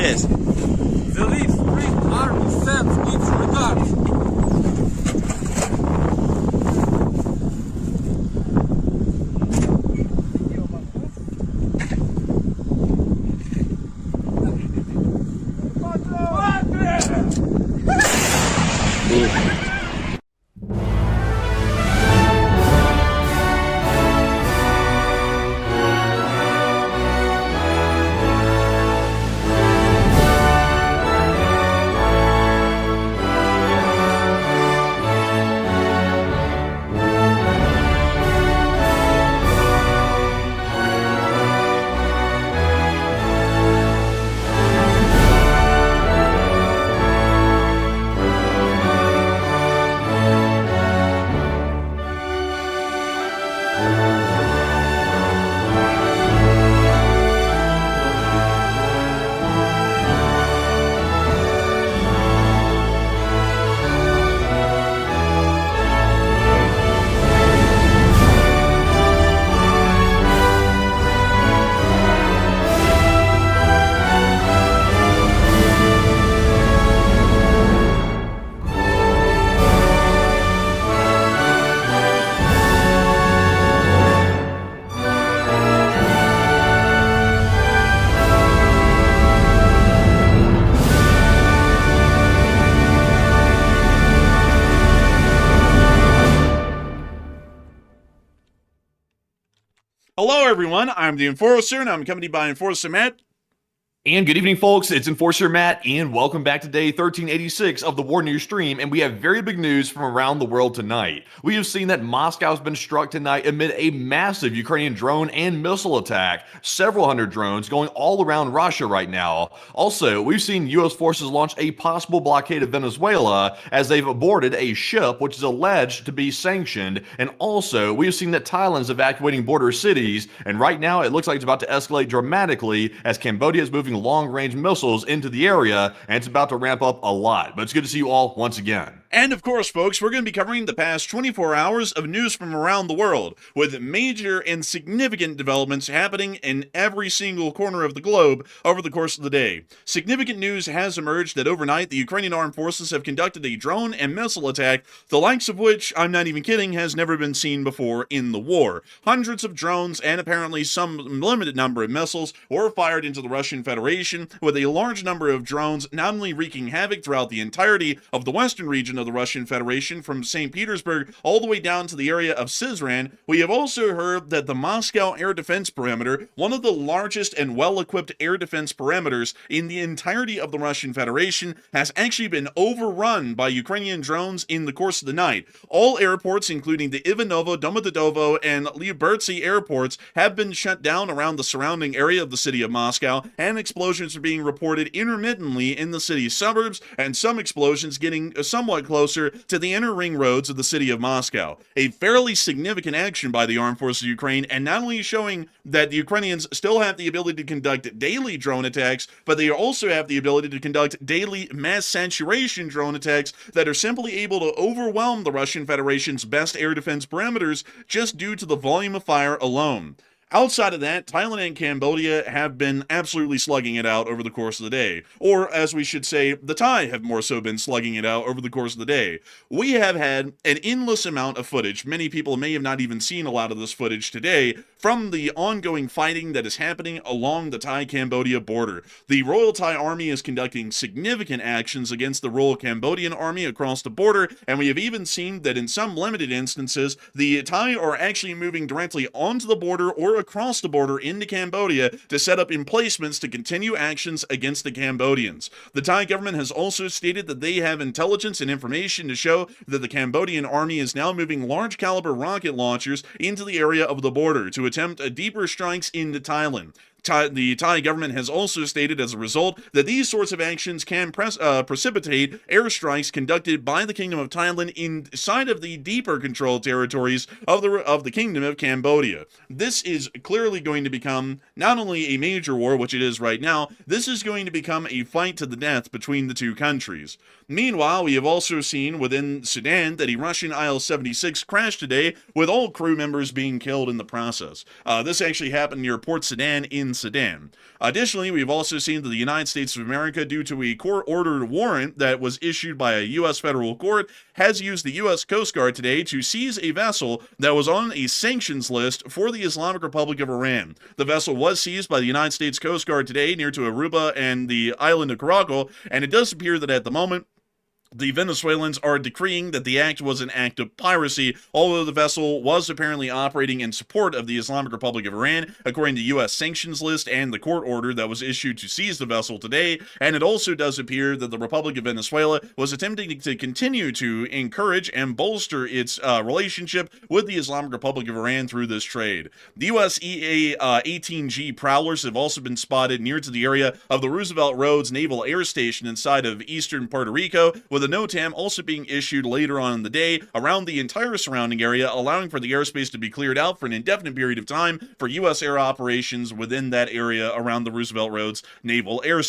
Yes. The lead Spring Army sends its regards. Hello, everyone. I'm the Enforcer, and I'm accompanied by Enforcer Matt. And good evening, folks. It's Enforcer Matt, and welcome back to day 1386 of the War News stream. And we have very big news from around the world tonight. We have seen that Moscow's been struck tonight amid a massive Ukrainian drone and missile attack. Several hundred drones going all around Russia right now. Also, we've seen U.S. forces launch a possible blockade of Venezuela as they've boarded a ship which is alleged to be sanctioned. And also, we've seen that Thailand's evacuating border cities. And right now, it looks like it's about to escalate dramatically as Cambodia is moving long-range missiles into the area, and it's about to ramp up a lot. But it's good to see you all once again. And of course, folks, we're going to be covering the past 24 hours of news from around the world, with major and significant developments happening in every single corner of the globe over the course of the day. Significant news has emerged that overnight, the Ukrainian armed forces have conducted a drone and missile attack, the likes of which, I'm not even kidding, has never been seen before in the war. Hundreds of drones and apparently some limited number of missiles were fired into the Russian Federation, with a large number of drones not only wreaking havoc throughout the entirety of the western region of the Russian Federation from St. Petersburg all the way down to the area of Syzran. We have also heard that the Moscow air defense perimeter, one of the largest and well-equipped air defense perimeters in the entirety of the Russian Federation, has actually been overrun by Ukrainian drones in the course of the night. All airports, including the Ivanovo, Domodedovo, and Lyubertsy airports, have been shut down around the surrounding area of the city of Moscow, and explosions are being reported intermittently in the city's suburbs, and some explosions getting somewhat closer to the inner ring roads of the city of Moscow. A fairly significant action by the armed forces of Ukraine, and not only showing that the Ukrainians still have the ability to conduct daily drone attacks, but they also have the ability to conduct daily mass saturation drone attacks that are simply able to overwhelm the Russian Federation's best air defense perimeters just due to the volume of fire alone. Outside of that, Thailand and Cambodia have been absolutely slugging it out over the course of the day. Or, as we should say, the Thai have more so been slugging it out over the course of the day. We have had an endless amount of footage. Many people may have not even seen a lot of this footage today from the ongoing fighting that is happening along the Thai-Cambodia border. The Royal Thai Army is conducting significant actions against the Royal Cambodian Army across the border, and we have even seen that in some limited instances, the Thai are actually moving directly onto the border or across the border into Cambodia to set up emplacements to continue actions against the Cambodians. The Thai government has also stated that they have intelligence and information to show that the Cambodian army is now moving large caliber rocket launchers into the area of the border to attempt deeper strikes into Thailand. The Thai government has also stated as a result that these sorts of actions can precipitate airstrikes conducted by the Kingdom of Thailand inside of the deeper controlled territories of the Kingdom of Cambodia. This is clearly going to become not only a major war, which it is right now, this is going to become a fight to the death between the two countries. Meanwhile, we have also seen within Sudan that a Russian Il-76 crashed today with all crew members being killed in the process. This actually happened near Port Sudan in Sudan. Additionally, we've also seen that the United States of America, due to a court-ordered warrant that was issued by a U.S. federal court, has used the U.S. Coast Guard today to seize a vessel that was on a sanctions list for the Islamic Republic of Iran. The vessel was seized by the United States Coast Guard today near to Aruba and the island of Caracal, and it does appear that at the moment, the Venezuelans are decreeing that the act was an act of piracy, although the vessel was apparently operating in support of the Islamic Republic of Iran, according to U.S. sanctions list and the court order that was issued to seize the vessel today. And it also does appear that the Republic of Venezuela was attempting to continue to encourage and bolster its relationship with the Islamic Republic of Iran through this trade. The U.S. EA-18G prowlers have also been spotted near to the area of the Roosevelt Roads Naval Air Station inside of eastern Puerto Rico, with a NOTAM also being issued later on in the day around the entire surrounding area, allowing for the airspace to be cleared out for an indefinite period of time for U.S. air operations within that area around the Roosevelt Roads Naval Air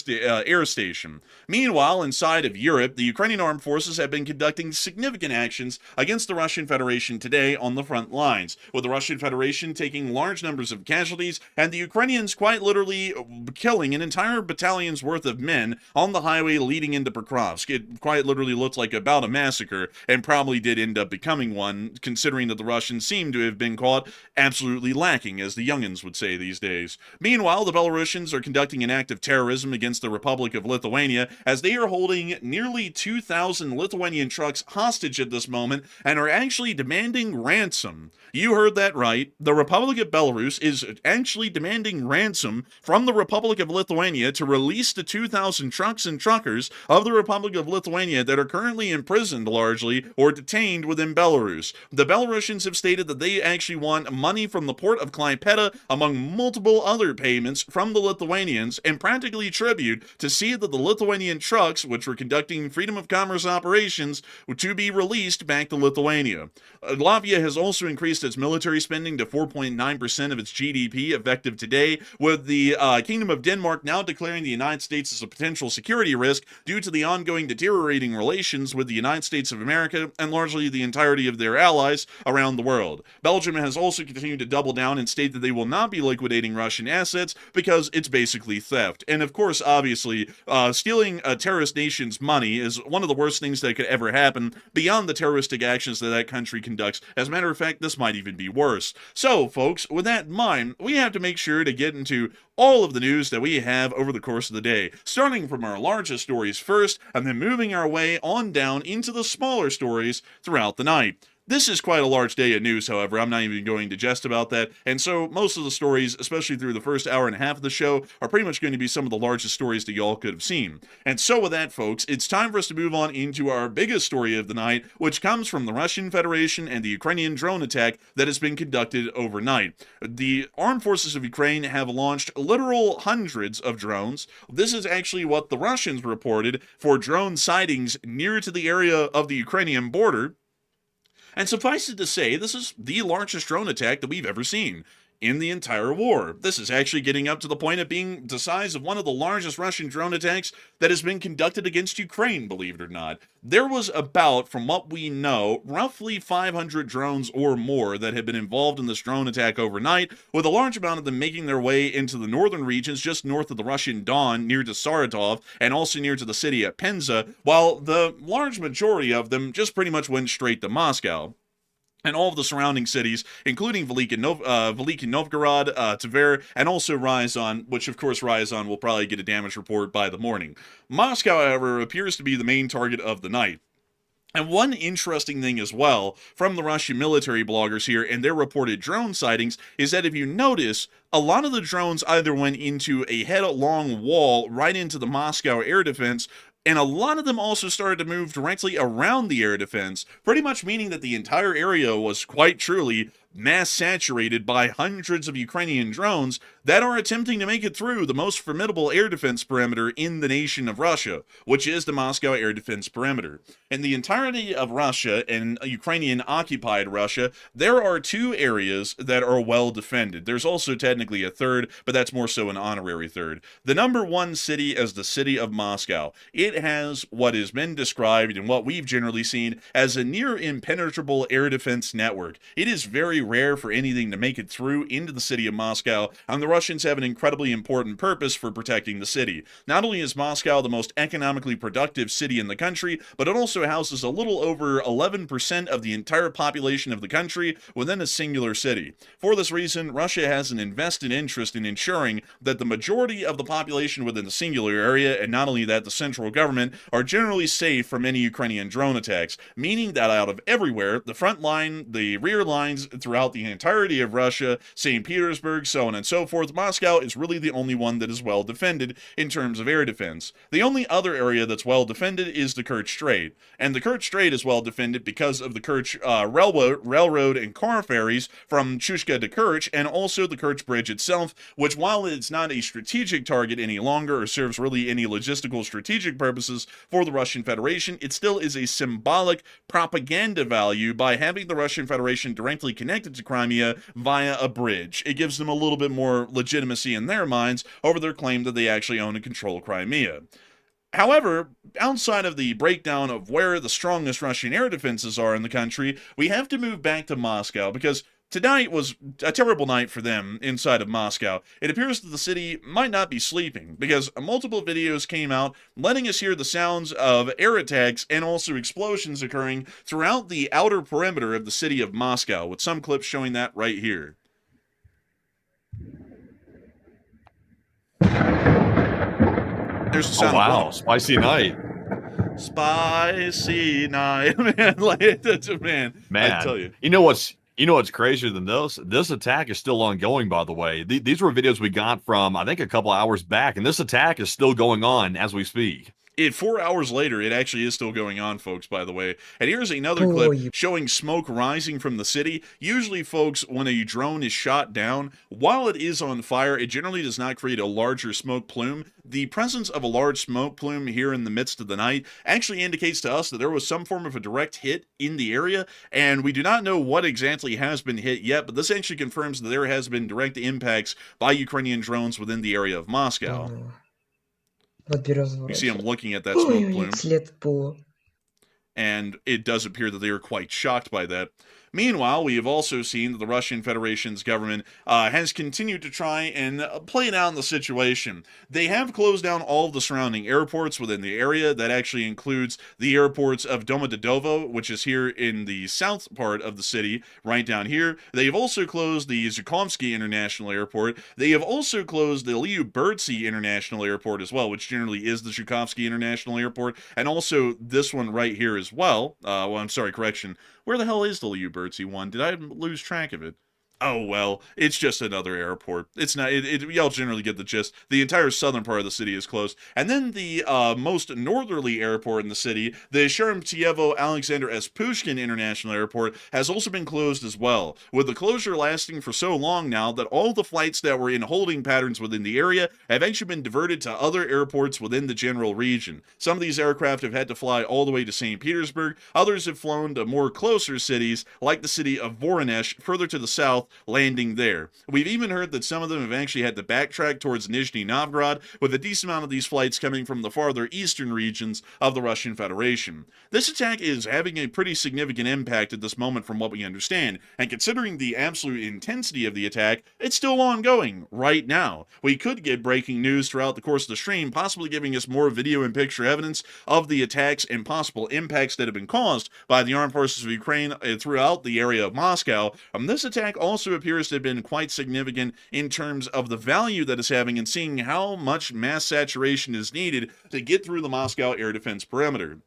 Station. Meanwhile, inside of Europe, the Ukrainian armed forces have been conducting significant actions against the Russian Federation today on the front lines, with the Russian Federation taking large numbers of casualties and the Ukrainians quite literally killing an entire battalion's worth of men on the highway leading into Pokrovsk. It quite literally looked like about a massacre, and probably did end up becoming one, considering that the Russians seem to have been caught absolutely lacking, as the youngins would say these days. Meanwhile, the Belarusians are conducting an act of terrorism against the Republic of Lithuania, as they are holding nearly 2,000 Lithuanian trucks hostage at this moment, and are actually demanding ransom. You heard that right. The Republic of Belarus is actually demanding ransom from the Republic of Lithuania to release the 2,000 trucks and truckers of the Republic of Lithuania that are currently imprisoned largely or detained within Belarus. The Belarusians have stated that they actually want money from the port of Klaipeda, among multiple other payments from the Lithuanians, and practically tribute to see that the Lithuanian trucks, which were conducting freedom of commerce operations, were to be released back to Lithuania. Latvia has also increased its military spending to 4.9% of its GDP effective today, with the Kingdom of Denmark now declaring the United States as a potential security risk due to the ongoing deteriorating relations with the United States of America and largely the entirety of their allies around the world. Belgium has also continued to double down and state that they will not be liquidating Russian assets because it's basically theft. And of course, obviously, stealing a terrorist nation's money is one of the worst things that could ever happen beyond the terroristic actions that that country conducts. As a matter of fact, this might even be worse. So, folks, with that in mind, we have to make sure to get into all of the news that we have over the course of the day, starting from our largest stories first, and then moving our way on down into the smaller stories throughout the night. This is quite a large day of news, however. I'm not even going to jest about that. And so most of the stories, especially through the first hour and a half of the show, are pretty much going to be some of the largest stories that y'all could have seen. And so with that, folks, it's time for us to move on into our biggest story of the night, which comes from the Russian Federation and the Ukrainian drone attack that has been conducted overnight. The armed forces of Ukraine have launched literal hundreds of drones. This is actually what the Russians reported for drone sightings near to the area of the Ukrainian border. And suffice it to say, this is the largest drone attack that we've ever seen. in the entire war. This is actually getting up to the point of being the size of one of the largest Russian drone attacks that has been conducted against Ukraine, believe it or not. There was about, from what we know, roughly 500 drones or more that had been involved in this drone attack overnight, with a large amount of them making their way into the northern regions just north of the Russian Don, near to Saratov, and also near to the city of Penza, while the large majority of them just pretty much went straight to Moscow. And all of the surrounding cities, including Veliki Novgorod, Tver, and also Ryazan, which of course Ryazan will probably get a damage report by the morning. Moscow, however, appears to be the main target of the night. And one interesting thing as well from the Russian military bloggers here and their reported drone sightings is that if you notice, a lot of the drones either went into a head-long wall right into the Moscow air defense, and a lot of them also started to move directly around the air defense, pretty much meaning that the entire area was quite truly mass saturated by hundreds of Ukrainian drones that are attempting to make it through the most formidable air defense perimeter in the nation of Russia, which is the Moscow air defense perimeter. In the entirety of Russia and Ukrainian occupied Russia, there are two areas that are well defended. There's also technically a third, but that's more so an honorary third. The number one city is the city of Moscow. It has what has been described and what we've generally seen as a near impenetrable air defense network. It is very rare for anything to make it through into the city of Moscow, and the Russians have an incredibly important purpose for protecting the city. Not only is Moscow the most economically productive city in the country, but it also houses a little over 11% of the entire population of the country within a singular city. For this reason, Russia has an invested interest in ensuring that the majority of the population within the singular area, and not only that, the central government, are generally safe from any Ukrainian drone attacks, meaning that out of everywhere, the front line, the rear lines, throughout the entirety of Russia, St. Petersburg, so on and so forth, Moscow is really the only one that is well defended in terms of air defense. The only other area that's well defended is the Kerch Strait, and the Kerch Strait is well defended because of the Kerch railroad and car ferries from Chushka to Kerch, and also the Kerch Bridge itself, which, while it's not a strategic target any longer or serves really any logistical strategic purposes for the Russian Federation, it still is a symbolic propaganda value by having the Russian Federation directly connected to Crimea via a bridge. It gives them a little bit more legitimacy in their minds over their claim that they actually own and control Crimea. However, outside of the breakdown of where the strongest Russian air defenses are in the country, we have to move back to Moscow because tonight was a terrible night for them inside of Moscow. It appears that the city might not be sleeping because multiple videos came out letting us hear the sounds of air attacks and also explosions occurring throughout the outer perimeter of the city of Moscow, with some clips showing that right here. There's the sound. Oh, wow. Spicy night. Spicy night. Man, like, man, I tell you. You know what's crazier than this? This attack is still ongoing, by the way. These were videos we got from, I think, a couple hours back, and this attack is still going on as we speak. 4 hours later, it actually is still going on, folks, by the way. And here's another clip showing smoke rising from the city. Usually, folks, when a drone is shot down, while it is on fire, it generally does not create a larger smoke plume. The presence of a large smoke plume here in the midst of the night actually indicates to us that there was some form of a direct hit in the area, and we do not know what exactly has been hit yet, but this actually confirms that there has been direct impacts by Ukrainian drones within the area of Moscow. You see him looking at that smoke plume. And it does appear that they are quite shocked by that. Meanwhile, we have also seen that the Russian Federation's government has continued to try and play down the situation. They have closed down all of the surrounding airports within the area. That actually includes the airports of Domodedovo, which is here in the south part of the city, right down here. They have also closed the Zhukovsky International Airport. They have also closed the Lyubertsy International Airport as well, which generally is the Zhukovsky International Airport, and also this one right here as well. I'm sorry, correction. Where the hell is the Lyubertsy one? Did I lose track of it? Oh, well, it's just another airport. It's not, y'all generally get the gist. The entire southern part of the city is closed. And then the most northerly airport in the city, the Sheremetyevo Alexander S. Pushkin International Airport, has also been closed as well, with the closure lasting for so long now that all the flights that were in holding patterns within the area have actually been diverted to other airports within the general region. Some of these aircraft have had to fly all the way to St. Petersburg. Others have flown to more closer cities, like the city of Voronezh, further to the south, south, landing there. We've even heard that some of them have actually had to backtrack towards Nizhny Novgorod, with a decent amount of these flights coming from the farther eastern regions of the Russian Federation. This attack is having a pretty significant impact at this moment from what we understand, and considering the absolute intensity of the attack, it's still ongoing right now. We could get breaking news throughout the course of the stream, possibly giving us more video and picture evidence of the attacks and possible impacts that have been caused by the armed forces of Ukraine throughout the area of Moscow. This attack also appears to have been quite significant in terms of the value that it's having and seeing how much mass saturation is needed to get through the Moscow air defense perimeter.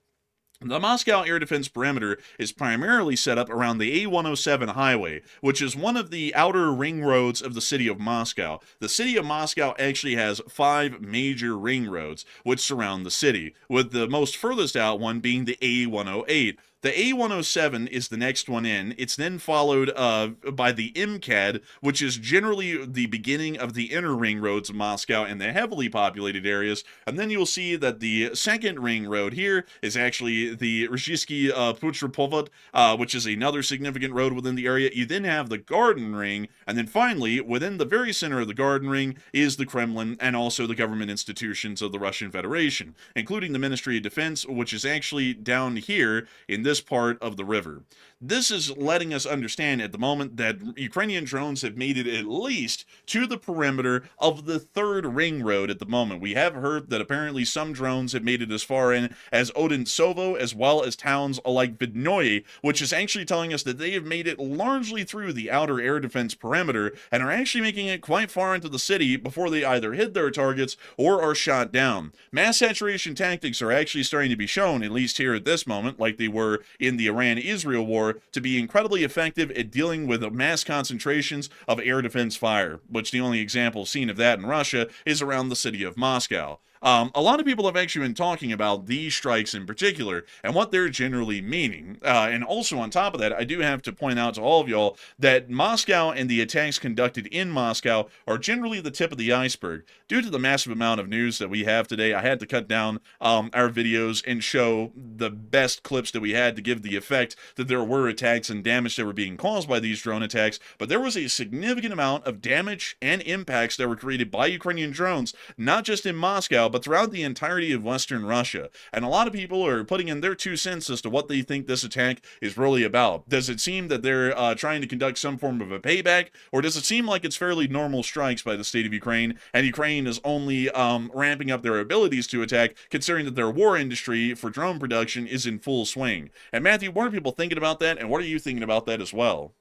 The Moscow air defense perimeter is primarily set up around the A107 highway, which is one of the outer ring roads of the city of Moscow. The city of Moscow actually has 5 major ring roads which surround the city, with the most furthest out one being the A108. The A107 is the next one in. It's then followed by the MCAD, which is generally the beginning of the inner ring roads of Moscow and the heavily populated areas. And then you'll see that the second ring road here is actually the Rizhsky Putropovod, which is another significant road within the area. You then have the Garden Ring, and then finally, within the very center of the Garden Ring is the Kremlin and also the government institutions of the Russian Federation, including the Ministry of Defense, which is actually down here in this part of the river. This is letting us understand at the moment that Ukrainian drones have made it at least to the perimeter of the third ring road at the moment. We have heard that apparently some drones have made it as far in as Odintsovo, as well as towns like Vidnoye, which is actually telling us that they have made it largely through the outer air defense perimeter and are actually making it quite far into the city before they either hit their targets or are shot down. Mass saturation tactics are actually starting to be shown, at least here at this moment, like they were in the Iran-Israel war, to be incredibly effective at dealing with mass concentrations of air defense fire, which the only example seen of that in Russia is around the city of Moscow. A lot of people have actually been talking about these strikes in particular and what they're generally meaning. And also on top of that, I do have to point out to all of y'all that Moscow and the attacks conducted in Moscow are generally the tip of the iceberg. Due to the massive amount of news that we have today, I had to cut down our videos and show the best clips that we had to give the effect that there were attacks and damage that were being caused by these drone attacks. But there was a significant amount of damage and impacts that were created by Ukrainian drones, not just in Moscow, but throughout the entirety of Western Russia. And a lot of people are putting in their 2 cents as to what they think this attack is really about. Does it seem that they're trying to conduct some form of a payback, or does it seem like it's fairly normal strikes by the state of Ukraine, and Ukraine is only ramping up their abilities to attack, considering that their war industry for drone production is in full swing? And Matthew, what are people thinking about that, and what are you thinking about that as well?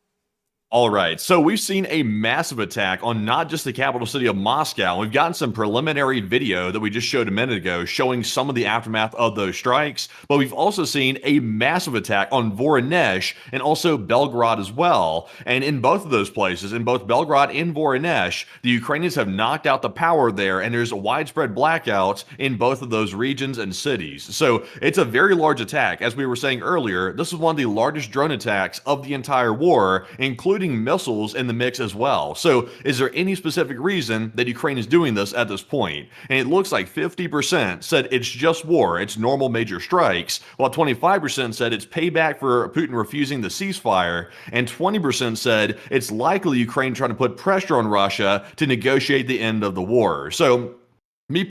All right, so we've seen a massive attack on not just the capital city of Moscow. We've gotten some preliminary video that we just showed a minute ago showing some of the aftermath of those strikes, but we've also seen a massive attack on Voronezh and also Belgrade as well. And in both of those places, in both Belgrade and Voronezh, the Ukrainians have knocked out the power there, and there's widespread blackouts in both of those regions and cities. So it's a very large attack. As we were saying earlier, this is one of the largest drone attacks of the entire war, including missiles in the mix as well. So is there any specific reason that Ukraine is doing this at this point? And it looks like 50% said it's just war, it's normal major strikes, while 25% said it's payback for Putin refusing the ceasefire, and 20% said it's likely Ukraine trying to put pressure on Russia to negotiate the end of the war. So I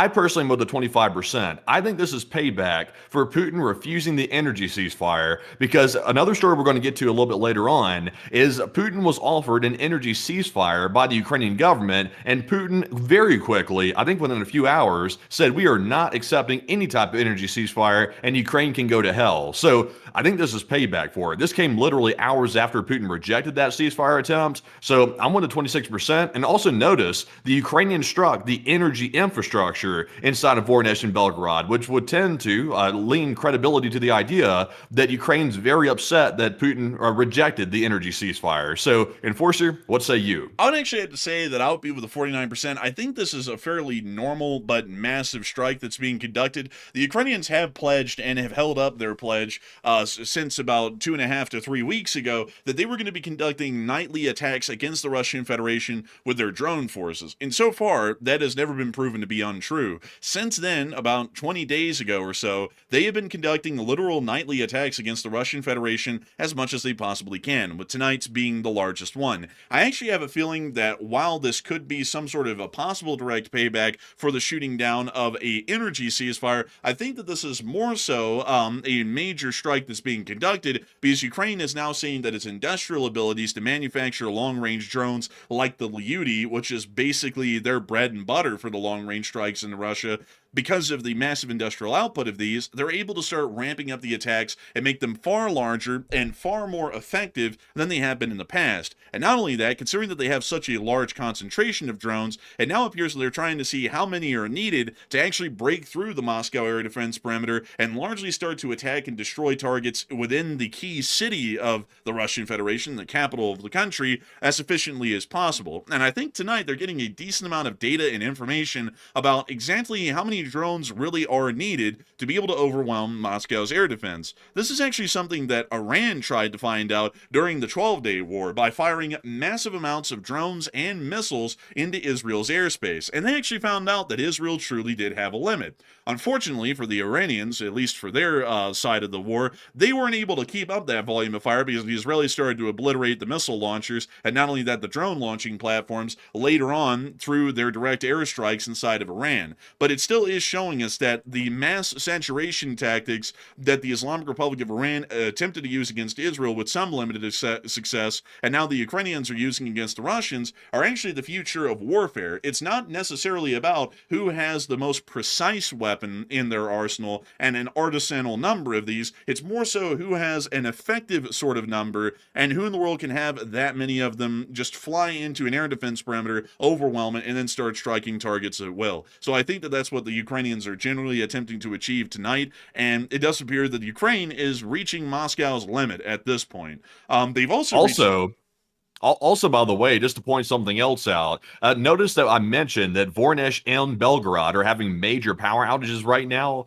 personally am with the 25%. I think this is payback for Putin refusing the energy ceasefire, because another story we're going to get to a little bit later on is Putin was offered an energy ceasefire by the Ukrainian government, and Putin very quickly, I think within a few hours, said we are not accepting any type of energy ceasefire and Ukraine can go to hell. So I think this is payback for it. This came literally hours after Putin rejected that ceasefire attempt. So I'm with the 26%. And also notice the Ukrainians struck the energy infrastructure inside of Voronezh and Belgrade, which would tend to lean credibility to the idea that Ukraine's very upset that Putin rejected the energy ceasefire. So, Enforcer, what say you? I would actually have to say that I would be with the 49%. I think this is a fairly normal but massive strike that's being conducted. The Ukrainians have pledged and have held up their pledge since about 2.5 to 3 weeks ago that they were going to be conducting nightly attacks against the Russian Federation with their drone forces. And so far, that has never been proven to be untrue. true. Since then, about 20 days ago or so, they have been conducting literal nightly attacks against the Russian Federation as much as they possibly can, with tonight's being the largest one. I actually have a feeling that while this could be some sort of a possible direct payback for the shooting down of a energy ceasefire, I think that this is more so a major strike that's being conducted because Ukraine is now saying that its industrial abilities to manufacture long-range drones like the Liudi, which is basically their bread and butter for the long-range strikes into Russia, because of the massive industrial output of these, they're able to start ramping up the attacks and make them far larger and far more effective than they have been in the past. And not only that, considering that they have such a large concentration of drones, it now appears that they're trying to see how many are needed to actually break through the Moscow air defense perimeter and largely start to attack and destroy targets within the key city of the Russian Federation, the capital of the country, as efficiently as possible. And I think tonight they're getting a decent amount of data and information about exactly how many drones really are needed to be able to overwhelm Moscow's air defense. This is actually something that Iran tried to find out during the 12-day war by firing massive amounts of drones and missiles into Israel's airspace, and they actually found out that Israel truly did have a limit. Unfortunately for the Iranians, at least for their side of the war, they weren't able to keep up that volume of fire because the Israelis started to obliterate the missile launchers, and not only that, the drone launching platforms later on through their direct airstrikes inside of Iran. But it still is showing us that the mass saturation tactics that the Islamic Republic of Iran attempted to use against Israel with some limited success, and now the Ukrainians are using against the Russians, are actually the future of warfare. It's not necessarily about who has the most precise weapon in their arsenal and an artisanal number of these. It's more so who has an effective sort of number and who in the world can have that many of them just fly into an air defense perimeter, overwhelm it, and then start striking targets at will. So I think that that's what the Ukrainians are generally attempting to achieve tonight, and it does appear that Ukraine is reaching Moscow's limit at this point. They've Also, by the way, just to point something else out, notice that I mentioned that Voronezh and Belgorod are having major power outages right now.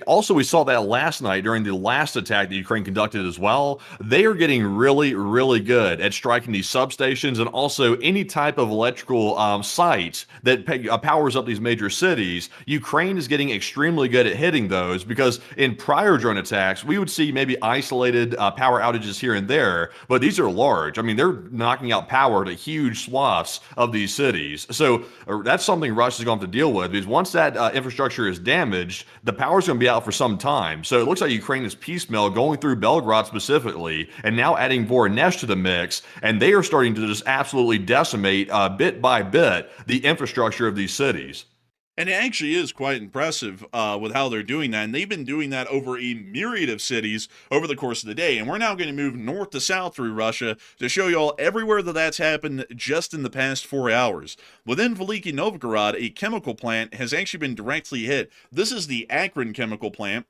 Also, we saw that last night during the last attack that Ukraine conducted as well. They are getting really, really good at striking these substations and also any type of electrical sites that powers up these major cities. Ukraine is getting extremely good at hitting those because in prior drone attacks, we would see maybe isolated power outages here and there, but these are large. I mean, they're knocking out power to huge swaths of these cities. So that's something Russia's going to have to deal with because once that infrastructure is damaged, the power's going to be out for some time. So it looks like Ukraine is piecemeal going through Belgrade specifically and now adding Voronezh to the mix, and they are starting to just absolutely decimate bit by bit the infrastructure of these cities. And it actually is quite impressive with how they're doing that. And they've been doing that over a myriad of cities over the course of the day. And we're now going to move north to south through Russia to show you all everywhere that that's happened just in the past 4 hours. Within Veliki Novgorod, a chemical plant has actually been directly hit. This is the Akron chemical plant,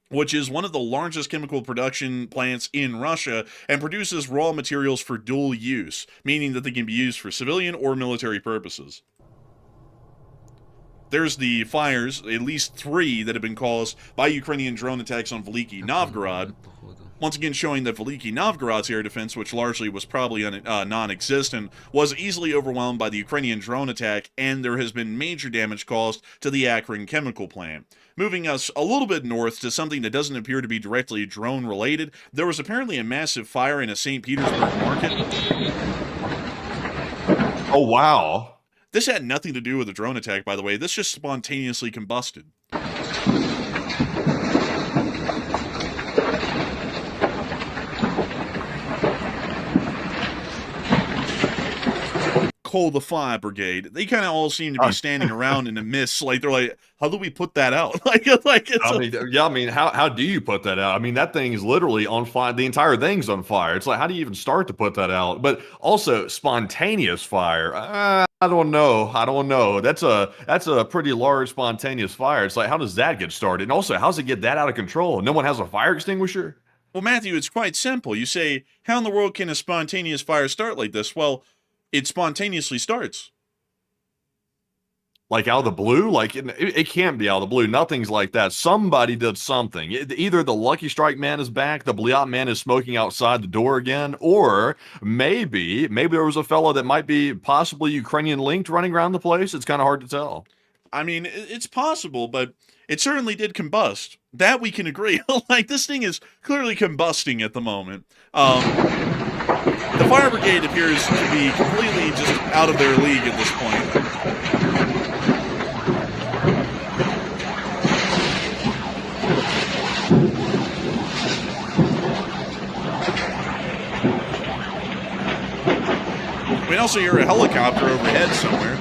which is one of the largest chemical production plants in Russia and produces raw materials for dual use, meaning that they can be used for civilian or military purposes. There's the fires, at least 3 that have been caused by Ukrainian drone attacks on Veliki Novgorod. Once again showing that Veliki Novgorod's air defense, which largely was probably non-existent, was easily overwhelmed by the Ukrainian drone attack, and there has been major damage caused to the Akron chemical plant. Moving us a little bit north to something that doesn't appear to be directly drone-related, there was apparently a massive fire in a St. Petersburg market. Oh, wow. This had nothing to do with a drone attack, by the way. This just spontaneously combusted. Coal the Fire Brigade. They kind of all seem to be standing around in the mist. Like, they're like, how do we put that out? How do you put that out? I mean, that thing is literally on fire. The entire thing's on fire. It's like, how do you even start to put that out? But also, spontaneous fire. I don't know. That's a pretty large spontaneous fire. It's like, how does that get started? And also, how does it get that out of control? No one has a fire extinguisher? Well, Matthew, it's quite simple. You say, how in the world can a spontaneous fire start like this? Well, it spontaneously starts. Like out of the blue? Like it can't be out of the blue. Nothing's like that. Somebody did something. Either the Lucky Strike man is back, the Bliat man is smoking outside the door again, or maybe there was a fellow that might be possibly Ukrainian linked running around the place. It's kind of hard to tell. I mean, it's possible, but it certainly did combust. That we can agree. Like, this thing is clearly combusting at the moment. The fire brigade appears to be completely just out of their league at this point. We can also hear a helicopter overhead somewhere.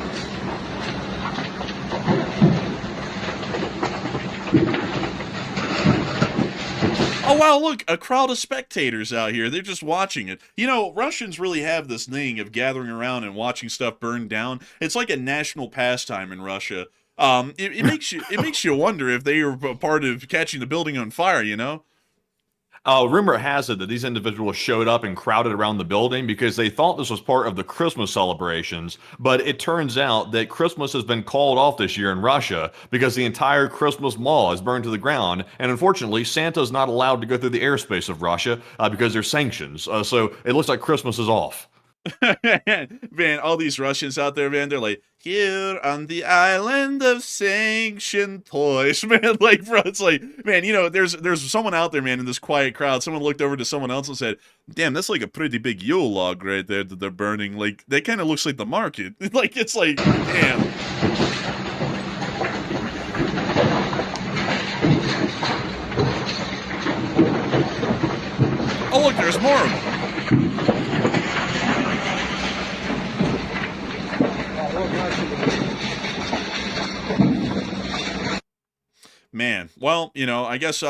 Oh, wow, look, a crowd of spectators out here. They're just watching it. You know, Russians really have this thing of gathering around and watching stuff burn down. It's like a national pastime in Russia. It makes you wonder if they are a part of catching the building on fire, you know? Rumor has it that these individuals showed up and crowded around the building because they thought this was part of the Christmas celebrations. But it turns out that Christmas has been called off this year in Russia because the entire Christmas mall is burned to the ground. And unfortunately, Santa's not allowed to go through the airspace of Russia because there's sanctions. So it looks like Christmas is off. Man, all these Russians out there, man, they're like, here on the island of sanctioned toys, man. Like, bro, it's like, man, you know, there's someone out there, man, in this quiet crowd. Someone looked over to someone else and said, damn, that's like a pretty big Yule log right there that they're burning. Like, that kind of looks like the market. Like, it's like, damn. Oh, look, there's more of them. Man, well, you know, I guess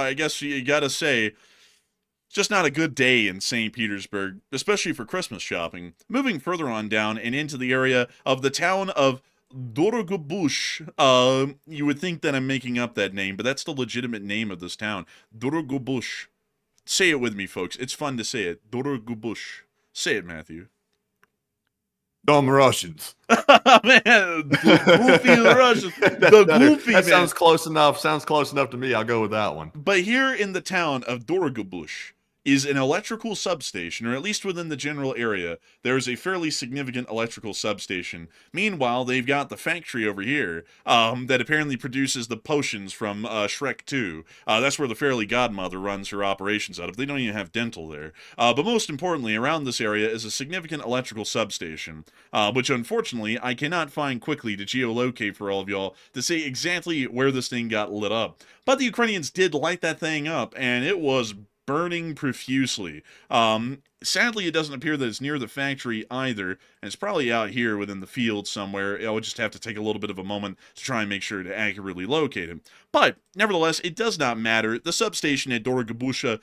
you gotta say, it's just not a good day in St. Petersburg, especially for Christmas shopping. Moving further on down and into the area of the town of Dorogobush. You would think that I'm making up that name, but that's the legitimate name of this town. Dorogobush. Say it with me, folks. It's fun to say it. Dorogobush. Say it, Matthew. Dumb Russians. Man, goofy Russians. The goofy, that man. sounds close enough. Sounds close enough to me. I'll go with that one. But here in the town of Dorogobush is an electrical substation, or at least within the general area, there is a fairly significant electrical substation. Meanwhile, they've got the factory over here that apparently produces the potions from Shrek 2. That's where the Fairy Godmother runs her operations out of. They don't even have dental there. But most importantly, around this area is a significant electrical substation, which unfortunately I cannot find quickly to geolocate for all of y'all to say exactly where this thing got lit up. But the Ukrainians did light that thing up, and it was burning profusely. Sadly, it doesn't appear that it's near the factory either, and it's probably out here within the field somewhere. I would just have to take a little bit of a moment to try and make sure to accurately locate it. But, nevertheless, it does not matter. The substation at Dorogobush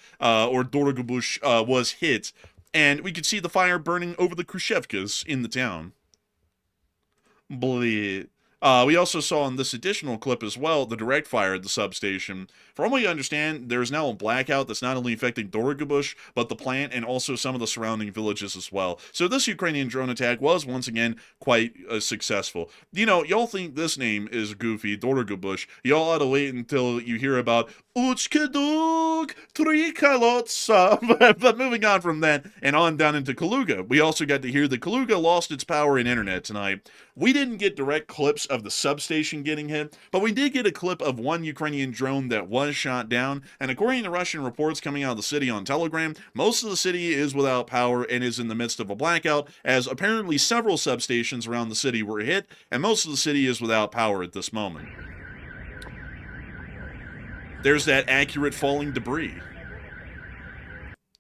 was hit, and we could see the fire burning over the Khrushchevkas in the town. Bleed. We also saw in this additional clip as well the direct fire at the substation. From what we understand, there is now a blackout that's not only affecting Dorogobush, but the plant and also some of the surrounding villages as well. So this Ukrainian drone attack was, once again, quite successful. You know, y'all think this name is goofy, Dorogobush. Y'all ought to wait until you hear about Uchkeduk Trikolotsa. But moving on from that and on down into Kaluga, we also got to hear that Kaluga lost its power and internet tonight. We didn't get direct clips of the substation getting hit, but we did get a clip of one Ukrainian drone that was shot down, and according to Russian reports coming out of the city on Telegram, most of the city is without power and is in the midst of a blackout, as apparently several substations around the city were hit, and most of the city is without power at this moment. There's that accurate falling debris.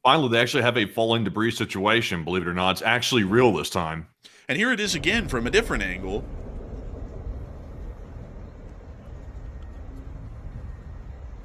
Finally, they actually have a falling debris situation, believe it or not. It's actually real this time. And here it is again from a different angle.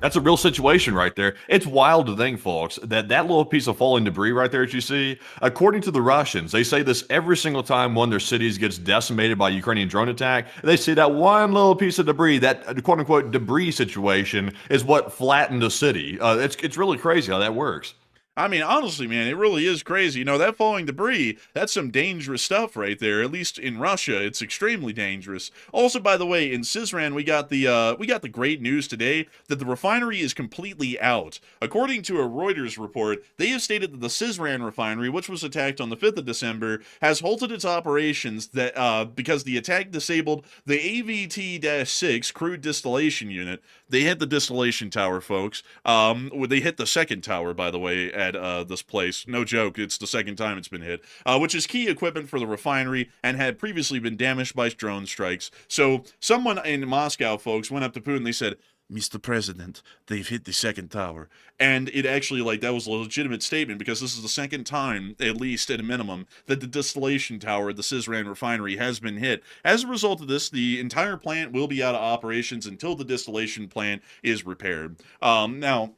That's a real situation right there. It's wild to think, folks, that little piece of falling debris right there that you see, according to the Russians, they say this every single time one of their cities gets decimated by a Ukrainian drone attack. They see that one little piece of debris, that quote-unquote debris situation, is what flattened the city. It's really crazy how that works. I mean, honestly, man, it really is crazy. You know, that falling debris, that's some dangerous stuff right there. At least in Russia, it's extremely dangerous. Also, by the way, in Sizran, we got the great news today that the refinery is completely out. According to a Reuters report, they have stated that the Sizran refinery, which was attacked on the 5th of December, has halted its operations that because the attack disabled the AVT-6 crude distillation unit. They hit the distillation tower, folks. They hit the second tower, by the way, at this place. No joke, it's the second time it's been hit, which is key equipment for the refinery and had previously been damaged by drone strikes. So someone in Moscow, folks, went up to Putin. They said, Mr. President, they've hit the second tower. And it actually, like, that was a legitimate statement because this is the second time, at least at a minimum, that the distillation tower at the Sizran refinery has been hit. As a result of this, the entire plant will be out of operations until the distillation plant is repaired. Now,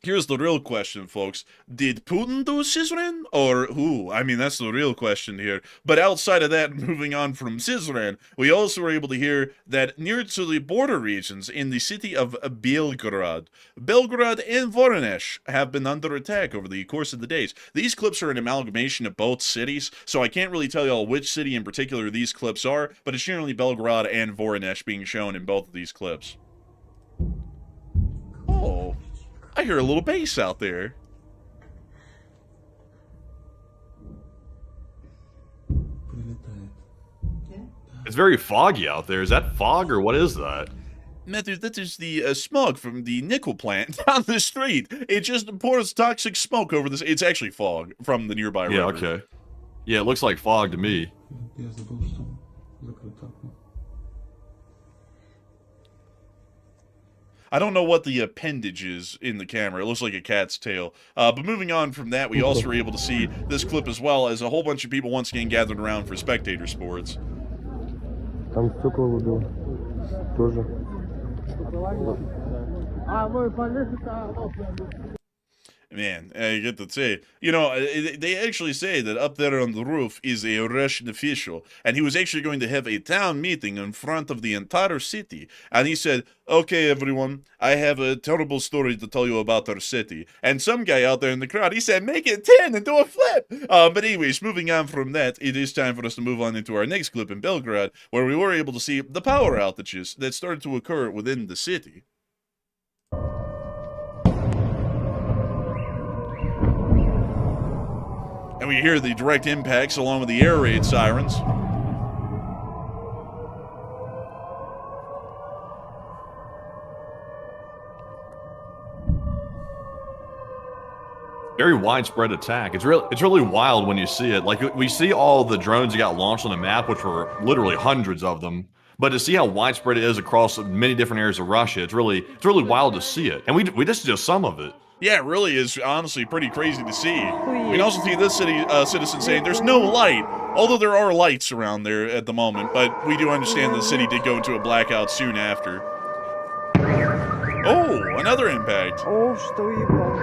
here's the real question, folks. Did Putin do Sizran, or who? I mean, that's the real question here. But outside of that, moving on from Sizran, we also were able to hear that near to the border regions in the city of Belgrade and Voronezh have been under attack over the course of the days. These clips are an amalgamation of both cities, so I can't really tell y'all which city in particular these clips are, but it's generally Belgrade and Voronezh being shown in both of these clips. Oh, I hear a little bass out there. It's very foggy out there. Is that fog or what is that? Matthew, that is the smog from the nickel plant down the street. It just pours toxic smoke over this. It's actually fog from the nearby river. Yeah, okay. Yeah, it looks like fog to me. I don't know what the appendage is in the camera. It looks like a cat's tail. But moving on from that, we also were able to see this clip as well as a whole bunch of people once again gathered around for spectator sports. Там стекла выбил. Тоже. Man, I get to say, you know, they actually say that up there on the roof is a Russian official, and he was actually going to have a town meeting in front of the entire city. And he said, okay, everyone, I have a terrible story to tell you about our city. And some guy out there in the crowd, he said, make it 10 and do a flip. But anyways, moving on from that, it is time for us to move on into our next clip in Belgrade, where we were able to see the power outages that started to occur within the city. And we hear the direct impacts along with the air raid sirens. Very widespread attack. It's really wild when you see it. Like, we see all the drones that got launched on the map, which were literally hundreds of them. But to see how widespread it is across many different areas of Russia, it's really wild to see it. And we just did some of it. Yeah, it really is honestly pretty crazy to see. We can also see this citizen saying there's no light, although there are lights around there at the moment, but we do understand the city did go into a blackout soon after. Oh, another impact. О, что ебал.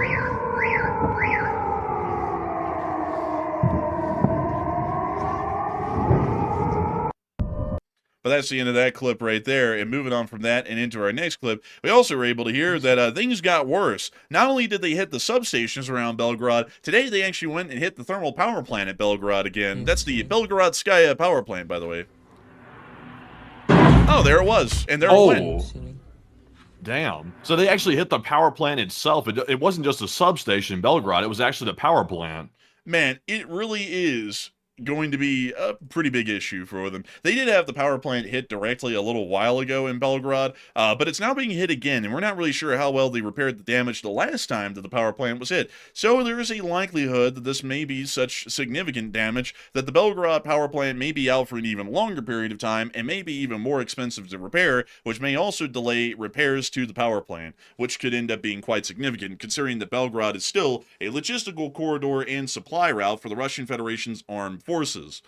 But that's the end of that clip right there. And moving on from that and into our next clip, we also were able to hear that things got worse. Not only did they hit the substations around Belgrade, today they actually went and hit the thermal power plant at Belgrade again. That's the Belgradskaya power plant, by the way. Oh, there it was. And there it went. Damn. So they actually hit the power plant itself. It wasn't just a substation in Belgrade. It was actually the power plant. Man, it really is going to be a pretty big issue for them. They did have the power plant hit directly a little while ago in Belgrade, but it's now being hit again, and we're not really sure how well they repaired the damage the last time that the power plant was hit. So there is a likelihood that this may be such significant damage that the Belgrade power plant may be out for an even longer period of time and may be even more expensive to repair, which may also delay repairs to the power plant, which could end up being quite significant considering that Belgrade is still a logistical corridor and supply route for the Russian Federation's armed forces.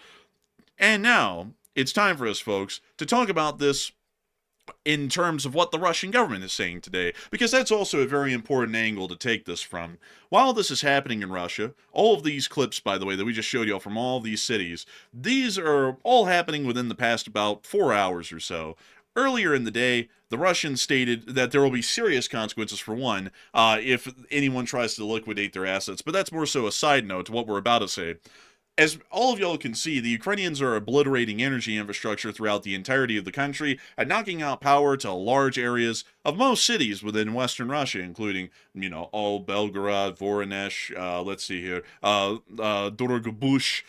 And now, it's time for us, folks, to talk about this in terms of what the Russian government is saying today, because that's also a very important angle to take this from. While this is happening in Russia, all of these clips, by the way, that we just showed y'all from all these cities, these are all happening within the past about 4 hours or so. Earlier in the day, the Russians stated that there will be serious consequences for one, if anyone tries to liquidate their assets, but that's more so a side note to what we're about to say. As all of y'all can see, the Ukrainians are obliterating energy infrastructure throughout the entirety of the country and knocking out power to large areas of most cities within Western Russia, including, all Belgorod, Voronezh, let's see here, Dorogobush,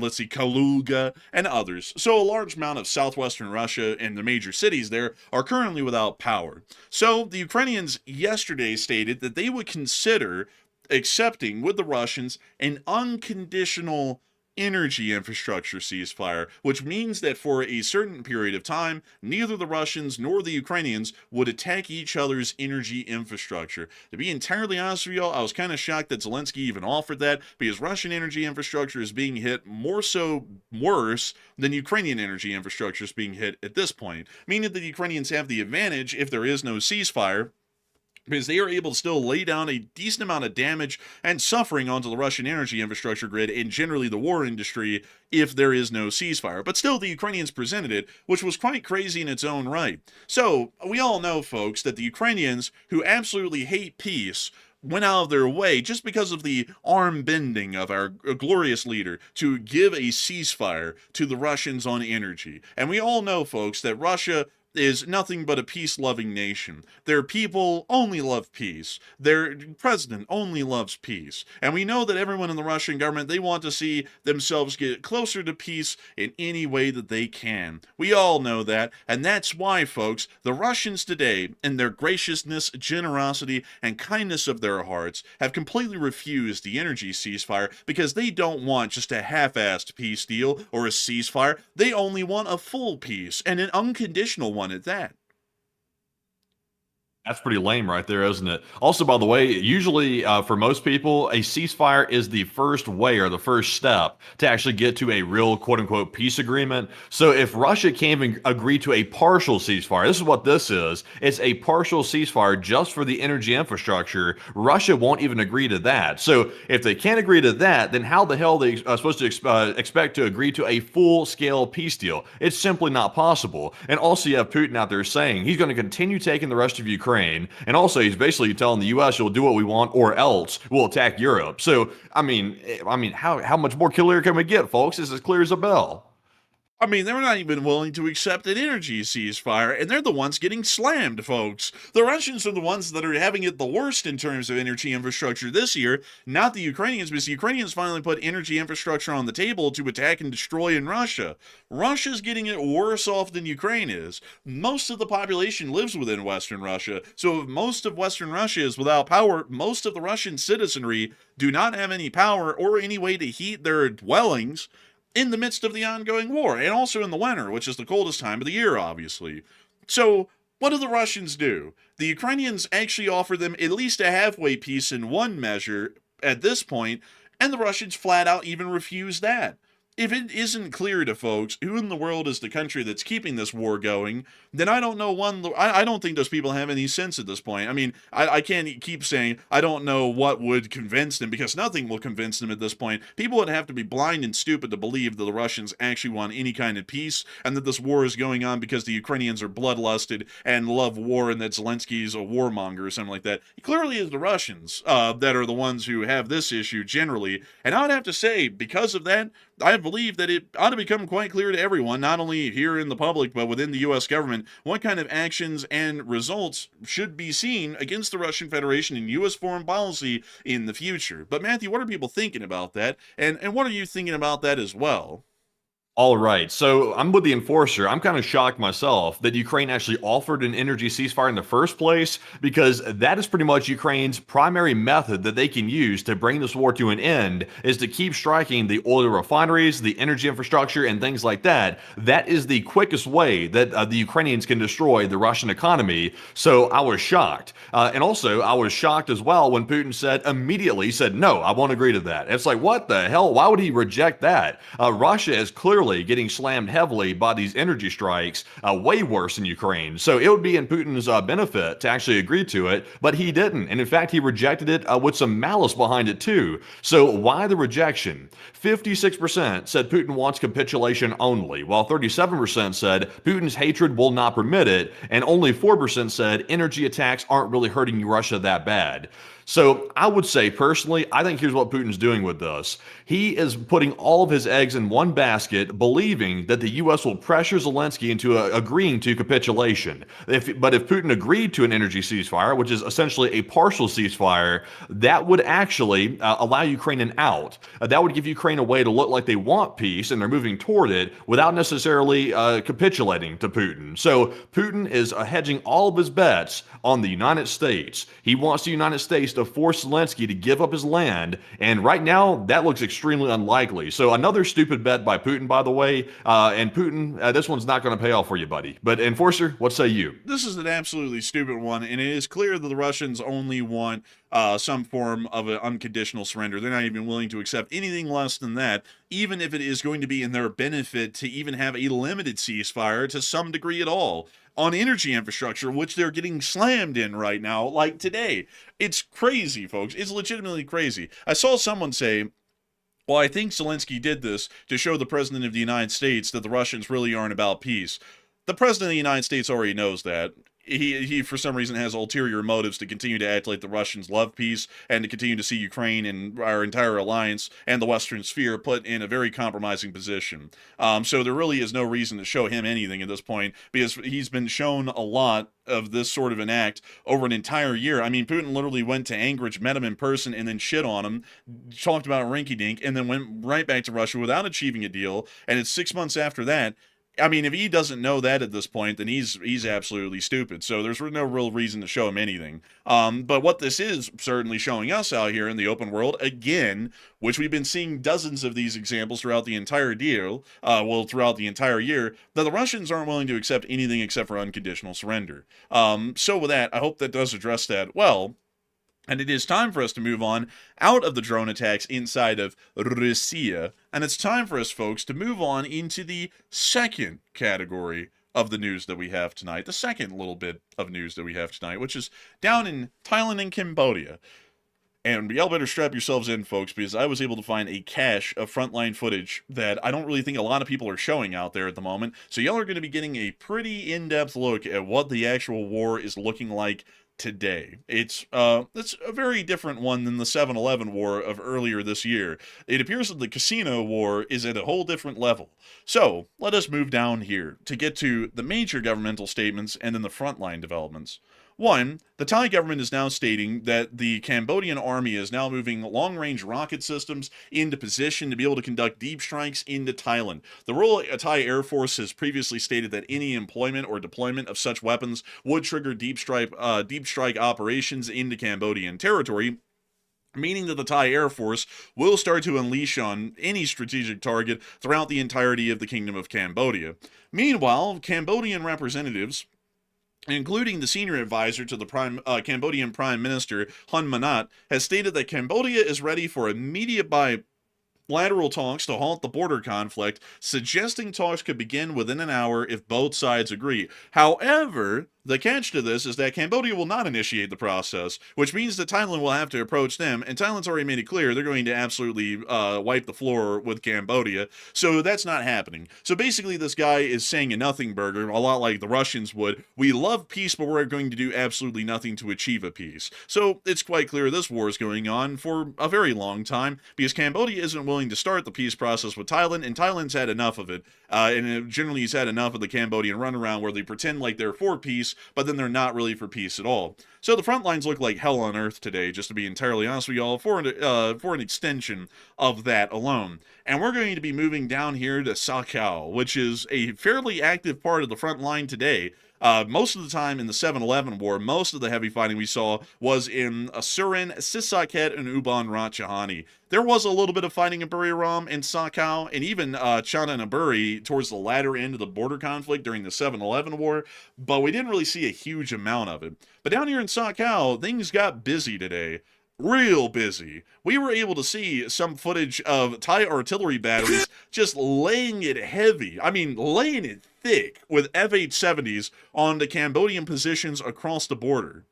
let's see, Kaluga, and others. So a large amount of southwestern Russia and the major cities there are currently without power. So the Ukrainians yesterday stated that they would consider accepting with the Russians an unconditional energy infrastructure ceasefire, which means that for a certain period of time, neither the Russians nor the Ukrainians would attack each other's energy infrastructure. To be entirely honest with y'all, I was kind of shocked that Zelensky even offered that, because Russian energy infrastructure is being hit more so worse than Ukrainian energy infrastructure is being hit at this point, meaning that the Ukrainians have the advantage if there is no ceasefire, because they are able to still lay down a decent amount of damage and suffering onto the Russian energy infrastructure grid and generally the war industry if there is no ceasefire. But still, the Ukrainians presented it, which was quite crazy in its own right. So, we all know, folks, that the Ukrainians, who absolutely hate peace, went out of their way just because of the arm bending of our glorious leader to give a ceasefire to the Russians on energy. And we all know, folks, that Russia is nothing but a peace-loving nation. Their people only love peace. Their president only loves peace. And we know that everyone in the Russian government, they want to see themselves get closer to peace in any way that they can. We all know that, and that's why, folks, the Russians today, in their graciousness, generosity, and kindness of their hearts, have completely refused the energy ceasefire because they don't want just a half-assed peace deal or a ceasefire. They only want a full peace, and an unconditional one at that. That's pretty lame right there, isn't it? Also, by the way, usually for most people, a ceasefire is the first way or the first step to actually get to a real quote-unquote peace agreement. So if Russia can't even agree to a partial ceasefire, this is what this is. It's a partial ceasefire just for the energy infrastructure. Russia won't even agree to that. So if they can't agree to that, then how the hell are they supposed to expect to agree to a full-scale peace deal? It's simply not possible. And also you have Putin out there saying he's going to continue taking the rest of Ukraine. And also, he's basically telling the U.S. you'll do what we want, or else we'll attack Europe. So, I mean, how much more clear can we get, folks? It's as clear as a bell. I mean, they're not even willing to accept an energy ceasefire, and they're the ones getting slammed, folks. The Russians are the ones that are having it the worst in terms of energy infrastructure this year, not the Ukrainians, because the Ukrainians finally put energy infrastructure on the table to attack and destroy in Russia. Russia's getting it worse off than Ukraine is. Most of the population lives within Western Russia, so if most of Western Russia is without power, most of the Russian citizenry do not have any power or any way to heat their dwellings in the midst of the ongoing war, and also in the winter, which is the coldest time of the year, obviously. So, what do the Russians do? The Ukrainians actually offer them at least a halfway peace in one measure at this point, and the Russians flat out even refuse that. If it isn't clear to folks who in the world is the country that's keeping this war going, then I don't know I don't think those people have any sense at this point. I mean, I can't keep saying I don't know what would convince them, because nothing will convince them at this point. People would have to be blind and stupid to believe that the Russians actually want any kind of peace, and that this war is going on because the Ukrainians are bloodlusted and love war, and that Zelensky's a warmonger or something like that. It clearly is the Russians that are the ones who have this issue generally, and I would have to say, because of that, I believe that it ought to become quite clear to everyone, not only here in the public, but within the U.S. government, what kind of actions and results should be seen against the Russian Federation and U.S. foreign policy in the future. But Matthew, what are people thinking about that? And what are you thinking about that as well? All right, so I'm with the enforcer. I'm kind of shocked myself that Ukraine actually offered an energy ceasefire in the first place, because that is pretty much Ukraine's primary method that they can use to bring this war to an end, is to keep striking the oil refineries, the energy infrastructure, and things like that. That is the quickest way that the Ukrainians can destroy the Russian economy. So I was shocked. And also, I was shocked as well when Putin immediately said, no, I won't agree to that. It's like, what the hell? Why would he reject that? Russia is clearly clearly getting slammed heavily by these energy strikes, way worse in Ukraine. So it would be in Putin's benefit to actually agree to it, but he didn't. And in fact, he rejected it with some malice behind it too. So why the rejection? 56% said Putin wants capitulation only, while 37% said Putin's hatred will not permit it, and only 4% said energy attacks aren't really hurting Russia that bad. So I would say personally, I think here's what Putin's doing with this. He is putting all of his eggs in one basket, believing that the U.S. will pressure Zelensky into agreeing to capitulation. But if Putin agreed to an energy ceasefire, which is essentially a partial ceasefire, that would actually allow Ukraine an out. That would give Ukraine a way to look like they want peace and they're moving toward it without necessarily capitulating to Putin. So Putin is hedging all of his bets on the United States. He wants the United States to force Zelensky to give up his land, and right now that looks extremely unlikely. So another stupid bet by Putin, by the way, and Putin, this one's not going to pay off for you, buddy. But Enforcer, what say you? This is an absolutely stupid one, and it is clear that the Russians only want some form of an unconditional surrender. They're not even willing to accept anything less than that, even if it is going to be in their benefit to even have a limited ceasefire to some degree at all on energy infrastructure, which they're getting slammed in right now, like today. It's crazy, folks. It's legitimately crazy. I saw someone say, well, I think Zelensky did this to show the President of the United States that the Russians really aren't about peace. The President of the United States already knows that. He for some reason has ulterior motives to continue to act like the Russians love peace and to continue to see Ukraine and our entire alliance and the Western sphere put in a very compromising position. So there really is no reason to show him anything at this point, because he's been shown a lot of this sort of an act over an entire year. I mean, Putin literally went to Anchorage, met him in person, and then shit on him, talked about rinky-dink, and then went right back to Russia without achieving a deal. And it's 6 months after that. I mean, if he doesn't know that at this point, then he's absolutely stupid. So there's no real reason to show him anything. But what this is certainly showing us out here in the open world, again, which we've been seeing dozens of these examples throughout the entire deal, throughout the entire year, that the Russians aren't willing to accept anything except for unconditional surrender. So with that, I hope that does address that well. And it is time for us to move on out of the drone attacks inside of Russia. And it's time for us, folks, to move on into the second category of the news that we have tonight. The second little bit of news that we have tonight, which is down in Thailand and Cambodia. And y'all better strap yourselves in, folks, because I was able to find a cache of frontline footage that I don't really think a lot of people are showing out there at the moment. So y'all are going to be getting a pretty in-depth look at what the actual war is looking like today. It's a very different one than the 7-Eleven war of earlier this year. It appears that the casino war is at a whole different level. So let us move down here to get to the major governmental statements and then the frontline developments. One, the Thai government is now stating that the Cambodian army is now moving long-range rocket systems into position to be able to conduct deep strikes into Thailand. The Royal Thai Air Force has previously stated that any employment or deployment of such weapons would trigger deep strike operations into Cambodian territory, meaning that the Thai Air Force will start to unleash on any strategic target throughout the entirety of the Kingdom of Cambodia. Meanwhile, Cambodian representatives, including the senior advisor to the Cambodian Prime Minister, Hun Manat, has stated that Cambodia is ready for immediate bilateral talks to halt the border conflict, suggesting talks could begin within an hour if both sides agree. However, the catch to this is that Cambodia will not initiate the process, which means that Thailand will have to approach them, and Thailand's already made it clear they're going to absolutely wipe the floor with Cambodia, so that's not happening. So basically this guy is saying a nothing burger, a lot like the Russians would. We love peace, but we're going to do absolutely nothing to achieve a peace. So it's quite clear this war is going on for a very long time, because Cambodia isn't willing to start the peace process with Thailand, and Thailand's had enough of it, and generally he's had enough of the Cambodian runaround where they pretend like they're for peace, but then they're not really for peace at all. So the front lines look like hell on earth today, just to be entirely honest with y'all, for an extension of that alone. And we're going to be moving down here to Sakau, which is a fairly active part of the front line today. Most of the time in the 7-Eleven war, most of the heavy fighting we saw was in Surin, Sisaket, and Ubon Ratchathani. There was a little bit of fighting in Buriram and Sakau, and even Chana and Aburi towards the latter end of the border conflict during the 7-Eleven war, but we didn't really see a huge amount of it. But down here in Sakau, things got busy today. real busy. We were able to see some footage of Thai artillery batteries just laying it heavy. I mean, laying it thick with F-870s on the Cambodian positions across the border.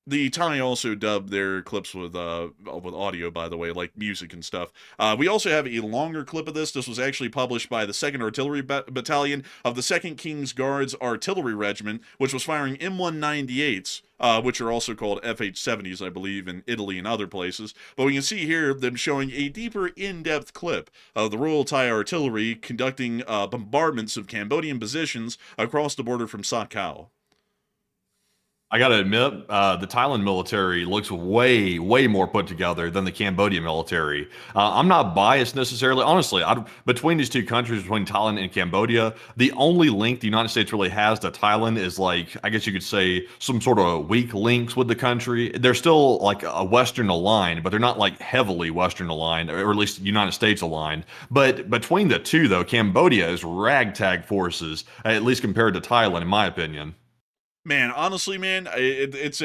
The Thai also dubbed their clips with audio, by the way, like music and stuff. We also have a longer clip of this. This was actually published by the 2nd Artillery Battalion of the 2nd King's Guards Artillery Regiment, which was firing M198s, which are also called F-870s, I believe, in Italy and other places. But we can see here them showing a deeper, in-depth clip of the Royal Thai Artillery conducting bombardments of Cambodian positions across the border from Sakao. I got to admit, the Thailand military looks way, way more put together than the Cambodian military. I'm not biased necessarily. Honestly, between these two countries, between Thailand and Cambodia, the only link the United States really has to Thailand is like, I guess you could say, some sort of weak links with the country. They're still like a Western aligned, but they're not like heavily Western aligned, or at least United States aligned. But between the two, though, Cambodia is ragtag forces, at least compared to Thailand, in my opinion. Man, honestly, man, it's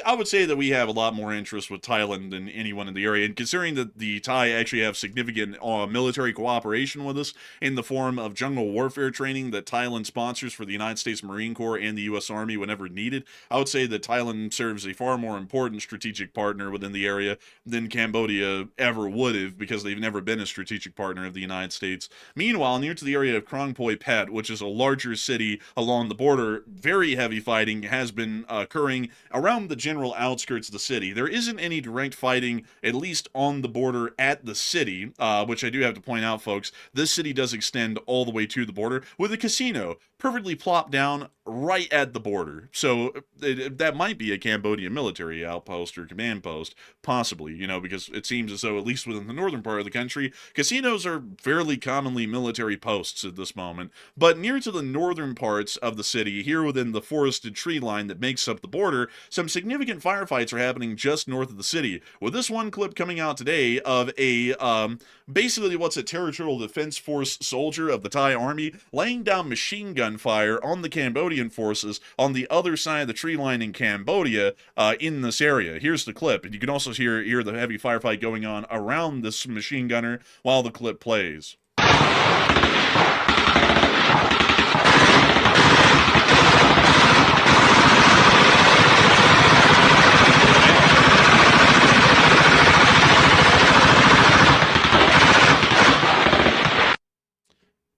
I would say that we have a lot more interest with Thailand than anyone in the area, and considering that the Thai actually have significant military cooperation with us in the form of jungle warfare training that Thailand sponsors for the United States Marine Corps and the U.S. Army whenever needed, I would say that Thailand serves a far more important strategic partner within the area than Cambodia ever would have, because they've never been a strategic partner of the United States. Meanwhile, near to the area of Krong Poi Phet, which is a larger city along the border, very heavy fighting has been occurring around the general outskirts of the city. There isn't any direct fighting, at least on the border at the city, which I do have to point out, folks. This city does extend all the way to the border, with a casino perfectly plopped down right at the border. So that might be a Cambodian military outpost or command post, possibly, because it seems as though, at least within the northern part of the country, casinos are fairly commonly military posts at this moment. But near to the northern parts of the city, here within the forested tree line that makes up the border, some significant firefights are happening just north of the city, with this one clip coming out today of a basically what's a territorial defense force soldier of the Thai army laying down machine gun fire on the Cambodian forces on the other side of the tree line in Cambodia in this area. Here's the clip, and you can also hear the heavy firefight going on around this machine gunner while the clip plays.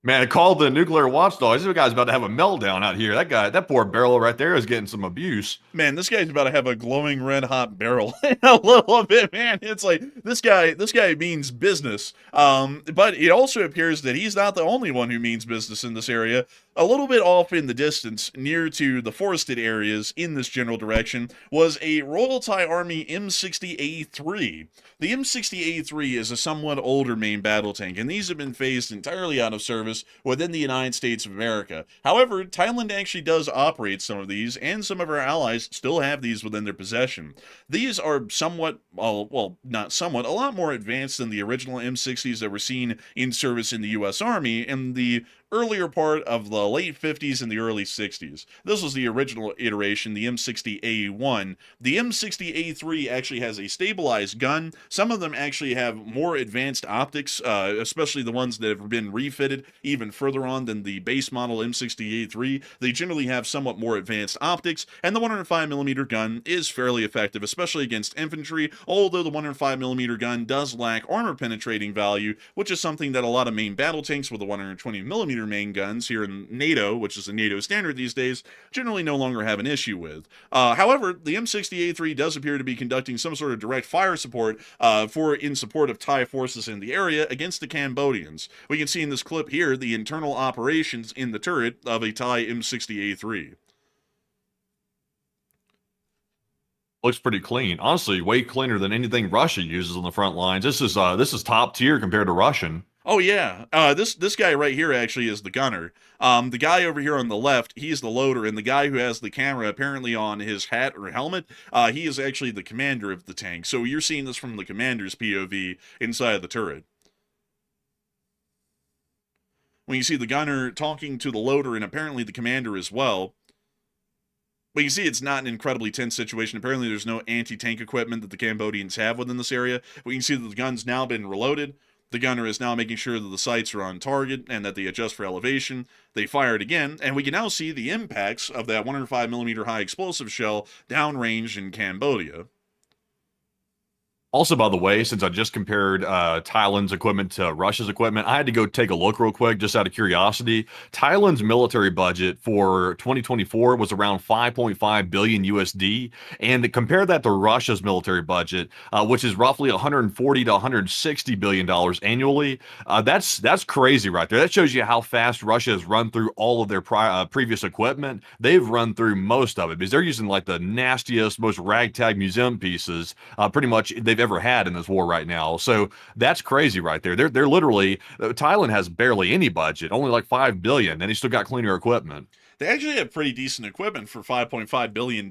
Man, I called the nuclear watchdogs. This guy's about to have a meltdown out here. That poor barrel right there is getting some abuse. Man, this guy's about to have a glowing red hot barrel in a little bit, man. It's like this guy means business. But it also appears that he's not the only one who means business in this area. A little bit off in the distance, near to the forested areas in this general direction, was a Royal Thai Army M60A3. The M60A3 is a somewhat older main battle tank, and these have been phased entirely out of service within the United States of America. However, Thailand actually does operate some of these, and some of our allies still have these within their possession. These are somewhat, well, not somewhat, a lot more advanced than the original M60s that were seen in service in the U.S. Army in the earlier part of the late 50s and the early 60s. This was the original iteration, the M60A1. The M60A3 actually has a stabilized gun. Some of them actually have more advanced optics, especially the ones that have been refitted even further on than the base model M60A3. They generally have somewhat more advanced optics, and the 105mm gun is fairly effective, especially against infantry, although the 105mm gun does lack armor penetrating value, which is something that a lot of main battle tanks with the 120mm main guns here in NATO, which is a NATO standard these days, generally no longer have an issue with. However, the M60A3 does appear to be conducting some sort of direct fire support in support of Thai forces in the area against the Cambodians. We can see in this clip here the internal operations in the turret of a Thai M60A3. Looks pretty clean. Honestly, way cleaner than anything Russia uses on the front lines. This is top tier compared to Russian. Oh yeah, this guy right here actually is the gunner. The guy over here on the left, he's the loader, and the guy who has the camera apparently on his hat or helmet, he is actually the commander of the tank. So you're seeing this from the commander's POV inside of the turret. When you see the gunner talking to the loader and apparently the commander as well. But you see, it's not an incredibly tense situation. Apparently, there's no anti-tank equipment that the Cambodians have within this area. We can see that the gun's now been reloaded. The gunner is now making sure that the sights are on target and that they adjust for elevation. They fire it again, and we can now see the impacts of that 105mm high explosive shell downrange in Cambodia. Also, by the way, since I just compared Thailand's equipment to Russia's equipment, I had to go take a look real quick just out of curiosity. Thailand's military budget for 2024 was around 5.5 billion USD, and to compare that to Russia's military budget, which is roughly 140 to 160 billion dollars annually. That's crazy right there. That shows you how fast Russia has run through all of their previous equipment. They've run through most of it because they're using like the nastiest, most ragtag museum pieces. Pretty much they've ever had in this war right now. So that's crazy right there. They're literally Thailand has barely any budget, only like 5 billion, and they still got cleaner equipment. They actually have pretty decent equipment for $5.5 billion.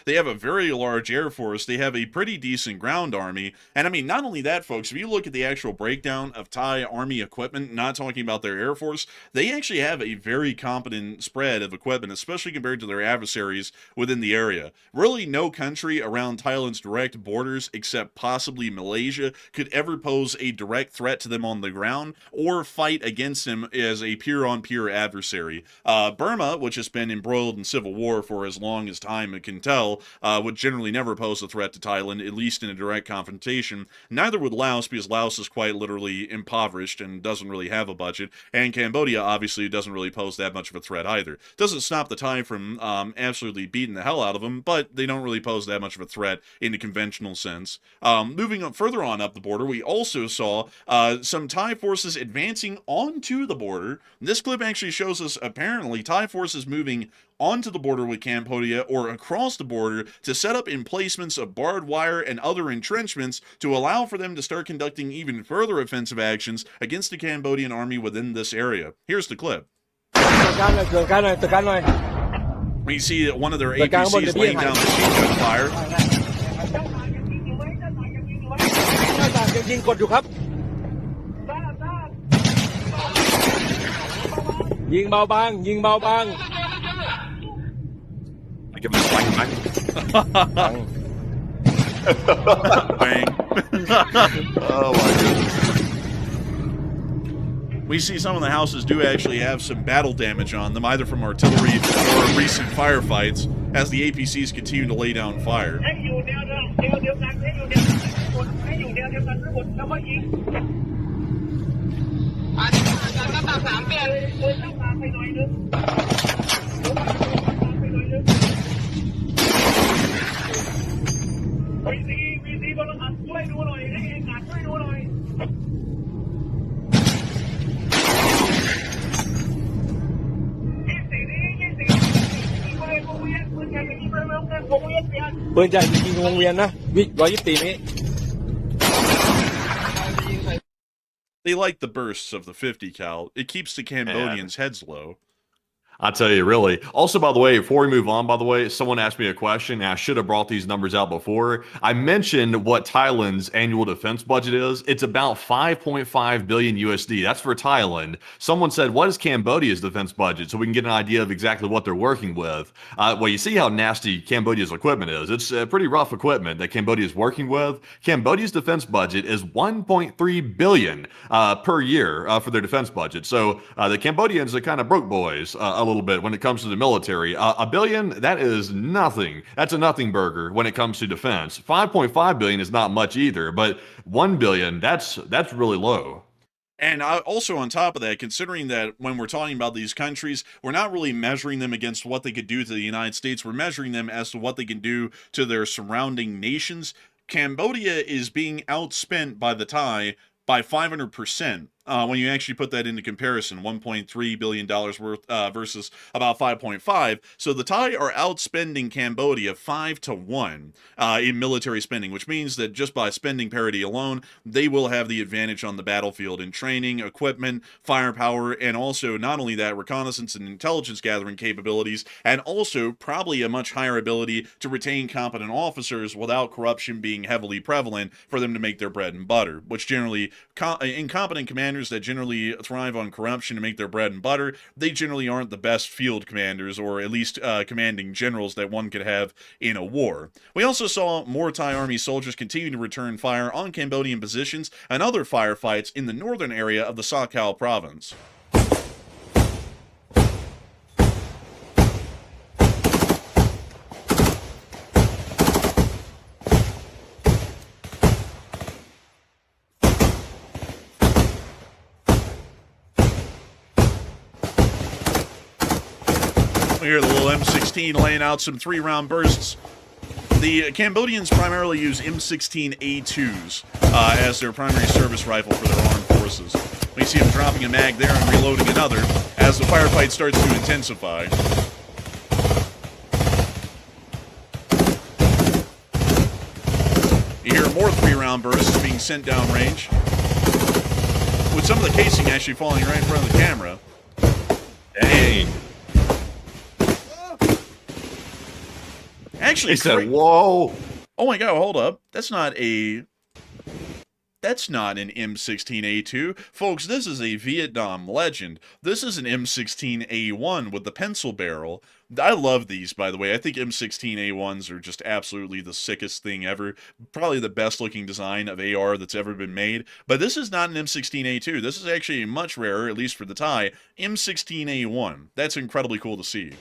They have a very large air force. They have a pretty decent ground army. And I mean, not only that, folks, if you look at the actual breakdown of Thai army equipment, not talking about their air force, they actually have a very competent spread of equipment, especially compared to their adversaries within the area. Really, no country around Thailand's direct borders, except possibly Malaysia, could ever pose a direct threat to them on the ground or fight against them as a peer-on-peer adversary. Burma, which has been embroiled in civil war for as long as time can tell, would generally never pose a threat to Thailand, at least in a direct confrontation. Neither would Laos, because Laos is quite literally impoverished and doesn't really have a budget, and Cambodia obviously doesn't really pose that much of a threat either. Doesn't stop the Thai from absolutely beating the hell out of them, but they don't really pose that much of a threat in a conventional sense. Moving on further on up the border, we also saw some Thai forces advancing onto the border. This clip actually shows us apparently Thai forces moving onto the border with Cambodia or across the border to set up emplacements of barbed wire and other entrenchments to allow for them to start conducting even further offensive actions against the Cambodian army within this area. Here's the clip. We see that one of their APCs laying down machine gun fire. ยิงเบาบางยิงเบาบาง I give them a bang. Bang. Oh my goodness. We see some of the houses do actually have some battle damage on them, either from artillery or recent firefights, as the APCs continue to lay down fire. They like the bursts of the 50 cal. It keeps the Cambodians' heads low. I tell you, really. Also, by the way, before we move on, by the way, someone asked me a question, and I should have brought these numbers out before. I mentioned what Thailand's annual defense budget is. It's about 5.5 billion USD. That's for Thailand. Someone said, what is Cambodia's defense budget? So we can get an idea of exactly what they're working with. Well, you see how nasty Cambodia's equipment is. It's pretty rough equipment that Cambodia is working with. Cambodia's defense budget is 1.3 billion per year for their defense budget. So the Cambodians are kind of broke boys a little bit when it comes to the military. A billion, that is nothing. That's a nothing burger when it comes to defense. 5.5 billion is not much either, but 1 billion, that's really low. And also on top of that, considering that when we're talking about these countries, we're not really measuring them against what they could do to the United States. We're measuring them as to what they can do to their surrounding nations. Cambodia is being outspent by the Thai by 500%. When you actually put that into comparison, $1.3 billion worth versus about 5.5. So the Thai are outspending Cambodia 5-1 in military spending, which means that just by spending parity alone, they will have the advantage on the battlefield in training, equipment, firepower, and also not only that, reconnaissance and intelligence gathering capabilities, and also probably a much higher ability to retain competent officers without corruption being heavily prevalent for them to make their bread and butter, which generally incompetent commanders commanders that generally thrive on corruption to make their bread and butter. They generally aren't the best field commanders, or at least commanding generals that one could have in a war. We also saw more Thai army soldiers continue to return fire on Cambodian positions and other firefights in the northern area of the Sakao province. Here, the little M16 laying out some 3-round bursts. The Cambodians primarily use M16A2s as their primary service rifle for their armed forces. We see them dropping a mag there and reloading another as the firefight starts to intensify. You hear more 3-round bursts being sent downrange, with some of the casing actually falling right in front of the camera. Dang. Actually, he said, whoa. Oh my god, hold up. That's not an M16A2. Folks, this is a Vietnam legend. This is an M16A1 with the pencil barrel. I love these, by the way. I think M16A1s are just absolutely the sickest thing ever. Probably the best looking design of AR that's ever been made. But this is not an M16A2. This is actually much rarer, at least for the Thai, M16A1. That's incredibly cool to see.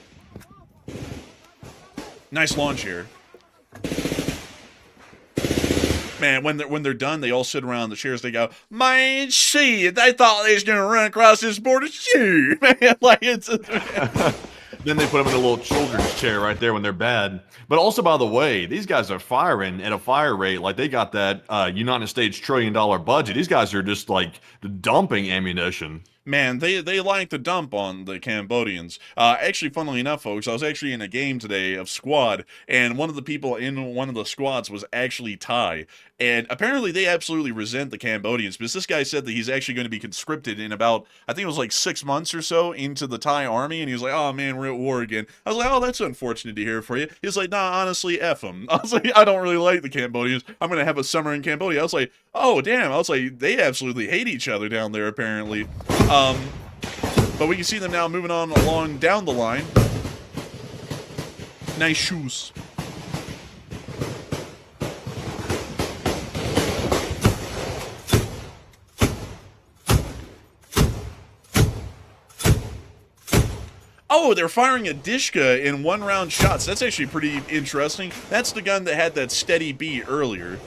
Nice launch here. Man, when they're done, they all sit around the chairs. They go, "Man, shit! They thought they was gonna run across this border, shoot, man!" Like it's. Then they put them in a little children's chair right there when they're bad. But also, by the way, these guys are firing at a fire rate like they got that United States $1 trillion budget. These guys are just like dumping ammunition. Man, they like to dump on the Cambodians. Actually, funnily enough, folks, I was actually in a game today of Squad, and one of the people in one of the squads was actually Thai. And apparently they absolutely resent the Cambodians, because this guy said that he's actually going to be conscripted in about, I think it was like 6 months or so, into the Thai army, and he was like, "Oh man, we're at war again." I was like, "Oh, that's unfortunate to hear for you." He's like, "Nah, honestly, F them." I was like, "I don't really like the Cambodians. I'm going to have a summer in Cambodia." I was like, "Oh, damn." I was like, they absolutely hate each other down there, apparently. But we can see them now moving on along down the line. Nice shoes. Oh, they're firing a Dishka in 1-round shots. That's actually pretty interesting. That's the gun that had that steady beat earlier.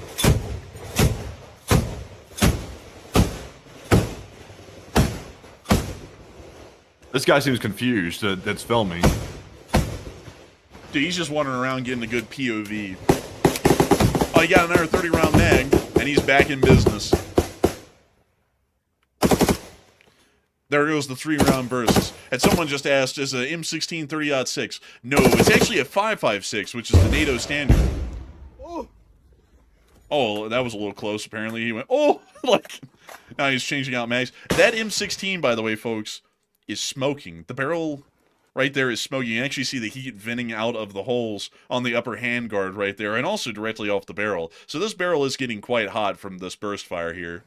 This guy seems confused that's filming. Dude, he's just wandering around getting a good POV. Oh, he got another 30-round mag, and he's back in business. There goes the 3-round bursts. And someone just asked, is a M16 30-06? No, it's actually a 5.56, which is the NATO standard. Oh, that was a little close, apparently. He went, oh! Like, now he's changing out mags. That M16, by the way, folks, is smoking. The barrel right there is smoking. You can actually see the heat venting out of the holes on the upper handguard right there, and also directly off the barrel. So this barrel is getting quite hot from this burst fire here.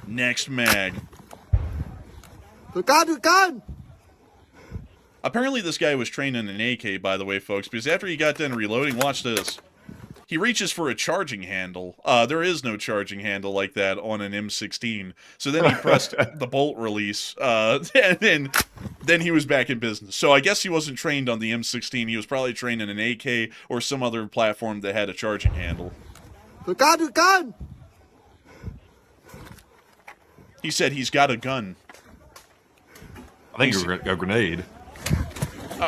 Next mag. Apparently this guy was trained in an AK, by the way, folks, because after he got done reloading, watch this. He reaches for a charging handle. There is no charging handle like that on an M16. So then he pressed the bolt release, and then he was back in business. So I guess he wasn't trained on the M16. He was probably trained in an AK or some other platform that had a charging handle. He said he's got a gun. I think it was a grenade.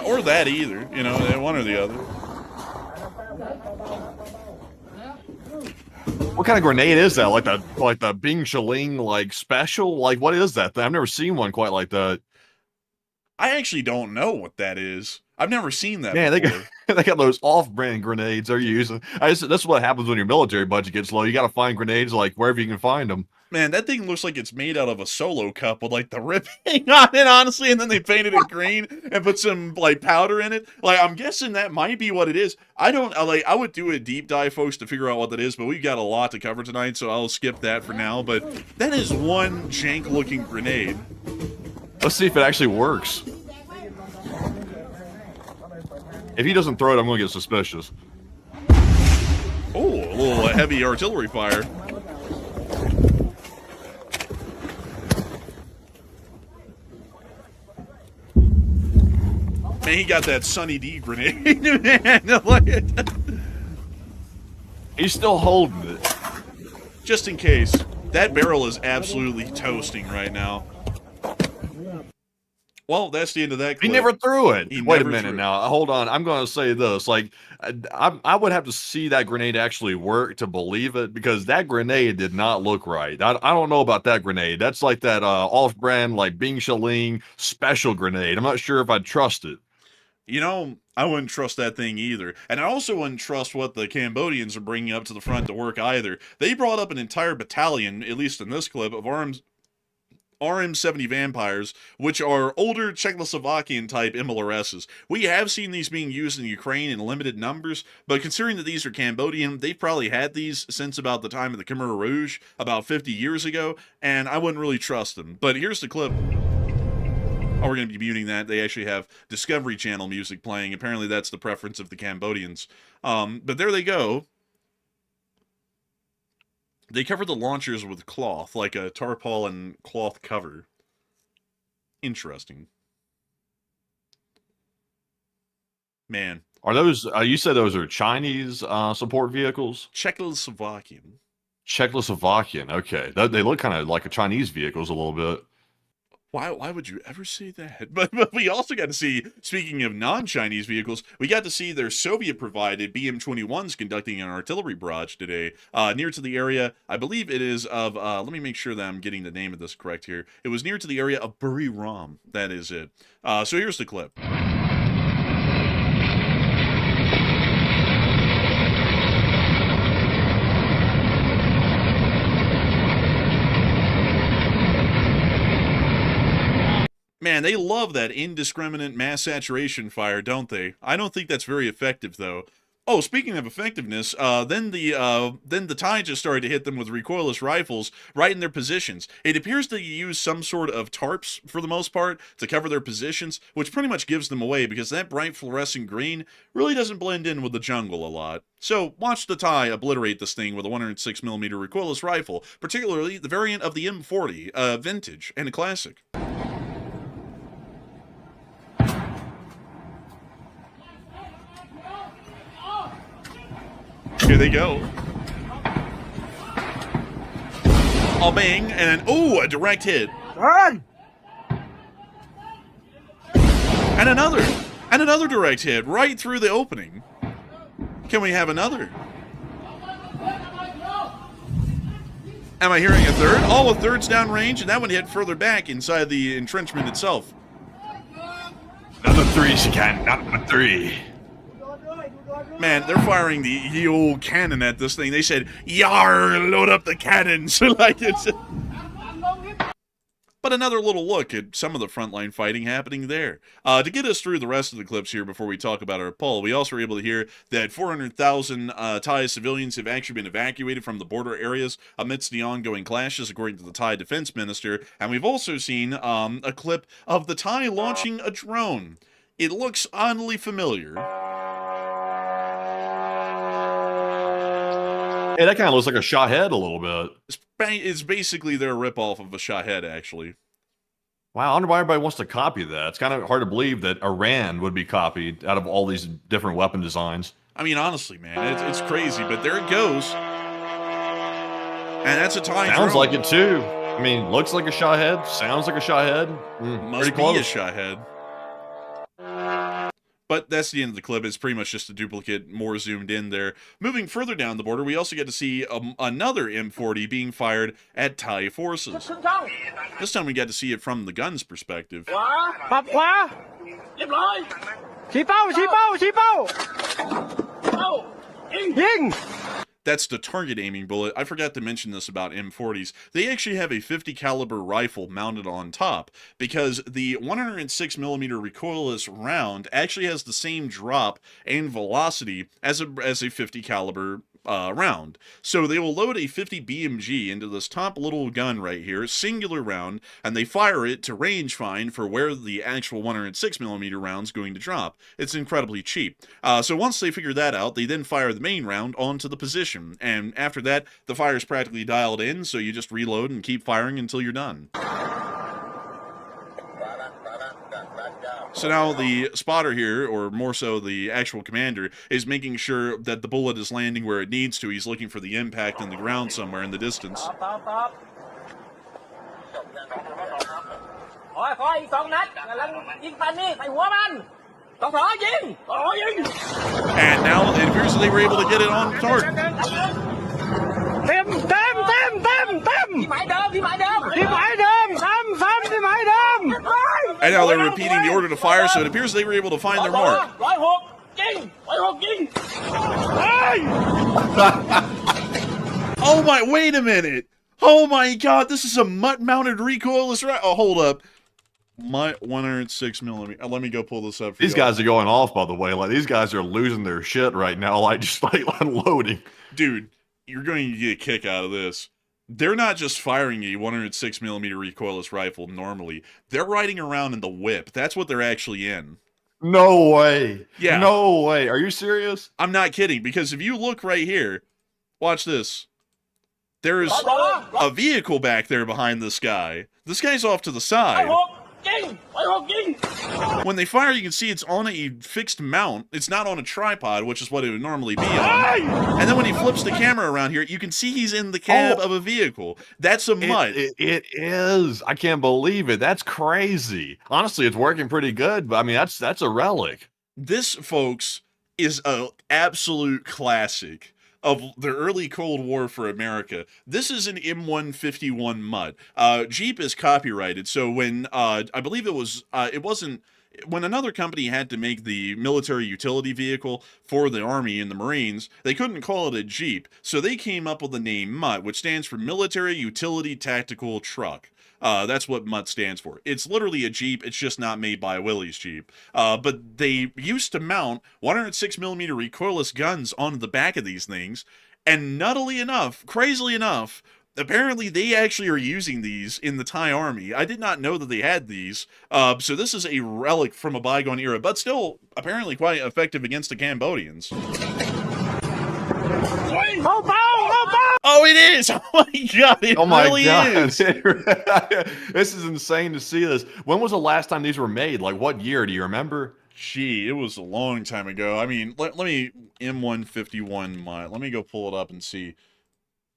Or that either. You know, one or the other. What kind of grenade is that? Like the Bing Shaling like special? Like what is that? I've never seen one quite like that. I actually don't know what that is. I've never seen that before. They got those off-brand grenades they're using. That's what happens when your military budget gets low. You got to find grenades like wherever you can find them. Man, that thing looks like it's made out of a Solo cup with like the ripping on it, honestly, and then they painted it green and put some like powder in it. Like, I'm guessing that might be what it is. I would do a deep dive, folks, to figure out what that is, but we've got a lot to cover tonight, so I'll skip that for now. But that is one jank-looking grenade. Let's see if it actually works. If he doesn't throw it, I'm going to get suspicious. Oh, a little heavy artillery fire. Man, he got that Sunny D grenade, man. He's still holding it. Just in case. That barrel is absolutely toasting right now. Well, that's the end of that clip. He never threw it. Wait a never minute now. Hold on. I'm going to say this. Like, I would have to see that grenade actually work to believe it, because that grenade did not look right. I don't know about that grenade. That's like that off-brand, like Bing Shaling special grenade. I'm not sure if I'd trust it. You know, I wouldn't trust that thing either. And I also wouldn't trust what the Cambodians are bringing up to the front to work either. They brought up an entire battalion, at least in this clip, of RM-70 vampires, which are older Czechoslovakian-type MLRSs. We have seen these being used in Ukraine in limited numbers, but considering that these are Cambodian, they've probably had these since about the time of the Khmer Rouge, about 50 years ago, and I wouldn't really trust them. But here's the clip. Oh, we're going to be muting that. They actually have Discovery Channel music playing. Apparently that's the preference of the Cambodians. But there they go. They covered the launchers with cloth, like a tarpaulin cloth cover. Interesting. Man. Are those, you said those are Chinese support vehicles? Czechoslovakian. Czechoslovakian, okay. They look kind of like a Chinese vehicles a little bit. Why would you ever say that? But we also got to see, speaking of non-Chinese vehicles, we got to see their Soviet-provided BM-21s conducting an artillery barrage today near to the area, I believe it is of, let me make sure that I'm getting the name of this correct here. It was near to the area of OVERRUN. That is it. So here's the clip. Man, they love that indiscriminate mass saturation fire, don't they? I don't think that's very effective, though. Oh, speaking of effectiveness, then the Thai just started to hit them with recoilless rifles right in their positions. It appears that you use some sort of tarps, for the most part, to cover their positions, which pretty much gives them away, because that bright fluorescent green really doesn't blend in with the jungle a lot. So, watch the Thai obliterate this thing with a 106mm recoilless rifle, particularly the variant of the M40, vintage, and a classic. Here they go. Oh, bang, and then, ooh, a direct hit. Run! And another direct hit right through the opening. Can we have another? Am I hearing a third? Oh, a third's downrange, and that one hit further back inside the entrenchment itself. Another three, Shikan. Number three. Man, they're firing the old cannon at this thing. They said, "Yar, load up the cannons." Like it's. But another little look at some of the frontline fighting happening there. To get us through the rest of the clips here before we talk about our poll, we also were able to hear that 400,000 Thai civilians have actually been evacuated from the border areas amidst the ongoing clashes, according to the Thai defense minister. And we've also seen a clip of the Thai launching a drone. It looks oddly familiar. Hey, that kind of looks like a Shahed a little bit. It's basically their ripoff of a Shahed, actually. Wow, I wonder why everybody wants to copy that. It's kind of hard to believe that Iran would be copied out of all these different weapon designs. I mean, honestly, man, it's crazy, but there it goes. And that's a Thai Sounds drone. like it, too. I mean, looks like a Shahed. Sounds like a Shahed. Must be a Shahed. But that's the end of the clip. It's pretty much just a duplicate, more zoomed in there. Moving further down the border, we also get to see another M40 being fired at Thai forces. This time we got to see it from the gun's perspective. ปรับขวาเรียบร้อยชี้เป้าชี้เป้าชี้เป้ายิง That's the target aiming bullet. I forgot to mention this about M40s. They actually have a 50 caliber rifle mounted on top because the 106 millimeter recoilless round actually has the same drop and velocity as a 50 caliber round. So they will load a 50 BMG into this top little gun right here, singular round, and they fire it to range find for where the actual 106 millimeter round's going to drop. It's incredibly cheap. So once they figure that out, they then fire the main round onto the position, and after that, the fire is practically dialed in, so you just reload and keep firing until you're done. So now the spotter here, or more so the actual commander, is making sure that the bullet is landing where it needs to. He's looking for the impact in the ground somewhere in the distance. And now it appears that they were able to get it on target. And now they're repeating the order to fire, so it appears they were able to find their mark. Oh my, wait a minute. Oh my god, this is a mutt-mounted recoilless rifle. Oh, hold up. My 106 millimeter. Let me go pull this up for These guys are going off, by the way. Like, these guys are losing their shit right now, like, just like unloading. Dude, you're going to get a kick out of this. They're not just firing a 106 millimeter recoilless rifle normally. They're riding around in the whip. That's what they're actually in. No way. Yeah. No way. Are you serious? I'm not kidding, because if you look right here, watch this. There's a vehicle back there behind this guy. This guy's off to the side. When they fire, you can see it's on a fixed mount. It's not on a tripod, which is what it would normally be on. And then when he flips the camera around here, you can see he's in the cab of a vehicle. That's a mutt. It is. I can't believe it. That's crazy. Honestly, it's working pretty good, but I mean, that's a relic. This, folks, is an absolute classic of the early Cold War for America. This is an M151 mutt. Jeep is copyrighted, so when I believe it wasn't when another company had to make the military utility vehicle for the Army and the Marines, they couldn't call it a Jeep, so they came up with the name MUT, which stands for Military Utility Tactical Truck. That's what MUT stands for. It's literally a Jeep, it's just not made by Willys Jeep. But they used to mount 106 millimeter recoilless guns onto the back of these things, and nuttily enough, crazily enough, apparently they actually are using these in the Thai army. I did not know that they had these. So this is a relic from a bygone era, but still apparently quite effective against the Cambodians. Oh, it is! Oh my god, it really is! This is insane to see this. When was the last time these were made? Like, what year? Do you remember? Gee, it was a long time ago. I mean, let me M151 MUT. Let me go pull it up and see.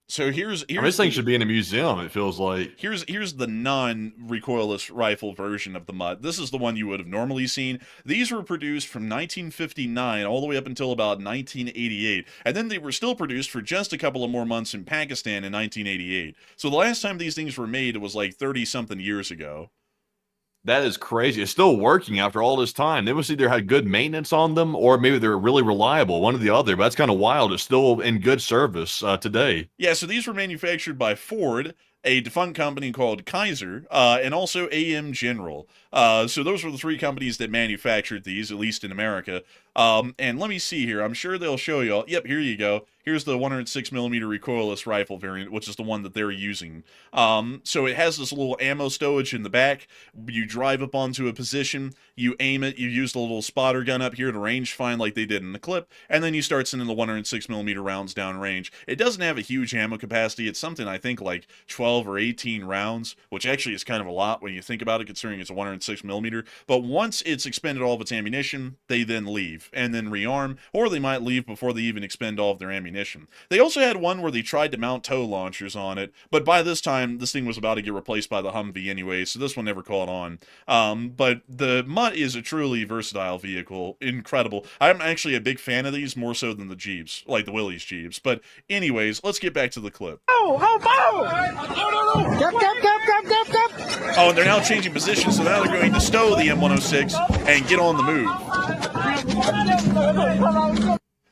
So here's this thing should be in a museum, it feels like. Here's the non-recoilless rifle version of the MUT. This is the one you would have normally seen. These were produced from 1959 all the way up until about 1988. And then they were still produced for just a couple of more months in Pakistan in 1988. So the last time these things were made, it was like 30-something years ago. That is crazy. It's still working after all this time. They must either had good maintenance on them or maybe they're really reliable, one or the other. But that's kind of wild. It's still in good service today. Yeah, so these were manufactured by Ford, a defunct company called Kaiser, and also AM General. So those were the three companies that manufactured these, at least in America. And let me see here. I'm sure they'll show you all. Yep, here you go. Here's the 106 millimeter recoilless rifle variant, which is the one that they're using. So it has this little ammo stowage in the back. You drive up onto a position, you aim it, you use the little spotter gun up here to range find like they did in the clip, and then you start sending the 106 millimeter rounds down range. It doesn't have a huge ammo capacity. It's something I think like 12 or 18 rounds, which actually is kind of a lot when you think about it, considering it's a 106 millimeter. But once it's expended all of its ammunition, they then leave and then rearm, or they might leave before they even expend all of their ammunition. They also had one where they tried to mount tow launchers on it, but by this time, this thing was about to get replaced by the Humvee anyway, so this one never caught on. But the MUT is a truly versatile vehicle. Incredible. I'm actually a big fan of these, more so than the Jeeps, like the Willys Jeeps. But anyways, let's get back to the clip. Oh, and they're now changing position, so now they're going to stow the M106 and get on the move.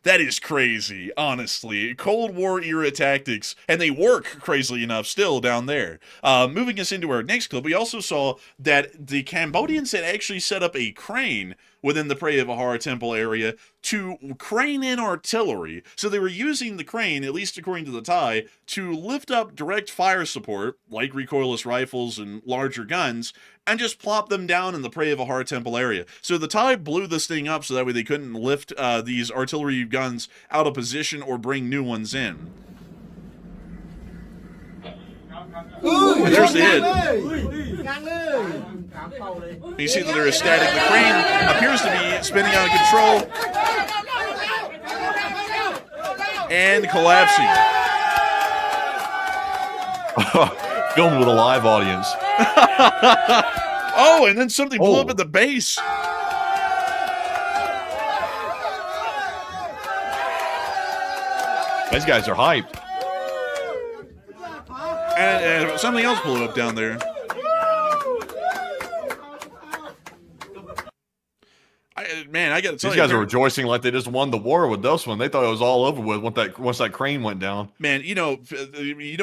That is crazy, honestly. Cold War era tactics, and they work, crazily enough, still down there. Moving us into our next clip, we also saw that the Cambodians had actually set up a crane within the Prey of Ahara Temple area to crane in artillery. So they were using the crane, at least according to the Thai, to lift up direct fire support, like recoilless rifles and larger guns, and just plop them down in the Prey of Ahara Temple area. So the Thai blew this thing up so that way they couldn't lift these artillery guns out of position or bring new ones in. And there's the hit. You see that there is static. The crane appears to be spinning out of control and collapsing. Filmed with a live audience. Oh, and then something blew up at the base. These guys are hyped. And something else blew up down there. I gotta tell you, these guys are rejoicing like they just won the war with this one. They thought it was all over with once that crane went down. Man, you know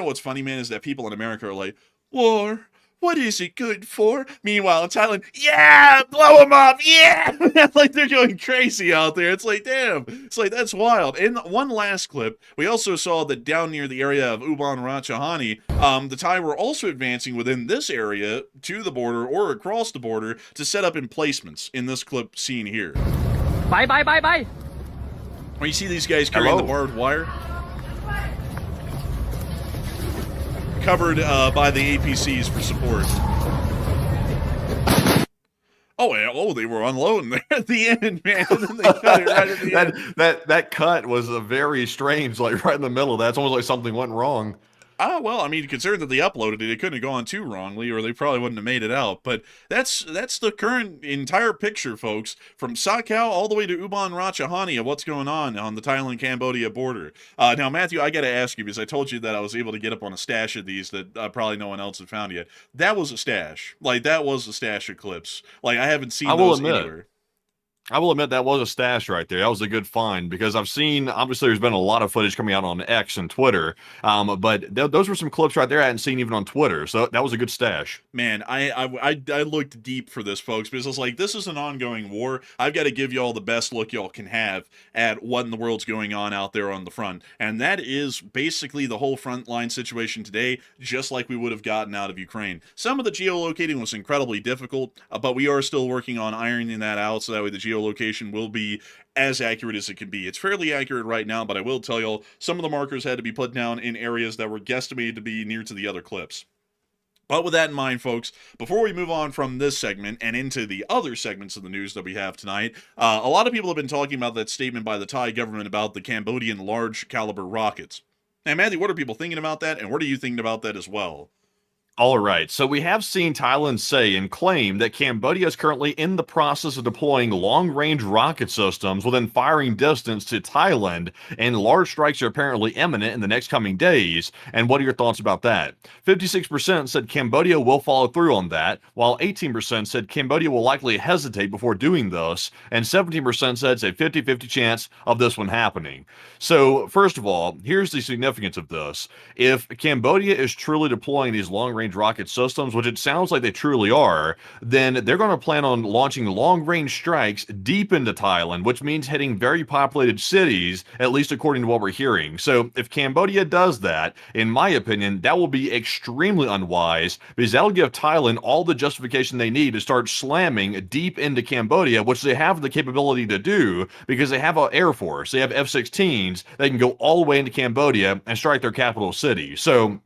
what's funny, man, is that people in America are like, war. What is it good for? Meanwhile, in Thailand, yeah, blow them up, yeah! Like, they're going crazy out there. It's like, damn. It's like, that's wild. In one last clip, we also saw that down near the area of Ubon Ratchathani, the Thai were also advancing within this area to the border or across the border to set up emplacements in this clip seen here. Bye, bye, bye, bye. Where you see these guys carrying the barbed wire. Covered by the APCs for support. Oh, they were unloading there at the end, man. And then they cut it right at the end. That cut was a very strange, like right in the middle of that. It's almost like something went wrong. Well, I mean, considering that they uploaded it couldn't have gone too wrongly, or they probably wouldn't have made it out. But that's the current entire picture, folks, from Sakau all the way to Ubon Ratchathani of what's going on the Thailand-Cambodia border. Now, Matthew, I got to ask you, because I told you that I was able to get up on a stash of these that probably no one else had found yet. That was a stash. Like, that was a stash of clips. Like, I haven't seen those anywhere. I will admit that was a stash right there. That was a good find because I've seen, obviously there's been a lot of footage coming out on X and Twitter, but those were some clips right there I hadn't seen even on Twitter, so that was a good stash. Man, I looked deep for this, folks, because it's like, this is an ongoing war. I've got to give y'all the best look y'all can have at what in the world's going on out there on the front, and that is basically the whole frontline situation today, just like we would have gotten out of Ukraine. Some of the geolocating was incredibly difficult, but we are still working on ironing that out so that way the geolocation will be as accurate as it can be. It's fairly accurate right now, but I will tell y'all, some of the markers had to be put down in areas that were guesstimated to be near to the other clips. But with that in mind, folks, before we move on from this segment and into the other segments of the news that we have tonight, a lot of people have been talking about that statement by the Thai government about the Cambodian large caliber rockets. Now, Matthew, what are people thinking about that, and what are you thinking about that as well? All right, so we have seen Thailand say and claim that Cambodia is currently in the process of deploying long-range rocket systems within firing distance to Thailand, and large strikes are apparently imminent in the next coming days. And what are your thoughts about that? 56% said Cambodia will follow through on that, while 18% said Cambodia will likely hesitate before doing this, and 17% said it's a 50-50 chance of this one happening. So, first of all, here's the significance of this. If Cambodia is truly deploying these long-range rocket systems, which it sounds like they truly are, then they're going to plan on launching long-range strikes deep into Thailand, which means hitting very populated cities, at least according to what we're hearing. So if Cambodia does that, in my opinion, that will be extremely unwise, because that'll give Thailand all the justification they need to start slamming deep into Cambodia, which they have the capability to do, because they have an air force, they have F-16s, they can go all the way into Cambodia and strike their capital city. So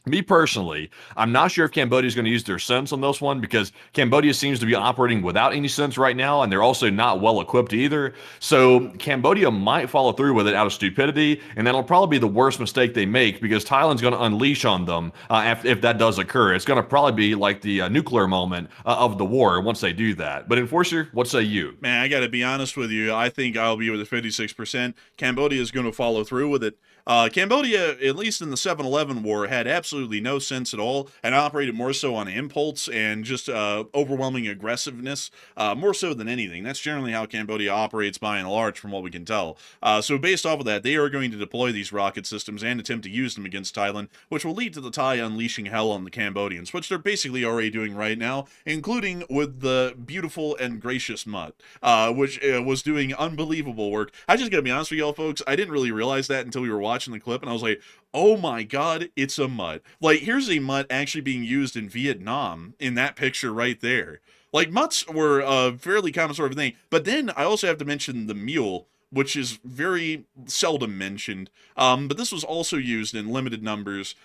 me personally, I'm not sure if Cambodia is going to use their sense on this one, because Cambodia seems to be operating without any sense right now, and they're also not well equipped either. So Cambodia might follow through with it out of stupidity, and that'll probably be the worst mistake they make, because Thailand's going to unleash on them if that does occur. It's going to probably be like the nuclear moment of the war once they do that. But Enforcer, what say you? Man, I got to be honest with you. I think I'll be with the 56%. Cambodia is going to follow through with it. Cambodia, at least in the 7-11 war, had absolutely absolutely no sense at all and operated more so on impulse and just overwhelming aggressiveness, more so than anything. That's generally how Cambodia operates by and large, from what we can tell. So based off of that, they are going to deploy these rocket systems and attempt to use them against Thailand, which will lead to the Thai unleashing hell on the Cambodians, which they're basically already doing right now, including with the beautiful and gracious Mutt, which was doing unbelievable work. I just gotta be honest with y'all, folks, I didn't really realize that until we were watching the clip, and I was like, oh my god, it's a Mutt. Like, here's a Mutt actually being used in Vietnam in that picture right there. Like, Mutts were a fairly common sort of thing, but then I also have to mention the mule, which is very seldom mentioned. But this was also used in limited numbers,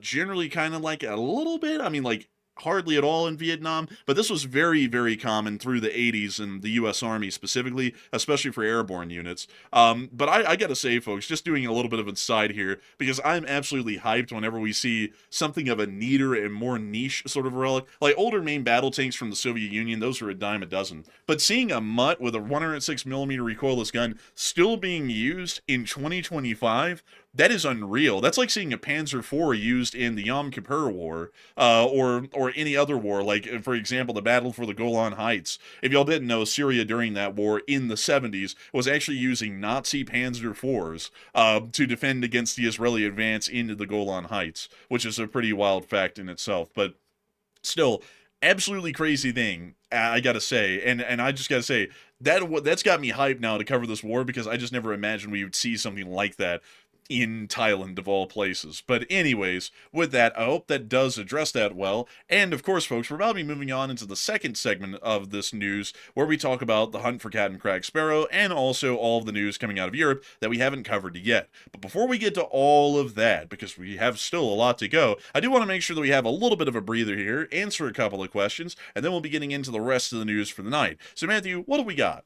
generally kind of like a little bit, I mean, like, hardly at all in Vietnam, but this was very, very common through the 80s in the U.S. Army specifically, especially for airborne units. But I gotta say, folks, just doing a little bit of a side here, because I'm absolutely hyped whenever we see something of a neater and more niche sort of relic. Like older main battle tanks from the Soviet Union, those are a dime a dozen. But seeing a Mutt with a 106mm recoilless gun still being used in 2025, that is unreal. That's like seeing a Panzer IV used in the Yom Kippur War, or any other war, like, for example, the Battle for the Golan Heights. If y'all didn't know, Syria during that war in the 70s was actually using Nazi Panzer IVs to defend against the Israeli advance into the Golan Heights, which is a pretty wild fact in itself. But still, absolutely crazy thing, I gotta say, and I just gotta say, that's got me hyped now to cover this war, because I just never imagined we would see something like that in Thailand, of all places. But anyways, with that, I hope that does address that well. And of course, folks, we're about to be moving on into the second segment of this news, where we talk about the hunt for Captain Crag Sparrow, and also all of the news coming out of Europe that we haven't covered yet. But before we get to all of that, because we have still a lot to go, I do want to make sure that we have a little bit of a breather here, answer a couple of questions, and then we'll be getting into the rest of the news for the night. So Matthew, what do we got?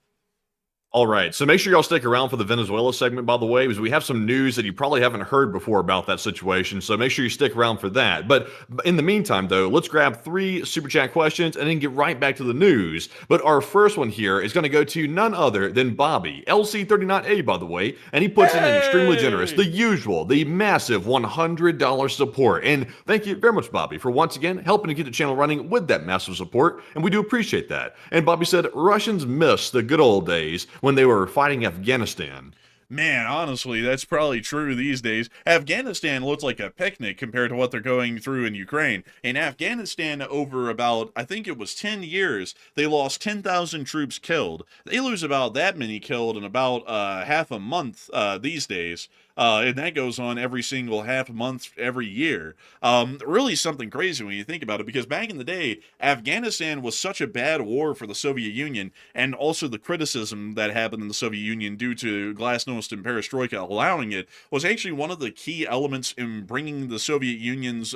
All right, so make sure y'all stick around for the Venezuela segment, by the way, because we have some news that you probably haven't heard before about that situation, so make sure you stick around for that. But in the meantime, though, let's grab 3 Super Chat questions and then get right back to the news. But our first one here is going to go to none other than Bobby, LC39A, by the way, and he puts in an extremely generous, the usual, the massive $100 support. And thank you very much, Bobby, for once again helping to get the channel running with that massive support, and we do appreciate that. And Bobby said, Russians miss the good old days when they were fighting Afghanistan. Man, honestly, that's probably true these days. Afghanistan looks like a picnic compared to what they're going through in Ukraine. In Afghanistan, over about, I think it was 10 years, they lost 10,000 troops killed. They lose about that many killed in about half a month these days. And that goes on every single half a month every year. Really something crazy when you think about it, because back in the day, Afghanistan was such a bad war for the Soviet Union, and also the criticism that happened in the Soviet Union due to glasnost and perestroika allowing it, was actually one of the key elements in bringing the Soviet Union's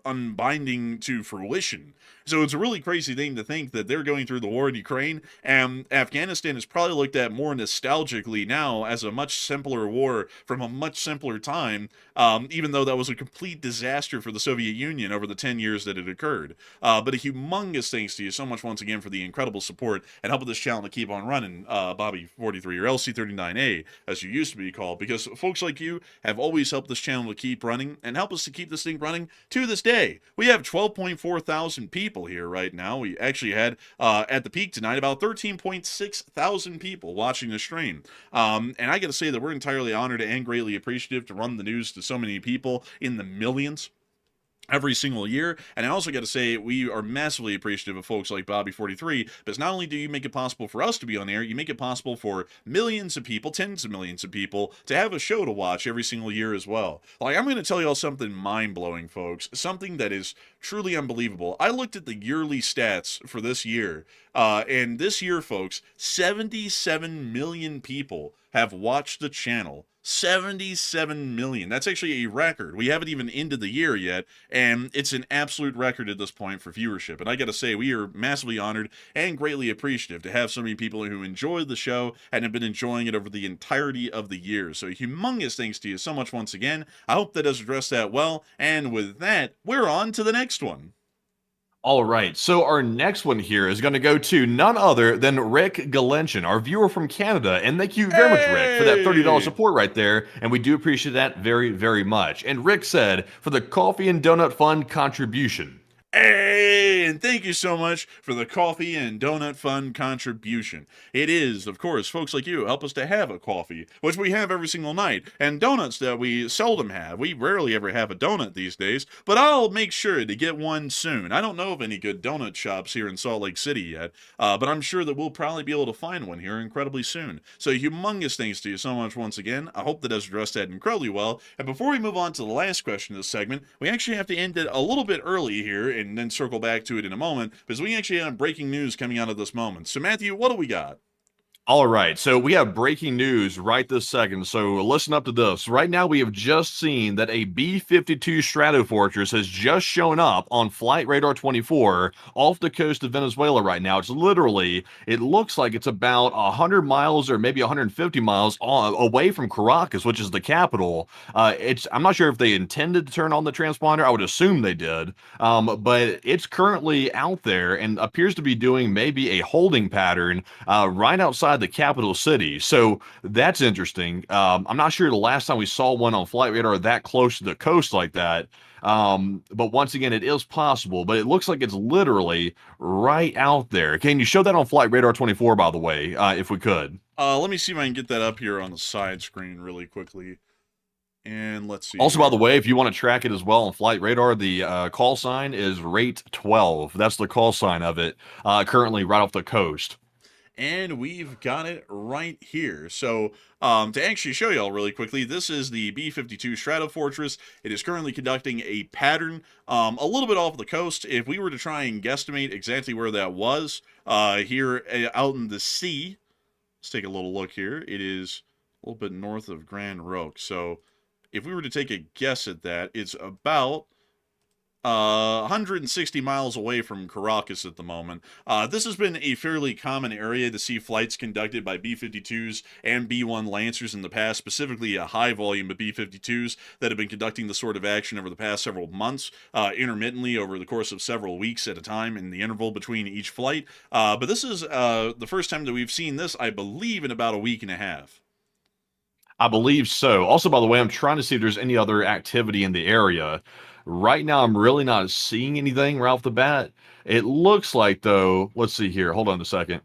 unbinding to fruition. So it's a really crazy thing to think that they're going through the war in Ukraine, and Afghanistan is probably looked at more nostalgically now as a much simpler war from a much simpler time, even though that was a complete disaster for the Soviet Union over the 10 years that it occurred. But a humongous thanks to you so much once again for the incredible support and helping this channel to keep on running, Bobby43, or LC39A, as you used to be called, because folks like you have always helped this channel to keep running and help us to keep this thing running to this day. We have 12.4 thousand people here right now. We actually had, at the peak tonight, about 13.6 thousand people watching the stream. And I gotta say that we're entirely honored and greatly appreciative to run the news to so many people in the millions every single year. And I also got to say, we are massively appreciative of folks like Bobby43, because not only do you make it possible for us to be on air, you make it possible for millions of people, tens of millions of people, to have a show to watch every single year as well. Like, I'm going to tell y'all something mind-blowing, folks, something that is truly unbelievable. I looked at the yearly stats for this year, and this year, folks, 77 million people have watched the channel. 77 million. That's actually a record. We haven't even ended the year yet, and it's an absolute record at this point for viewership. And I gotta say, we are massively honored and greatly appreciative to have so many people who enjoy the show and have been enjoying it over the entirety of the year. So humongous thanks to you so much once again. I hope that does address that well. And with that, we're on to the next one. All right, so our next one here is going to go to none other than Rick Galenchin, our viewer from Canada. And thank you very much, Rick, for that $30 Hey! support right there. And we do appreciate that very, very much. And Rick said, for the Coffee and Donut Fund contribution. Hey, and thank you so much for the coffee and donut fund contribution. It is, of course, folks like you help us to have a coffee, which we have every single night, and donuts that we seldom have. We rarely ever have a donut these days, but I'll make sure to get one soon. I don't know of any good donut shops here in Salt Lake City yet, but I'm sure that we'll probably be able to find one here incredibly soon. So humongous thanks to you so much once again. I hope that has addressed that incredibly well. And before we move on to the last question of this segment, we actually have to end it a little bit early here and then circle back to it in a moment, because we actually have breaking news coming out of this moment. So Matthew, what do we got? All right, so we have breaking news right this second, so listen up to this. Right now, we have just seen that a B-52 Stratofortress has just shown up on Flight Radar 24 off the coast of Venezuela right now. It's literally, it looks like it's about 100 miles or maybe 150 miles away from Caracas, which is the capital. I'm not sure if they intended to turn on the transponder. I would assume they did, but it's currently out there and appears to be doing maybe a holding pattern right outside the capital city. So that's interesting. I'm not sure the last time we saw one on Flight Radar that close to the coast like that. But once again, it is possible, but it looks like it's literally right out there. Can you show that on Flight Radar 24, by the way, if we could? Let me see if I can get that up here on the side screen really quickly. And let's see. Also, by the way, if you want to track it as well on Flight Radar, the call sign is rate 12. That's the call sign of it, currently right off the coast. And we've got it right here. So to actually show y'all really quickly, this is the B-52 Stratofortress. It is currently conducting a pattern a little bit off the coast. If we were to try and guesstimate exactly where that was here out in the sea, let's take a little look here. It is a little bit north of Grand Roque. So if we were to take a guess at that, it's about 160 miles away from Caracas at the moment. This has been a fairly common area to see flights conducted by B-52s and B-1 Lancers in the past, specifically a high volume of B-52s that have been conducting the sort of action over the past several months, intermittently over the course of several weeks at a time in the interval between each flight. But this is the first time that we've seen this, I believe, in about a week and a half. I believe so. Also, by the way, I'm trying to see if there's any other activity in the area. Right now, I'm really not seeing anything right off the bat. It looks like, though, let's see here. Hold on a second.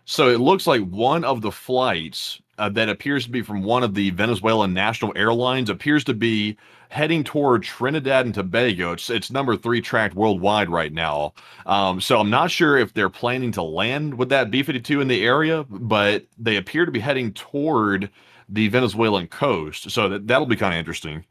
So it looks like one of the flights that appears to be from one of the Venezuelan national airlines appears to be heading toward Trinidad and Tobago. It's number 3 tracked worldwide right now. So I'm not sure if they're planning to land with that B-52 in the area, but they appear to be heading toward the Venezuelan coast. So that'll be kind of interesting.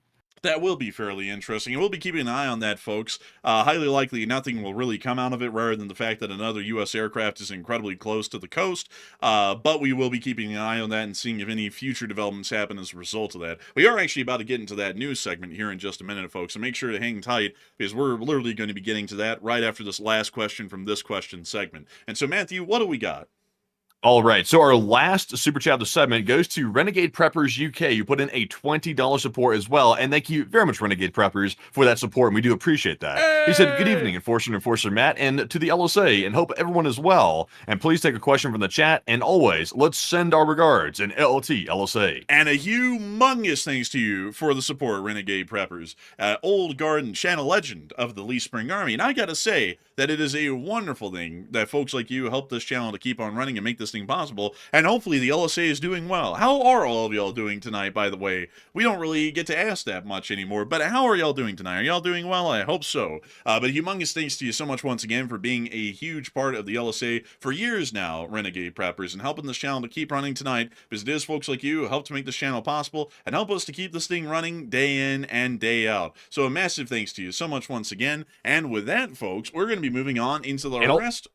That will be fairly interesting, and we'll be keeping an eye on that, folks. Highly likely nothing will really come out of it, rather than the fact that another U.S. aircraft is incredibly close to the coast, but we will be keeping an eye on that and seeing if any future developments happen as a result of that. We are actually about to get into that news segment here in just a minute, folks, so make sure to hang tight, because we're literally going to be getting to that right after this last question from this question segment. And so, Matthew, what do we got? All right, so our last super chat of the segment goes to Renegade Preppers UK. You put in a $20 support as well, and thank you very much, Renegade Preppers, for that support, and we do appreciate that. Hey! He said, good evening, Enforcer Matt, and to the LSA, and hope everyone is well. And please take a question from the chat, and always, let's send our regards, and LT LSA. And a humongous thanks to you for the support, Renegade Preppers, old guard and channel legend of the Lee Spring Army. And I gotta say that it is a wonderful thing that folks like you help this channel to keep on running and make this thing possible, and hopefully the LSA is doing well. How are all of y'all doing tonight, by the way? We don't really get to ask that much anymore, but how are y'all doing tonight? Are y'all doing well? I hope so. But humongous thanks to you so much once again for being a huge part of the LSA for years now, Renegade Preppers, and helping this channel to keep running tonight, because it is folks like you who help to make this channel possible and help us to keep this thing running day in and day out. So a massive thanks to you so much once again, and with that, folks, we're going to be moving on into the rest.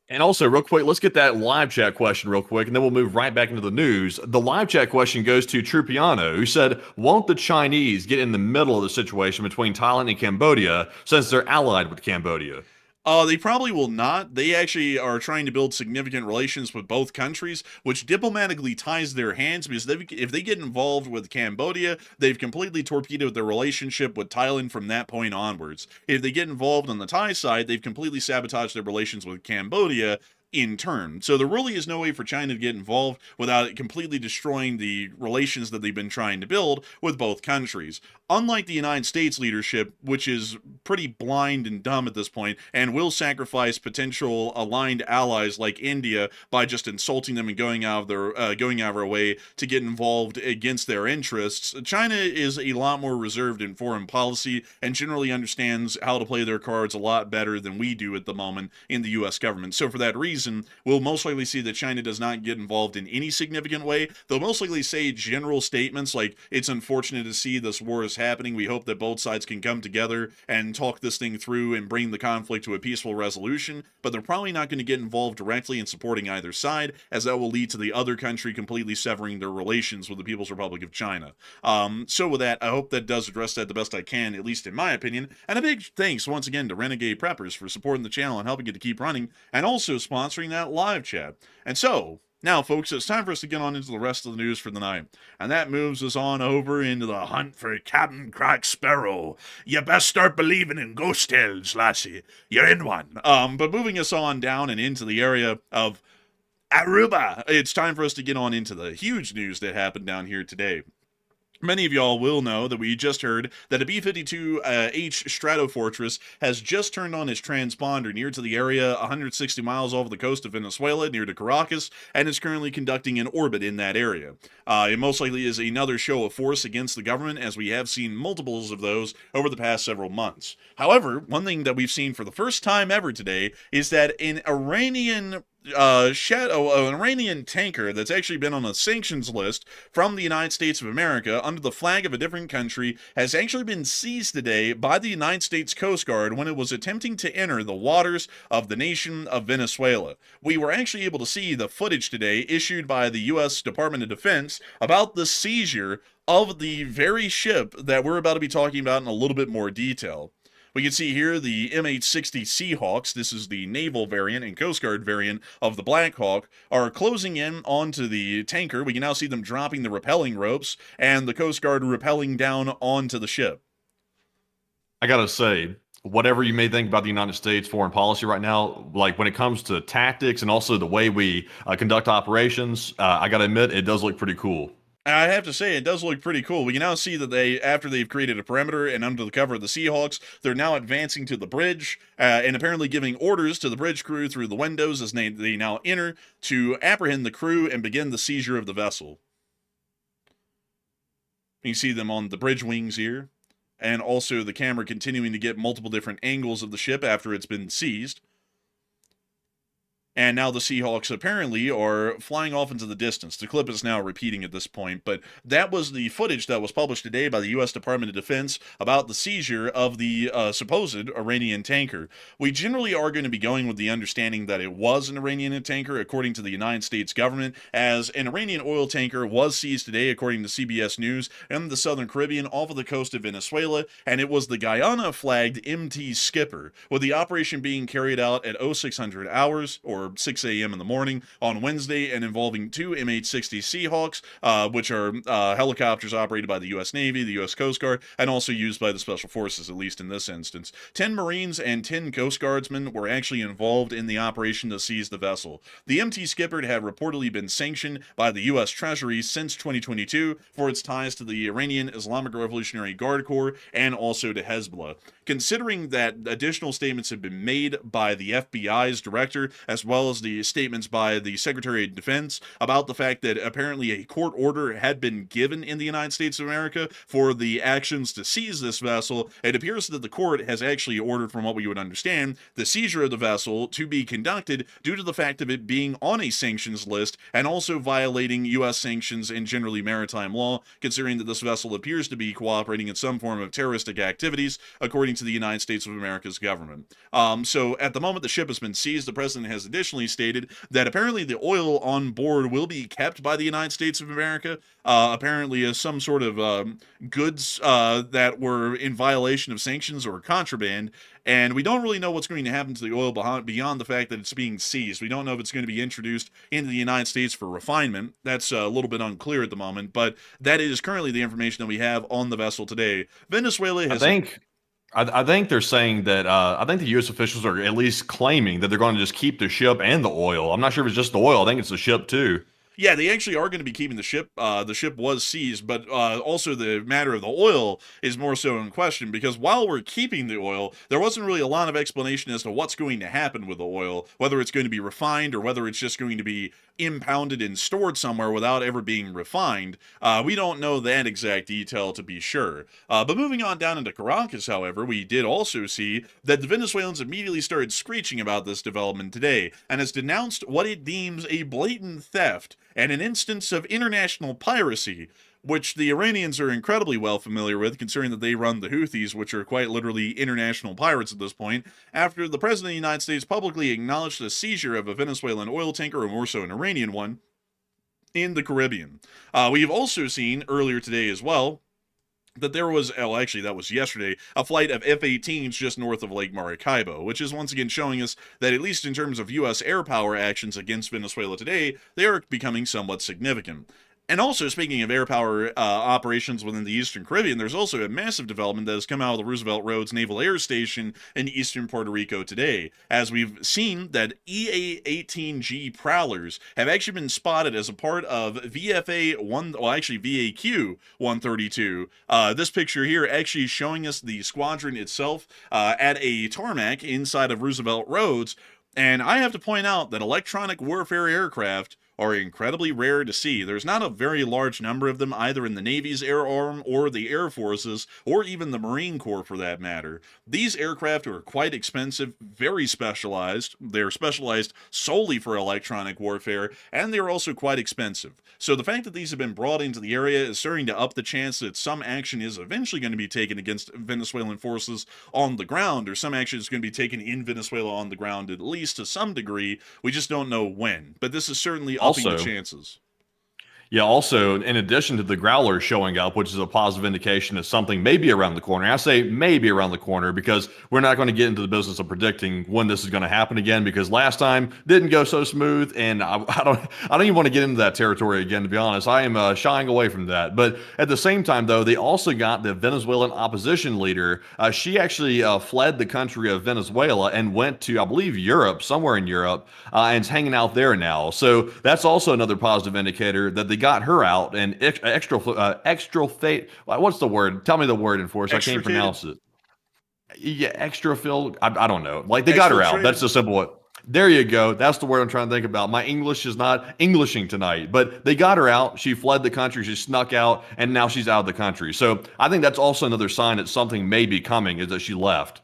And also, real quick, let's get that live chat question real quick, and then we'll move right back into the news. The live chat question goes to Trupiano, who said, won't the Chinese get in the middle of the situation between Thailand and Cambodia since they're allied with Cambodia? They probably will not. They actually are trying to build significant relations with both countries, which diplomatically ties their hands because if they get involved with Cambodia, they've completely torpedoed their relationship with Thailand from that point onwards. If they get involved on the Thai side, they've completely sabotaged their relations with Cambodia in turn. So there really is no way for China to get involved without completely destroying the relations that they've been trying to build with both countries. Unlike the United States leadership, which is pretty blind and dumb at this point, and will sacrifice potential aligned allies like India by just insulting them and going out of their way to get involved against their interests, China is a lot more reserved in foreign policy and generally understands how to play their cards a lot better than we do at the moment in the U.S. government. So for that reason, we'll most likely see that China does not get involved in any significant way. They'll most likely say general statements like, it's unfortunate to see this war is happening. We hope that both sides can come together and talk this thing through and bring the conflict to a peaceful resolution, but they're probably not going to get involved directly in supporting either side, as that will lead to the other country completely severing their relations with the People's Republic of China. So with that, I hope that does address that the best I can, at least in my opinion, and a big thanks once again to Renegade Preppers for supporting the channel and helping it to keep running, and also sponsoring that live chat. And so, now, folks, it's time for us to get on into the rest of the news for the night. And that moves us on over into the hunt for Captain Crack Sparrow. You best start believing in ghost tales, lassie. You're in one. But moving us on down and into the area of Aruba, it's time for us to get on into the huge news that happened down here today. Many of y'all will know that we just heard that a B-52H Stratofortress has just turned on its transponder near to the area 160 miles off the coast of Venezuela, near to Caracas, and is currently conducting an orbit in that area. It most likely is another show of force against the government, as we have seen multiples of those over the past several months. However, one thing that we've seen for the first time ever today is that an Iranian tanker that's actually been on a sanctions list from the United States of America under the flag of a different country has actually been seized today by the United States Coast Guard when it was attempting to enter the waters of the nation of Venezuela. We were actually able to see the footage today issued by the U.S. Department of Defense about the seizure of the very ship that we're about to be talking about in a little bit more detail. We can see here the MH-60 Seahawks, this is the naval variant and Coast Guard variant of the Black Hawk, are closing in onto the tanker. We can now see them dropping the rappelling ropes and the Coast Guard rappelling down onto the ship. I gotta say, whatever you may think about the United States foreign policy right now, like when it comes to tactics and also the way we conduct operations, I gotta admit, it does look pretty cool. I have to say, it does look pretty cool. We can now see that after they've created a perimeter and under the cover of the Seahawks, they're now advancing to the bridge and apparently giving orders to the bridge crew through the windows as they now enter to apprehend the crew and begin the seizure of the vessel. You can see them on the bridge wings here, and also the camera continuing to get multiple different angles of the ship after it's been seized. And now the Seahawks apparently are flying off into the distance. The clip is now repeating at this point, but that was the footage that was published today by the U.S. Department of Defense about the seizure of the supposed Iranian tanker. We generally are going to be going with the understanding that it was an Iranian tanker, according to the United States government, as an Iranian oil tanker was seized today, according to CBS News, in the southern Caribbean off of the coast of Venezuela, and it was the Guyana-flagged MT Skipper, with the operation being carried out at 0600 hours, or 6 a.m. in the morning on Wednesday, and involving two MH-60 Seahawks, which are helicopters operated by the U.S. Navy, the U.S. Coast Guard, and also used by the Special Forces, at least in this instance. 10 Marines and 10 Coast Guardsmen were actually involved in the operation to seize the vessel. The MT Skipper had reportedly been sanctioned by the U.S. Treasury since 2022 for its ties to the Iranian Islamic Revolutionary Guard Corps and also to Hezbollah. Considering that additional statements have been made by the FBI's director, as well as the statements by the Secretary of Defense about the fact that apparently a court order had been given in the United States of America for the actions to seize this vessel, it appears that the court has actually ordered, from what we would understand, the seizure of the vessel to be conducted due to the fact of it being on a sanctions list and also violating U.S. sanctions and generally maritime law, considering that this vessel appears to be cooperating in some form of terroristic activities, according to the United States of America's government. So at the moment the ship has been seized, the president has additionally additionally stated that apparently the oil on board will be kept by the United States of America, apparently as some sort of goods that were in violation of sanctions or contraband. And we don't really know what's going to happen to the oil beyond the fact that it's being seized. We don't know if it's going to be introduced into the United States for refinement. That's a little bit unclear at the moment, but that is currently the information that we have on the vessel today. Venezuela has... I think they're saying that I think the U.S. officials are at least claiming that they're going to just keep the ship and the oil. I'm not sure if it's just the oil. I think it's the ship too. Yeah, they actually are going to be keeping the ship. The ship was seized, but also the matter of the oil is more so in question, because while we're keeping the oil, there wasn't really a lot of explanation as to what's going to happen with the oil, whether it's going to be refined or whether it's just going to be impounded and stored somewhere without ever being refined. We don't know that exact detail to be sure. But moving on down into Caracas, however, we did also see that the Venezuelans immediately started screeching about this development today, and has denounced what it deems a blatant theft and an instance of international piracy, which the Iranians are incredibly well familiar with, considering that they run the Houthis, which are quite literally international pirates at this point, after the President of the United States publicly acknowledged the seizure of a Venezuelan oil tanker, or more so an Iranian one, in the Caribbean. We've also seen earlier today as well that there was, actually that was yesterday, a flight of F-18s just north of Lake Maracaibo, which is once again showing us that at least in terms of U.S. air power actions against Venezuela today, they are becoming somewhat significant. And also, speaking of air power operations within the Eastern Caribbean, there's also a massive development that has come out of the Roosevelt Roads Naval Air Station in eastern Puerto Rico today, as we've seen that EA-18G prowlers have actually been spotted as a part of VAQ 132. This picture here actually showing us the squadron itself at a tarmac inside of Roosevelt Roads, and I have to point out that electronic warfare aircraft are incredibly rare to see. There's not a very large number of them either in the Navy's air arm or the Air Forces or even the Marine Corps for that matter. These aircraft are quite expensive, very specialized. They're specialized solely for electronic warfare, and they're also quite expensive. So the fact that these have been brought into the area is starting to up the chance that some action is eventually going to be taken against Venezuelan forces on the ground, or some action is going to be taken in Venezuela on the ground, at least to some degree. We just don't know when. But this is certainly upping the chances. Yeah, also, in addition to the growlers showing up, which is a positive indication that something may be around the corner. I say maybe around the corner because we're not going to get into the business of predicting when this is going to happen again, because last time didn't go so smooth, and I don't even want to get into that territory again, to be honest. I am shying away from that. But at the same time, though, they also got the Venezuelan opposition leader. She actually fled the country of Venezuela and went to, I believe, Europe, somewhere in Europe, and is hanging out there now. So that's also another positive indicator that they got her out, and extrafate. What's the word? Tell me the word, Enforcer. I can't pronounce it. Yeah, extrafil. I don't know. Like, they got her out. That's the simple one. There you go. That's the word I'm trying to think about. My English is not Englishing tonight, but they got her out. She fled the country. She snuck out, and now she's out of the country. So I think that's also another sign that something may be coming, is that she left.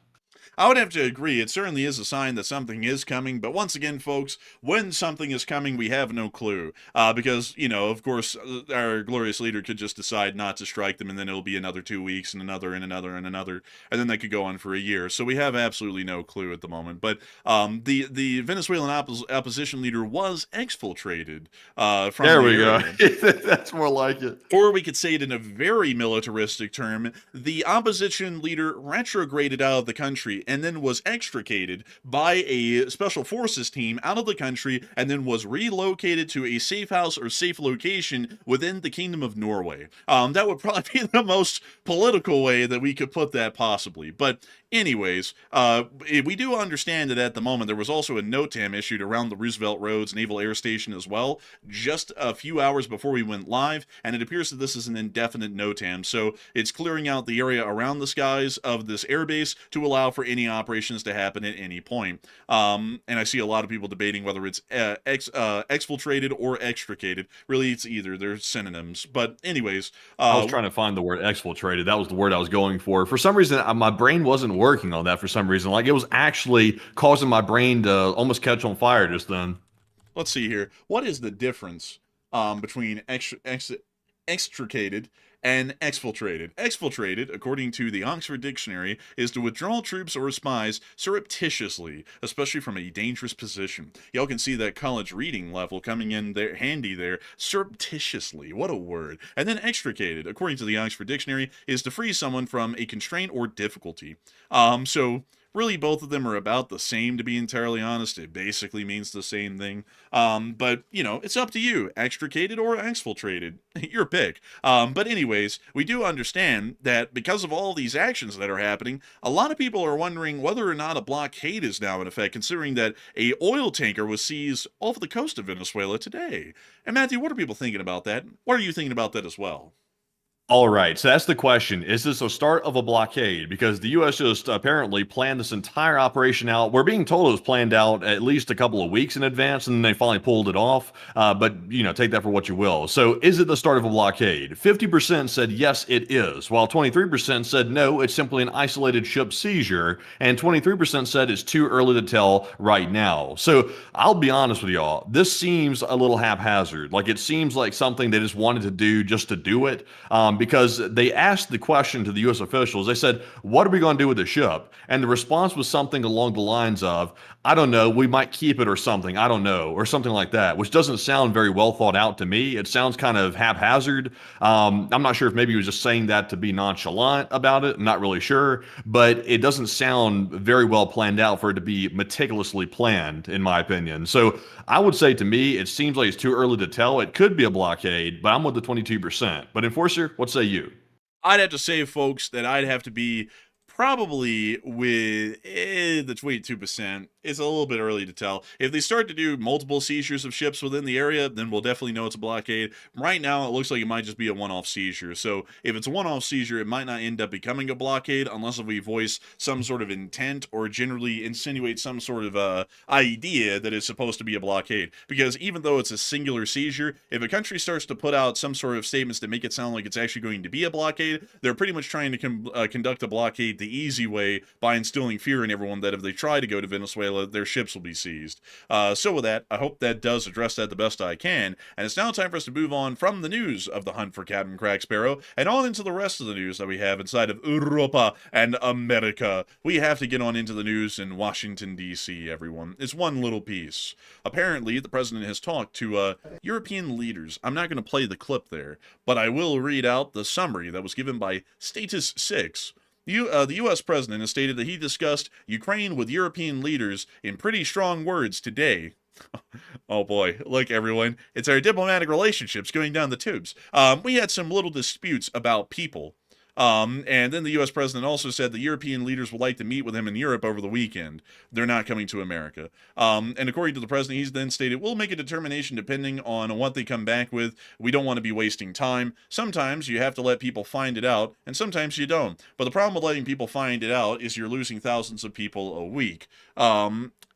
I would have to agree. It certainly is a sign that something is coming. But once again, folks, when something is coming, we have no clue. Because, you know, of course, our glorious leader could just decide not to strike them, and then it'll be another 2 weeks and another and another and another. And then that could go on for a year. So we have absolutely no clue at the moment. But the Venezuelan opposition leader was exfiltrated from there the we area. go. That's more like it. Or we could say it in a very militaristic term, the opposition leader retrograded out of the country and then was extricated by a special forces team out of the country, and then was relocated to a safe house or safe location within the Kingdom of Norway. That would probably be the most political way that we could put that possibly. But anyways, we do understand that at the moment there was also a NOTAM issued around the Roosevelt Roads Naval Air Station as well, just a few hours before we went live, and it appears that this is an indefinite NOTAM, so it's clearing out the area around the skies of this airbase to allow for any operations to happen at any point. And I see a lot of people debating whether it's exfiltrated or extricated. Really, it's either. They're synonyms. But anyways, I was trying to find the word exfiltrated. That was the word I was going for. For some reason, my brain wasn't working on that for some reason. Like, it was actually causing my brain to almost catch on fire just then. Let's see here. What is the difference between extricated, and exfiltrated. Exfiltrated, according to the Oxford Dictionary, is to withdraw troops or spies surreptitiously, especially from a dangerous position. Y'all can see that college reading level coming in there handy there. Surreptitiously, what a word. And then extricated, according to the Oxford Dictionary, is to free someone from a constraint or difficulty. So really, both of them are about the same, to be entirely honest. It basically means the same thing. But, it's up to you. Extricated or exfiltrated. Your pick. But anyways, we do understand that because of all these actions that are happening, a lot of people are wondering whether or not a blockade is now in effect, considering that a oil tanker was seized off the coast of Venezuela today. And Matthew, what are people thinking about that? What are you thinking about that as well? All right, so that's the question. Is this a start of a blockade? Because the U.S. just apparently planned this entire operation out. We're being told it was planned out at least a couple of weeks in advance, and then they finally pulled it off. But, take that for what you will. So is it the start of a blockade? 50% said yes, it is, while 23% said no, it's simply an isolated ship seizure, and 23% said it's too early to tell right now. So I'll be honest with y'all, this seems a little haphazard. Like, it seems like something they just wanted to do just to do it. Because they asked the question to the U.S. officials. They said, what are we going to do with the ship? And the response was something along the lines of, I don't know, we might keep it or something, I don't know, or something like that, which doesn't sound very well thought out to me. It sounds kind of haphazard. I'm not sure if maybe he was just saying that to be nonchalant about it. I'm not really sure, but it doesn't sound very well planned out for it to be meticulously planned, in my opinion. So I would say, to me, it seems like it's too early to tell. It could be a blockade, but I'm with the 22%. But Enforcer, what say you? I'd have to say, folks, that I'd have to be probably with the 22%. It's a little bit early to tell. If they start to do multiple seizures of ships within the area, then we'll definitely know it's a blockade. Right now, it looks like it might just be a one-off seizure. So if it's a one-off seizure, it might not end up becoming a blockade unless if we voice some sort of intent or generally insinuate some sort of idea that it's supposed to be a blockade. Because even though it's a singular seizure, if a country starts to put out some sort of statements that make it sound like it's actually going to be a blockade, they're pretty much trying to conduct a blockade the easy way by instilling fear in everyone that if they try to go to Venezuela, their ships will be seized. So with that, I hope that does address that the best I can. And it's now time for us to move on from the news of the hunt for Captain Crack Sparrow and on into the rest of the news that we have inside of Europa and America. We have to get on into the news in Washington, D.C., everyone. It's one little piece. Apparently, the president has talked to European leaders. I'm not going to play the clip there, but I will read out the summary that was given by Status 6. The U.S. president has stated that he discussed Ukraine with European leaders in pretty strong words today. Oh boy, look everyone, it's our diplomatic relationships going down the tubes. We had some little disputes about people. And then the U.S. president also said the European leaders would like to meet with him in Europe over the weekend. They're not coming to America. And according to the president, he's then stated, we'll make a determination depending on what they come back with. We don't want to be wasting time. Sometimes you have to let people find it out, and sometimes you don't. But the problem with letting people find it out is you're losing thousands of people a week.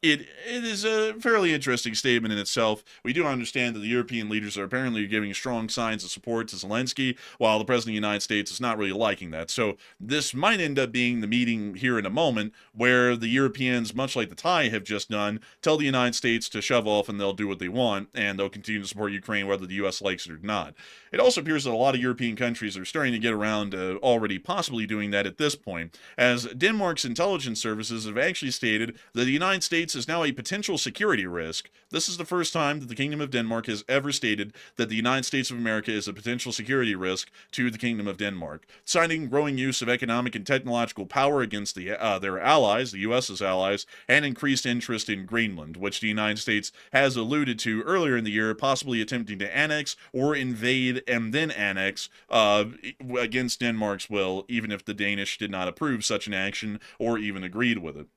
It is a fairly interesting statement in itself. We do understand that the European leaders are apparently giving strong signs of support to Zelensky, while the President of the United States is not really liking that. So this might end up being the meeting here in a moment where the Europeans, much like the Thai have just done, tell the United States to shove off and they'll do what they want, and they'll continue to support Ukraine whether the U.S. likes it or not. It also appears that a lot of European countries are starting to get around to already possibly doing that at this point, as Denmark's intelligence services have actually stated that the United States is now a potential security risk. This is the first time that the Kingdom of Denmark has ever stated that the United States of America is a potential security risk to the Kingdom of Denmark, citing growing use of economic and technological power against their allies, the U.S.'s allies, and increased interest in Greenland, which the United States has alluded to earlier in the year, possibly attempting to annex or invade and then annex against Denmark's will, even if the Danish did not approve such an action or even agreed with it.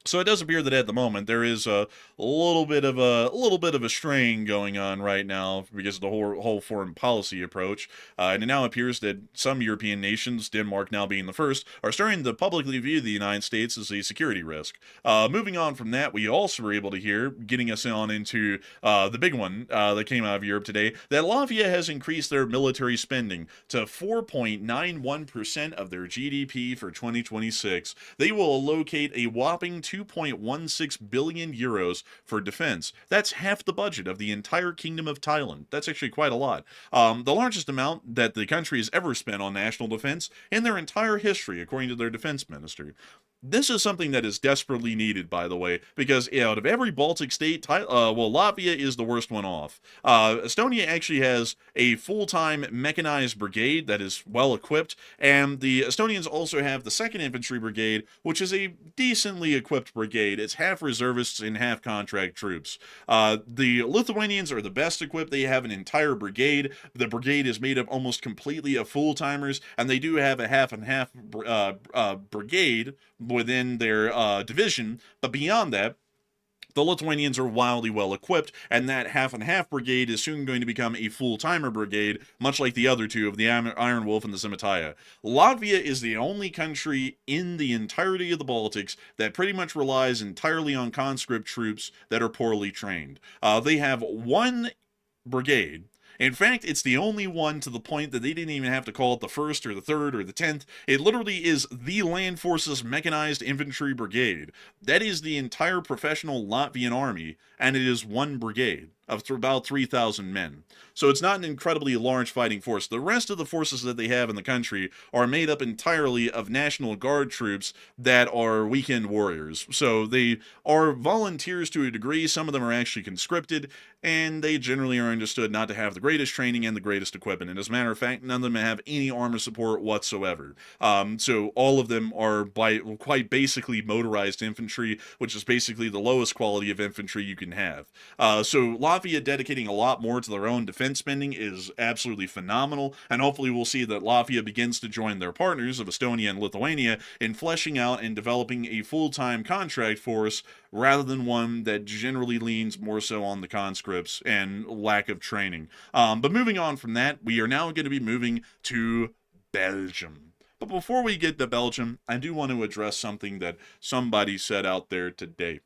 So it does appear that at the moment there is a little bit of a strain going on right now because of the whole foreign policy approach, and it now appears that some European nations, Denmark now being the first, are starting to publicly view the United States as a security risk. Moving on from that, we also were able to hear, getting us on into the big one that came out of Europe today, that Latvia has increased their military spending to 4.91% of their GDP for 2026. They will allocate a whopping 2.16 billion euros for defense. That's half the budget of the entire Kingdom of Thailand. That's actually quite a lot. The largest amount that the country has ever spent on national defense in their entire history, according to their defense minister. This is something that is desperately needed, by the way, because out of every Baltic state, Latvia is the worst one off. Estonia actually has a full-time mechanized brigade that is well equipped, and the Estonians also have the 2nd Infantry Brigade, which is a decently equipped brigade. It's half reservists and half contract troops. The Lithuanians are the best equipped. They have an entire brigade. The brigade is made up almost completely of full-timers, and they do have a half and half brigade within their division, but beyond that, the Lithuanians are wildly well equipped, and that half and half brigade is soon going to become a full-timer brigade, much like the other two of the Iron Wolf and the Scimitar. Latvia is the only country in the entirety of the Baltics that pretty much relies entirely on conscript troops that are poorly trained. They have one brigade. In fact, it's the only one to the point that they didn't even have to call it the 1st or the 3rd or the 10th. It literally is the Land Forces Mechanized Infantry Brigade. That is the entire professional Latvian army, and it is one brigade of about 3,000 men. So it's not an incredibly large fighting force. The rest of the forces that they have in the country are made up entirely of National Guard troops that are weekend warriors. So they are volunteers to a degree. Some of them are actually conscripted, and they generally are understood not to have the greatest training and the greatest equipment. And as a matter of fact, none of them have any armor support whatsoever. So all of them are quite basically motorized infantry, which is basically the lowest quality of infantry you can have. So Latvia dedicating a lot more to their own defense spending is absolutely phenomenal, and hopefully we'll see that Latvia begins to join their partners of Estonia and Lithuania in fleshing out and developing a full-time contract force rather than one that generally leans more so on the conscripts and lack of training. But moving on from that, we are now going to be moving to Belgium. But before we get to Belgium, I do want to address something that somebody said out there today.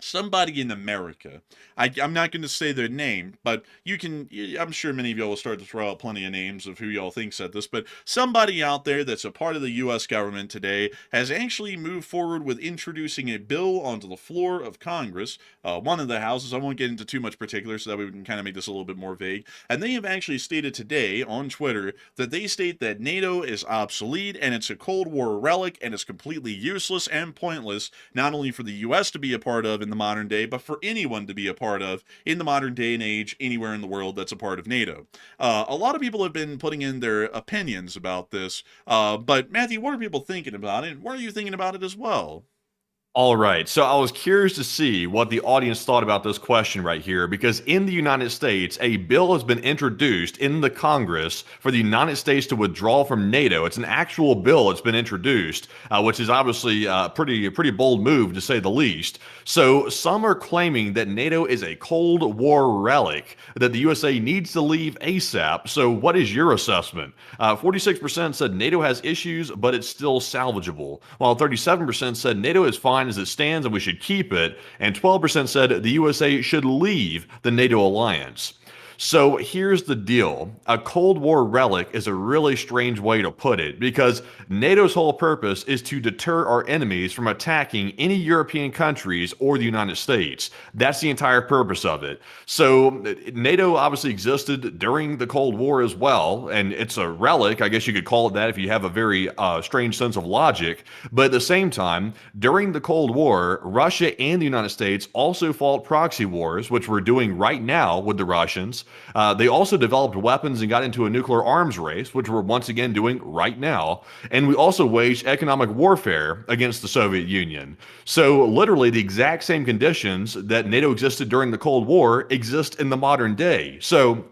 Somebody in America, I'm not going to say their name, but I'm sure many of y'all will start to throw out plenty of names of who y'all think said this, but somebody out there that's a part of the U.S. government today has actually moved forward with introducing a bill onto the floor of Congress, one of the houses. I won't get into too much particulars so that we can kind of make this a little bit more vague, and they have actually stated today on Twitter that they state that NATO is obsolete and it's a Cold War relic and it's completely useless and pointless, not only for the U.S. to be a part of in the modern day, but for anyone to be a part of in the modern day and age anywhere in the world that's a part of NATO. A lot of people have been putting in their opinions about this, but Matthew, what are people thinking about it? What are you thinking about it as well? All right. So I was curious to see what the audience thought about this question right here, because in the United States, a bill has been introduced in the Congress for the United States to withdraw from NATO. It's an actual bill that's been introduced, which is obviously a pretty bold move to say the least. So some are claiming that NATO is a Cold War relic, that the USA needs to leave ASAP. So what is your assessment? 46% said NATO has issues, but it's still salvageable, while 37% said NATO is fine as it stands and we should keep it, and 12% said the USA should leave the NATO alliance. So here's the deal. A Cold War relic is a really strange way to put it, because NATO's whole purpose is to deter our enemies from attacking any European countries or the United States. That's the entire purpose of it. So NATO obviously existed during the Cold War as well, and it's a relic. I guess you could call it that if you have a very strange sense of logic. But at the same time, during the Cold War, Russia and the United States also fought proxy wars, which we're doing right now with the Russians. They also developed weapons and got into a nuclear arms race, which we're once again doing right now. And we also waged economic warfare against the Soviet Union. So literally the exact same conditions that NATO existed during the Cold War exist in the modern day. So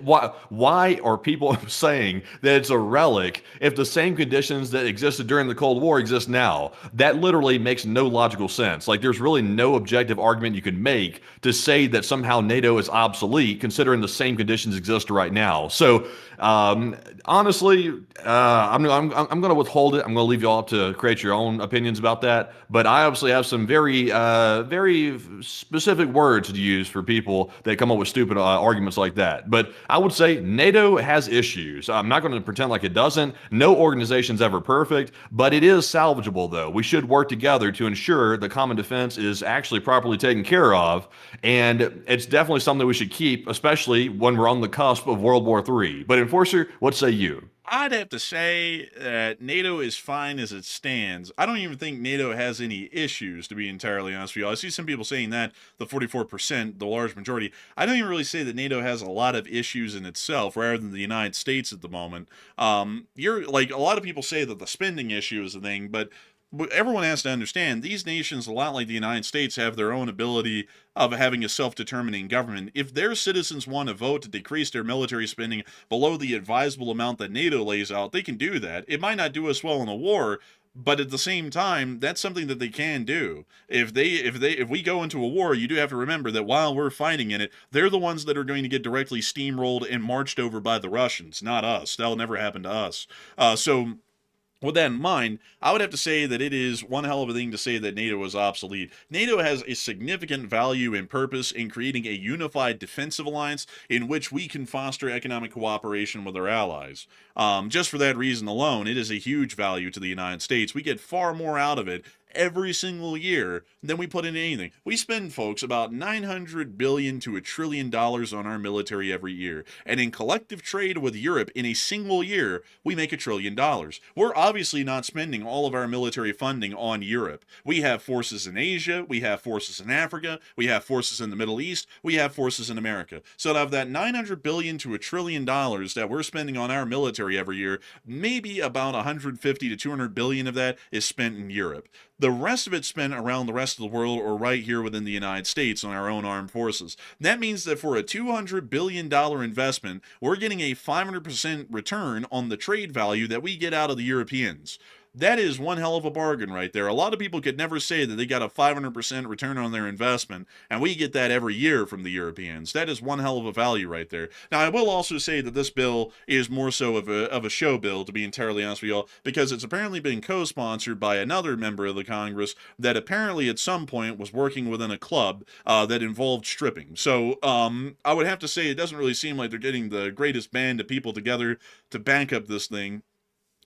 why are people saying that it's a relic if the same conditions that existed during the Cold War exist now? That literally makes no logical sense. Like, there's really no objective argument you can make to say that somehow NATO is obsolete considering the same conditions exist right now. So honestly, I'm going to withhold it. I'm going to leave you all to create your own opinions about that. But I obviously have some very specific words to use for people that come up with stupid arguments like that. But I would say NATO has issues. I'm not going to pretend like it doesn't. No organization's ever perfect, but it is salvageable, though. We should work together to ensure the common defense is actually properly taken care of. And it's definitely something we should keep, especially when we're on the cusp of World War III. But Enforcer, what say you? I'd have to say that NATO is fine as it stands. I don't even think NATO has any issues, to be entirely honest with you. I see some people saying that, the 44%, the large majority. I don't even really say that NATO has a lot of issues in itself, rather than the United States at the moment. You're like, a lot of people say that the spending issue is a thing, but everyone has to understand these nations, a lot like the United States, have their own ability of having a self-determining government. If their citizens want to vote to decrease their military spending below the advisable amount that NATO lays out, they can do that. It might not do us well in a war, but at the same time, that's something that they can do. If we go into a war, you do have to remember that while we're fighting in it, they're the ones that are going to get directly steamrolled and marched over by the Russians, not us. That'll never happen to us. So with that in mind, I would have to say that it is one hell of a thing to say that NATO is obsolete. NATO has a significant value and purpose in creating a unified defensive alliance in which we can foster economic cooperation with our allies. Just for that reason alone, it is a huge value to the United States. We get far more out of it every single year than we put into anything. We spend, folks, about $900 billion to $1 trillion on our military every year. And in collective trade with Europe in a single year, we make $1 trillion. We're obviously not spending all of our military funding on Europe. We have forces in Asia, we have forces in Africa, we have forces in the Middle East, we have forces in America. So out of that $900 billion to $1 trillion that we're spending on our military every year, maybe about 150 to 200 billion of that is spent in Europe. The rest of it's spent around the rest of the world or right here within the United States on our own armed forces. That means that for a $200 billion investment, we're getting a 500% return on the trade value that we get out of the Europeans. That is one hell of a bargain right there. A lot of people could never say that they got a 500% return on their investment, and we get that every year from the Europeans. That is one hell of a value right there. Now, I will also say that this bill is more so of a show bill, to be entirely honest with y'all, because it's apparently been co-sponsored by another member of the Congress that apparently at some point was working within a club that involved stripping. So I would have to say it doesn't really seem like they're getting the greatest band of people together to back up this thing.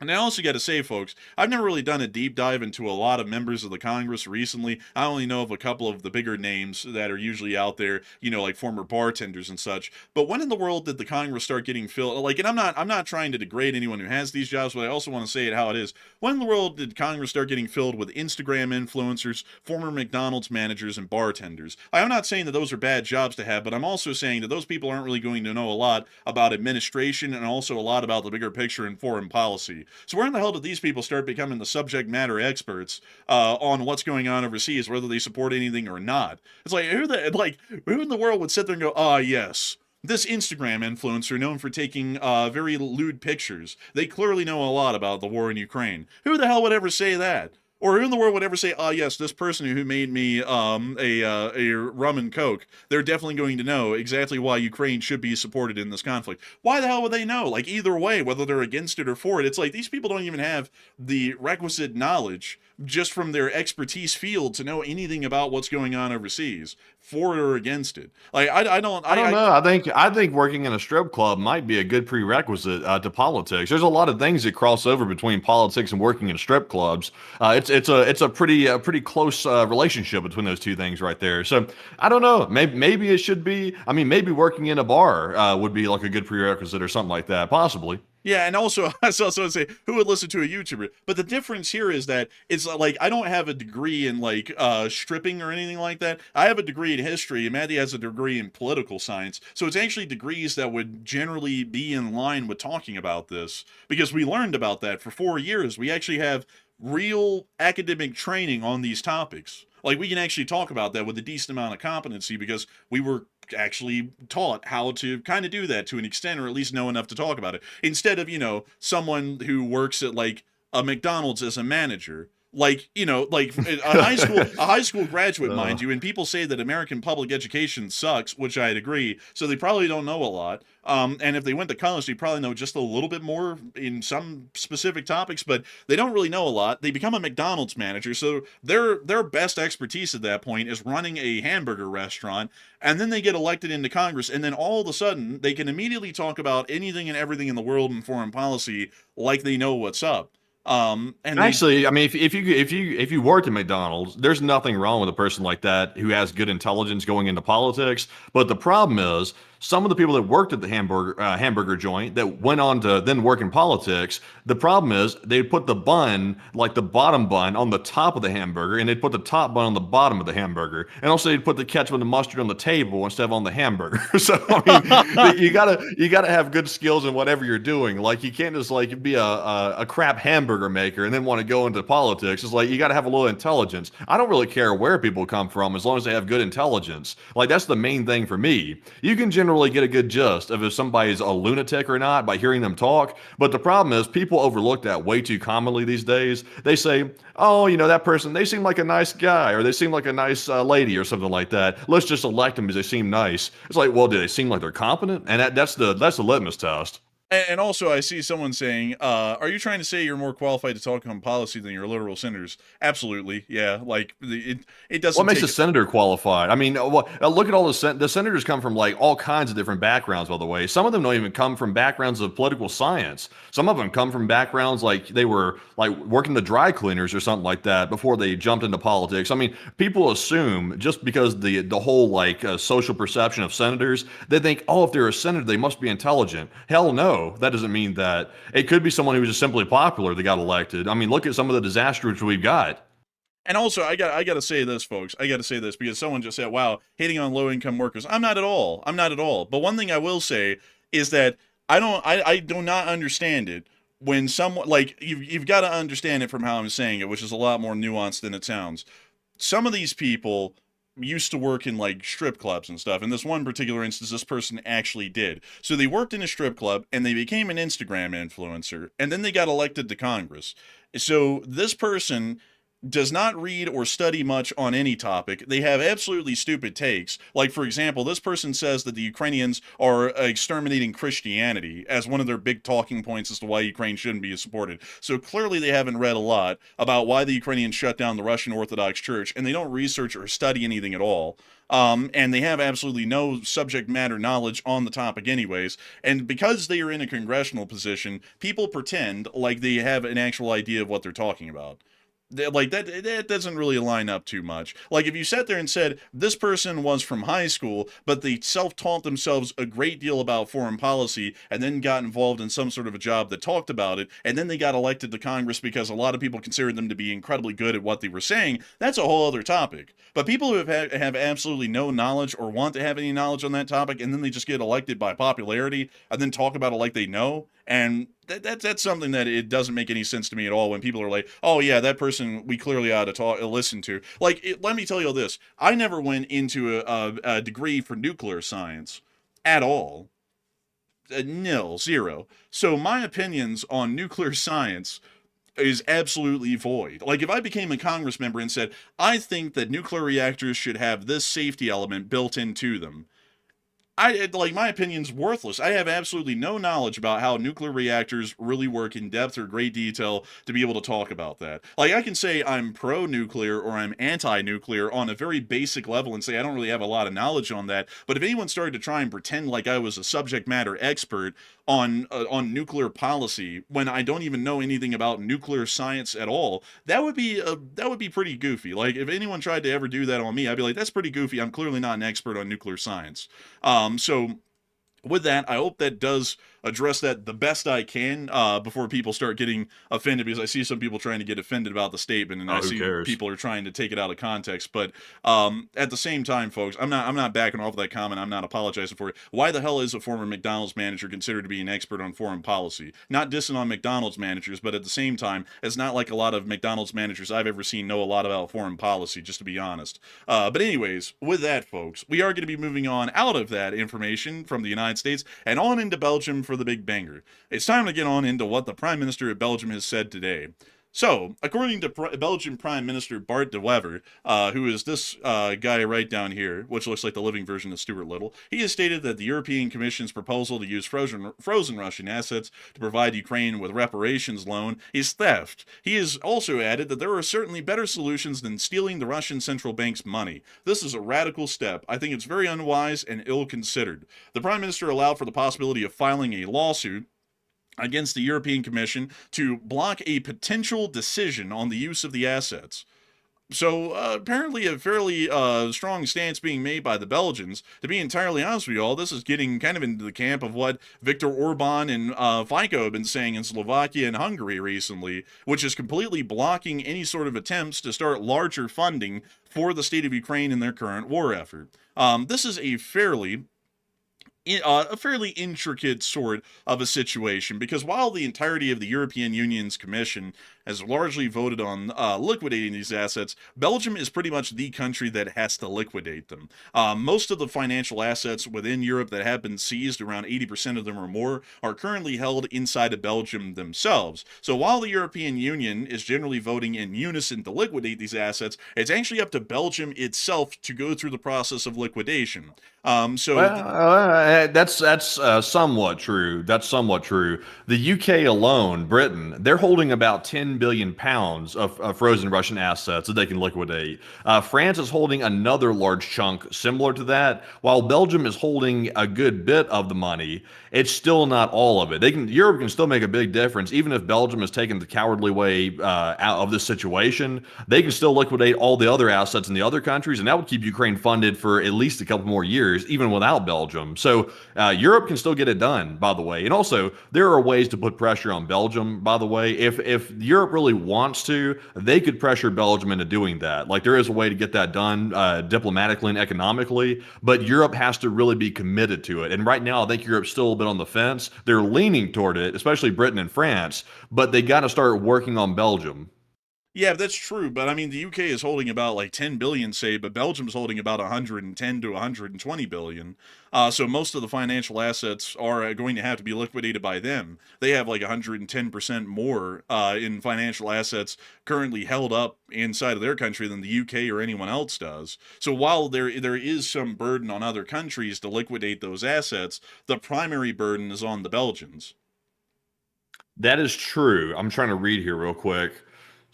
And I also got to say, folks, I've never really done a deep dive into a lot of members of the Congress recently. I only know of a couple of the bigger names that are usually out there, you know, like former bartenders and such. But when in the world did the Congress start getting filled? Like, and I'm not trying to degrade anyone who has these jobs, but I also want to say it how it is. When in the world did Congress start getting filled with Instagram influencers, former McDonald's managers, and bartenders? I'm not saying that those are bad jobs to have, but I'm also saying that those people aren't really going to know a lot about administration and also a lot about the bigger picture in foreign policy. So where in the hell did these people start becoming the subject matter experts on what's going on overseas, whether they support anything or not? It's like who in the world would sit there and go, ah, yes, this Instagram influencer known for taking very lewd pictures. They clearly know a lot about the war in Ukraine. Who the hell would ever say that? Or who in the world would ever say, ah, yes, this person who made me a rum and coke, they're definitely going to know exactly why Ukraine should be supported in this conflict. Why the hell would they know? Like, either way, whether they're against it or for it, it's like these people don't even have the requisite knowledge just from their expertise field to know anything about what's going on overseas, for it or against it. Like, I don't know. I think working in a strip club might be a good prerequisite to politics. There's a lot of things that cross over between politics and working in strip clubs. It's a pretty close relationship between those two things right there. So I don't know. Maybe it should be. I mean, maybe working in a bar would be like a good prerequisite or something like that, possibly. Yeah, and also, I was also say, who would listen to a YouTuber? But the difference here is that it's like, I don't have a degree in like stripping or anything like that. I have a degree in history, and Maddie has a degree in political science. So it's actually degrees that would generally be in line with talking about this, because we learned about that for 4 years. We actually have real academic training on these topics. Like, we can actually talk about that with a decent amount of competency because we were actually taught how to kind of do that to an extent, or at least know enough to talk about it. Instead of, you know, someone who works at like a McDonald's as a manager. Like, like a high school graduate, mind you, and people say that American public education sucks, which I'd agree. So they probably don't know a lot. And if they went to college, they probably know just a little bit more in some specific topics, but they don't really know a lot. They become a McDonald's manager, so their best expertise at that point is running a hamburger restaurant, and then they get elected into Congress, and then all of a sudden they can immediately talk about anything and everything in the world and foreign policy like they know what's up. And Actually, I mean, if you worked at McDonald's, there's nothing wrong with a person like that who has good intelligence going into politics. But the problem is, some of the people that worked at the hamburger joint that went on to then work in politics, the problem is they'd put the bun, like the bottom bun, on the top of the hamburger, and they'd put the top bun on the bottom of the hamburger, and also they'd put the ketchup and the mustard on the table instead of on the hamburger. So I mean, you gotta have good skills in whatever you're doing. Like you can't just like be a crap hamburger maker and then want to go into politics. It's like you got to have a little intelligence. I don't really care where people come from as long as they have good intelligence. Like that's the main thing for me. You can generally get a good gist of if somebody's a lunatic or not by hearing them talk. But the problem is people overlook that way too commonly these days. They say, oh, that person, they seem like a nice guy, or they seem like a nice lady or something like that. Let's just elect them because they seem nice. It's like, well, do they seem like they're competent? And that's the litmus test. And also, I see someone saying, are you trying to say you're more qualified to talk on policy than your literal senators? Absolutely. Yeah. Like, it doesn't. What makes a senator qualified? I mean, look at all the senators come from like all kinds of different backgrounds, by the way. Some of them don't even come from backgrounds of political science. Some of them come from backgrounds like they were like working the dry cleaners or something like that before they jumped into politics. I mean, people assume just because the whole like social perception of senators, they think, oh, if they're a senator, they must be intelligent. Hell no. That doesn't mean that. It could be someone who was just simply popular that got elected. I mean, look at some of the disasters we've got. And also, I got to say this, folks. I got to say this because someone just said, "Wow, hating on low-income workers." I'm not at all. I'm not at all. But one thing I will say is that I do not understand it when someone like you've got to understand it from how I'm saying it, which is a lot more nuanced than it sounds. Some of these people used to work in like strip clubs and stuff. In this one particular instance, this person actually did. So they worked in a strip club and they became an Instagram influencer, and then they got elected to Congress. So this person does not read or study much on any topic. They have absolutely stupid takes. Like, for example, this person says that the Ukrainians are exterminating Christianity as one of their big talking points as to why Ukraine shouldn't be supported. So clearly they haven't read a lot about why the Ukrainians shut down the Russian Orthodox Church, and they don't research or study anything at all. And they have absolutely no subject matter knowledge on the topic anyways. And because they are in a congressional position, people pretend like they have an actual idea of what they're talking about. Like that doesn't really line up too much. Like if you sat there and said this person was from high school, but they self-taught themselves a great deal about foreign policy and then got involved in some sort of a job that talked about it, and then they got elected to Congress because a lot of people considered them to be incredibly good at what they were saying, that's a whole other topic. But people who have absolutely no knowledge or want to have any knowledge on that topic, and then they just get elected by popularity and then talk about it like they know, and that's something that it doesn't make any sense to me at all when people are like, oh yeah, that person we clearly ought to listen to. Like, let me tell you this. I never went into a degree for nuclear science at all. Nil, zero. So my opinions on nuclear science is absolutely void. Like, if I became a Congress member and said, I think that nuclear reactors should have this safety element built into them, my opinion's worthless. I have absolutely no knowledge about how nuclear reactors really work in depth or great detail to be able to talk about that. Like, I can say I'm pro-nuclear or I'm anti-nuclear on a very basic level and say I don't really have a lot of knowledge on that, but if anyone started to try and pretend like I was a subject matter expert on nuclear policy when I don't even know anything about nuclear science at all, that would be pretty goofy. Like, if anyone tried to ever do that on me, I'd be like, that's pretty goofy. I'm clearly not an expert on nuclear science. So with that, I hope that does address that the best I can before people start getting offended, because I see some people trying to get offended about the statement, and I see people are trying to take it out of context. But at the same time, folks, I'm not backing off of that comment. I'm not apologizing for it. Why the hell is a former McDonald's manager considered to be an expert on foreign policy? Not dissing on McDonald's managers, but at the same time, it's not like a lot of McDonald's managers I've ever seen know a lot about foreign policy, just to be honest. But anyways, with that, folks, we are going to be moving on out of that information from the United States and on into Belgium for the big banger. It's time to get on into what the Prime Minister of Belgium has said today. So, according to Belgian Prime Minister Bart de Wever, who is this guy right down here, which looks like the living version of Stuart Little, he has stated that the European Commission's proposal to use frozen Russian assets to provide Ukraine with reparations loan is theft. He has also added that there are certainly better solutions than stealing the Russian central bank's money. This is a radical step. I think it's very unwise and ill-considered. The Prime Minister allowed for the possibility of filing a lawsuit against the European Commission to block a potential decision on the use of the assets. So, apparently a fairly strong stance being made by the Belgians. To be entirely honest with you all, this is getting kind of into the camp of what Viktor Orban and Fico have been saying in Slovakia and Hungary recently, which is completely blocking any sort of attempts to start larger funding for the state of Ukraine in their current war effort. This is a fairly intricate sort of a situation, because while the entirety of the European Union's Commission has largely voted on liquidating these assets, Belgium is pretty much the country that has to liquidate them. Most of the financial assets within Europe that have been seized, around 80% of them or more, are currently held inside of Belgium themselves. So while the European Union is generally voting in unison to liquidate these assets, it's actually up to Belgium itself to go through the process of liquidation. That's somewhat true. That's somewhat true. The UK alone, Britain, they're holding about 10 billion pounds of frozen Russian assets that they can liquidate. France is holding another large chunk similar to that, while Belgium is holding a good bit of the money. It's still not all of it. Europe can still make a big difference, even if Belgium has taken the cowardly way out of this situation. They can still liquidate all the other assets in the other countries, and that would keep Ukraine funded for at least a couple more years, even without Belgium. So Europe can still get it done, by the way. And also, there are ways to put pressure on Belgium, by the way. If Europe really wants to, they could pressure Belgium into doing that. Like, there is a way to get that done diplomatically and economically, but Europe has to really be committed to it. And right now, I think Europe's still a bit on the fence. They're leaning toward it, especially Britain and France, but they got to start working on Belgium. Yeah, that's true, but I mean, the UK is holding about like 10 billion, say, but Belgium's holding about 110 to 120 billion. So most of the financial assets are going to have to be liquidated by them. They have like 110% more in financial assets currently held up inside of their country than the UK or anyone else does. So while there is some burden on other countries to liquidate those assets, the primary burden is on the Belgians. That is true. I'm trying to read here real quick.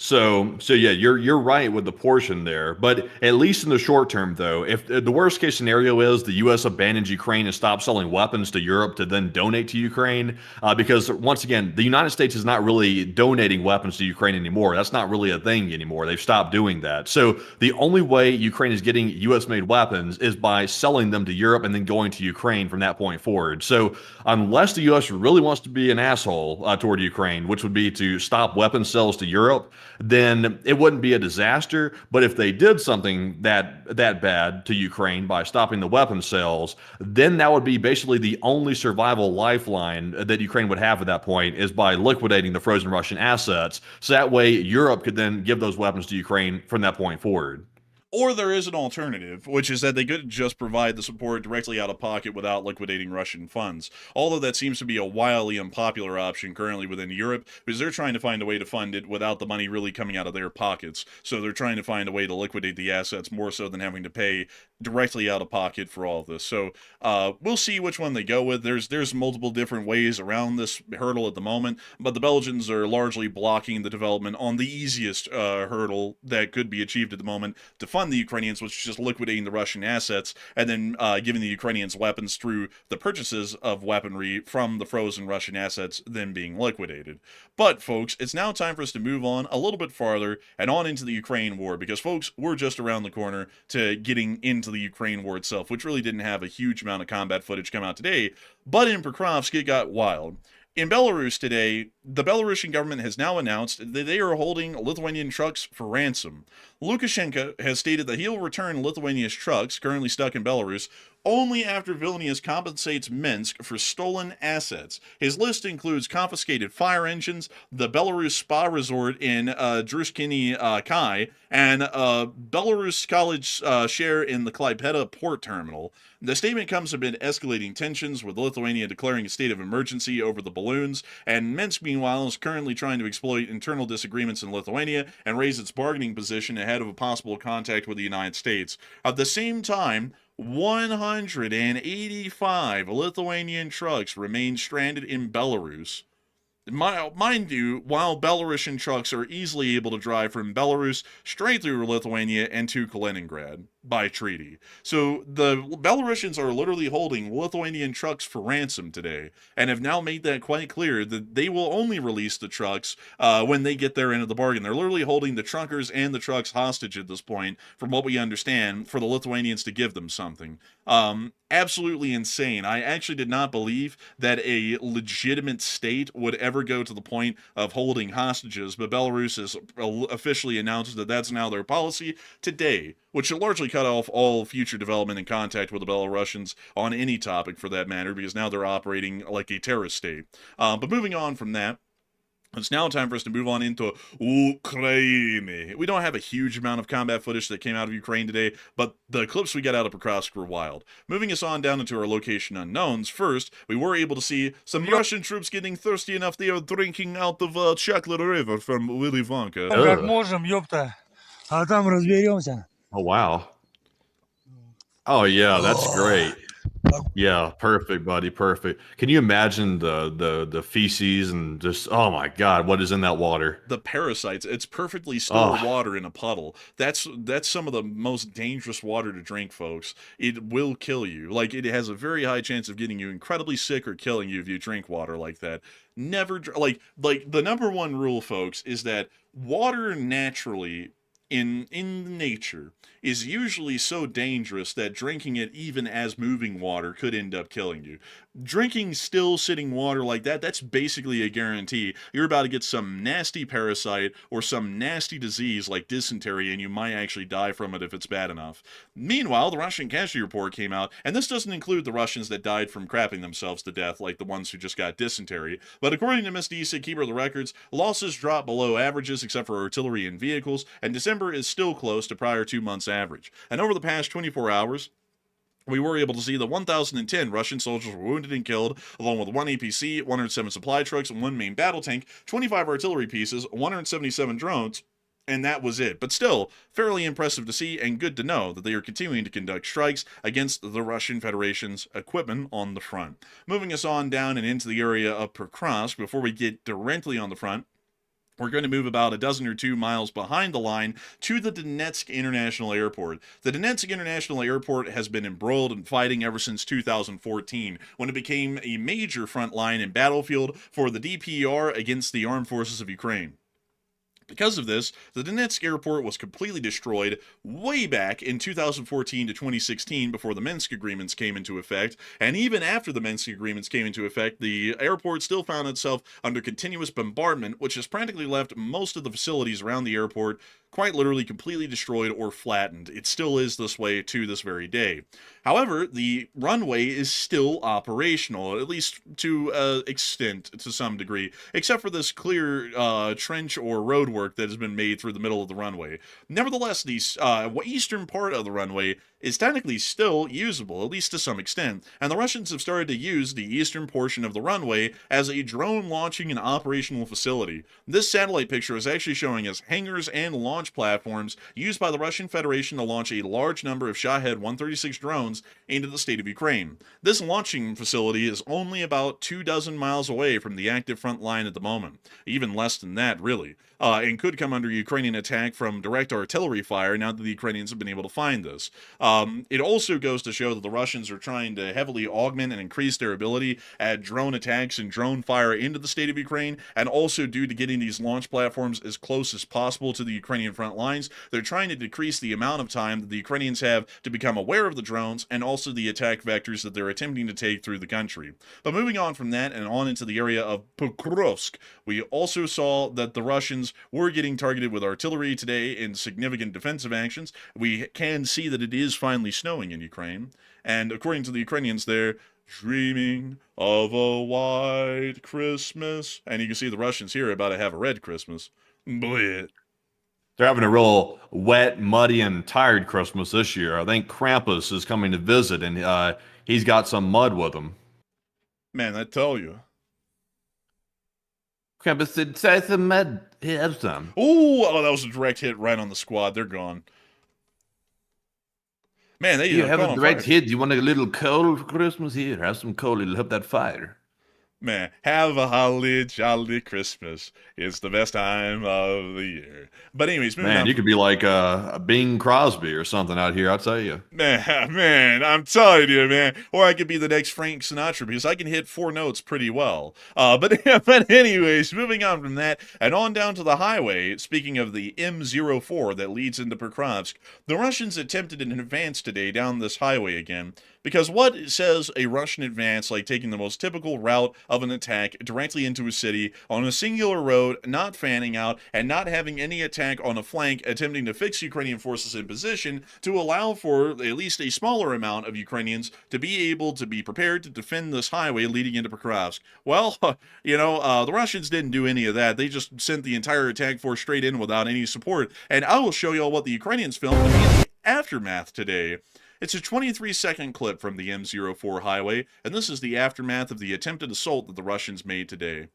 So yeah, you're right with the portion there, but at least in the short term, though, if the worst case scenario is the U.S. abandons Ukraine and stops selling weapons to Europe to then donate to Ukraine, because once again, the United States is not really donating weapons to Ukraine anymore. That's not really a thing anymore. They've stopped doing that. So the only way Ukraine is getting U.S.-made weapons is by selling them to Europe and then going to Ukraine from that point forward. So unless the U.S. really wants to be an asshole toward Ukraine, which would be to stop weapons sales to Europe, then it wouldn't be a disaster. But if they did something that bad to Ukraine by stopping the weapons sales, then that would be basically the only survival lifeline that Ukraine would have at that point, is by liquidating the frozen Russian assets. So that way Europe could then give those weapons to Ukraine from that point forward. Or there is an alternative, which is that they could just provide the support directly out of pocket without liquidating Russian funds. Although that seems to be a wildly unpopular option currently within Europe, because they're trying to find a way to fund it without the money really coming out of their pockets. So they're trying to find a way to liquidate the assets more so than having to pay directly out of pocket for all of this. So we'll see which one they go with. There's multiple different ways around this hurdle at the moment, but the Belgians are largely blocking the development on the easiest hurdle that could be achieved at the moment to fund the Ukrainians, which is just liquidating the Russian assets and then giving the Ukrainians weapons through the purchases of weaponry from the frozen Russian assets then being liquidated. But, folks, it's now time for us to move on a little bit farther and on into the Ukraine war, because, folks, we're just around the corner to getting into the Ukraine war itself, which really didn't have a huge amount of combat footage come out today, but in Pokrovsk it got wild. In Belarus today, the Belarusian government has now announced that they are holding Lithuanian trucks for ransom. Lukashenko has stated that he'll return Lithuania's trucks, currently stuck in Belarus, only after Vilnius compensates Minsk for stolen assets. His list includes confiscated fire engines, the Belarus spa resort in Druskini Kai, and Belarus college share in the Klaipeda port terminal. The statement comes amid escalating tensions, with Lithuania declaring a state of emergency over the balloons, and Minsk, meanwhile, is currently trying to exploit internal disagreements in Lithuania and raise its bargaining position ahead of a possible contact with the United States. At the same time, 185 Lithuanian trucks remain stranded in Belarus. Mind you, while Belarusian trucks are easily able to drive from Belarus straight through Lithuania and to Kaliningrad by treaty. So the Belarusians are literally holding Lithuanian trucks for ransom today, and have now made that quite clear that they will only release the trucks when they get their end of the bargain. They're literally holding the truckers and the trucks hostage at this point, from what we understand, for the Lithuanians to give them something. Absolutely insane. I actually did not believe that a legitimate state would ever go to the point of holding hostages, but Belarus has officially announced that that's now their policy today, which should largely cut off all future development and contact with the Belarusians on any topic for that matter, because now they're operating like a terrorist state. But moving on from that, it's now time for us to move on into Ukraine. We don't have a huge amount of combat footage that came out of Ukraine today, but the clips we got out of Pokrovsk were wild. Moving us on down into our location unknowns, first, we were able to see some Russian troops getting thirsty enough they are drinking out of Chocolate River from Willy Wonka. Как можем, ёпта. А там разберемся. Oh, wow. Oh, yeah, that's great. Yeah, perfect, buddy, perfect. Can you imagine the feces and just, oh my God, what is in that water? The parasites. It's perfectly still water in a puddle. That's some of the most dangerous water to drink, folks. It will kill you. Like, it has a very high chance of getting you incredibly sick or killing you if you drink water like that. Never like the number one rule, folks, is that water naturally in nature is usually so dangerous that drinking it even as moving water could end up killing you. Drinking still sitting water like that, that's basically a guarantee you're about to get some nasty parasite or some nasty disease like dysentery, and you might actually die from it if it's bad enough. Meanwhile, the Russian casualty report came out, and this doesn't include the Russians that died from crapping themselves to death, like the ones who just got dysentery, but according to Miss DC, keeper of the records, losses dropped below averages except for artillery and vehicles, and December is still close to prior 2 months average. And over the past 24 hours, we were able to see that 1,010 Russian soldiers were wounded and killed, along with 1 APC, 107 supply trucks, 1 main battle tank, 25 artillery pieces, 177 drones, and that was it. But still, fairly impressive to see and good to know that they are continuing to conduct strikes against the Russian Federation's equipment on the front. Moving us on down and into the area of Pokrovsk, before we get directly on the front, we're going to move about a dozen or 2 miles behind the line to the Donetsk International Airport. The Donetsk International Airport has been embroiled in fighting ever since 2014, when it became a major front line and battlefield for the DPR against the armed forces of Ukraine. Because of this, the Donetsk airport was completely destroyed way back in 2014 to 2016 before the Minsk agreements came into effect, and even after the Minsk agreements came into effect, the airport still found itself under continuous bombardment, which has practically left most of the facilities around the airport quite literally completely destroyed or flattened. It still is this way to this very day. However, the runway is still operational, at least to extent, to some degree, except for this clear trench or road work that has been made through the middle of the runway. Nevertheless, the eastern part of the runway is technically still usable, at least to some extent, and the Russians have started to use the eastern portion of the runway as a drone launching and operational facility. This satellite picture is actually showing us hangars and launch platforms used by the Russian Federation to launch a large number of Shahed 136 drones into the state of Ukraine. This launching facility is only about 24 miles away from the active front line at the moment, even less than that, really, and could come under Ukrainian attack from direct artillery fire now that the Ukrainians have been able to find this. It also goes to show that the Russians are trying to heavily augment and increase their ability at drone attacks and drone fire into the state of Ukraine, and also due to getting these launch platforms as close as possible to the Ukrainian front lines, they're trying to decrease the amount of time that the Ukrainians have to become aware of the drones and also the attack vectors that they're attempting to take through the country. But moving on from that and on into the area of Pokrovsk, we also saw that the Russians were were getting targeted with artillery today in significant defensive actions. We can see that it is finally snowing in Ukraine. And according to the Ukrainians, they're dreaming of a white Christmas. And you can see the Russians here are about to have a red Christmas. Bleh. They're having a real wet, muddy, and tired Christmas this year. I think Krampus is coming to visit, and he's got some mud with him. Man, I tell you. Krampus said, "Say some mud. Have some." Oh, that was a direct hit right on the squad. They're gone. Man, they You have caught a on direct fire. hit. You want a little coal for Christmas? Here, have some coal. It'll help that fire. Man, have a holly jolly Christmas. It's the best time of the year. But anyways, moving Man, on. you could be like a Bing Crosby or something out here, I'll tell you. Man, I'm telling you, man. Or I could be the next Frank Sinatra because I can hit 4 notes pretty well. But anyways, moving on from that and on down to the highway. Speaking of the M04 that leads into Pokrovsk, the Russians attempted an advance today down this highway again. Because what says a Russian advance like taking the most typical route of an attack directly into a city on a singular road, not fanning out, and not having any attack on a flank, attempting to fix Ukrainian forces in position to allow for at least a smaller amount of Ukrainians to be able to be prepared to defend this highway leading into Pokrovsk? Well, the Russians didn't do any of that. They just sent the entire attack force straight in without any support. And I will show you all what the Ukrainians filmed in the aftermath today. It's a 23-second clip from the M04 highway, and this is the aftermath of the attempted assault that the Russians made today.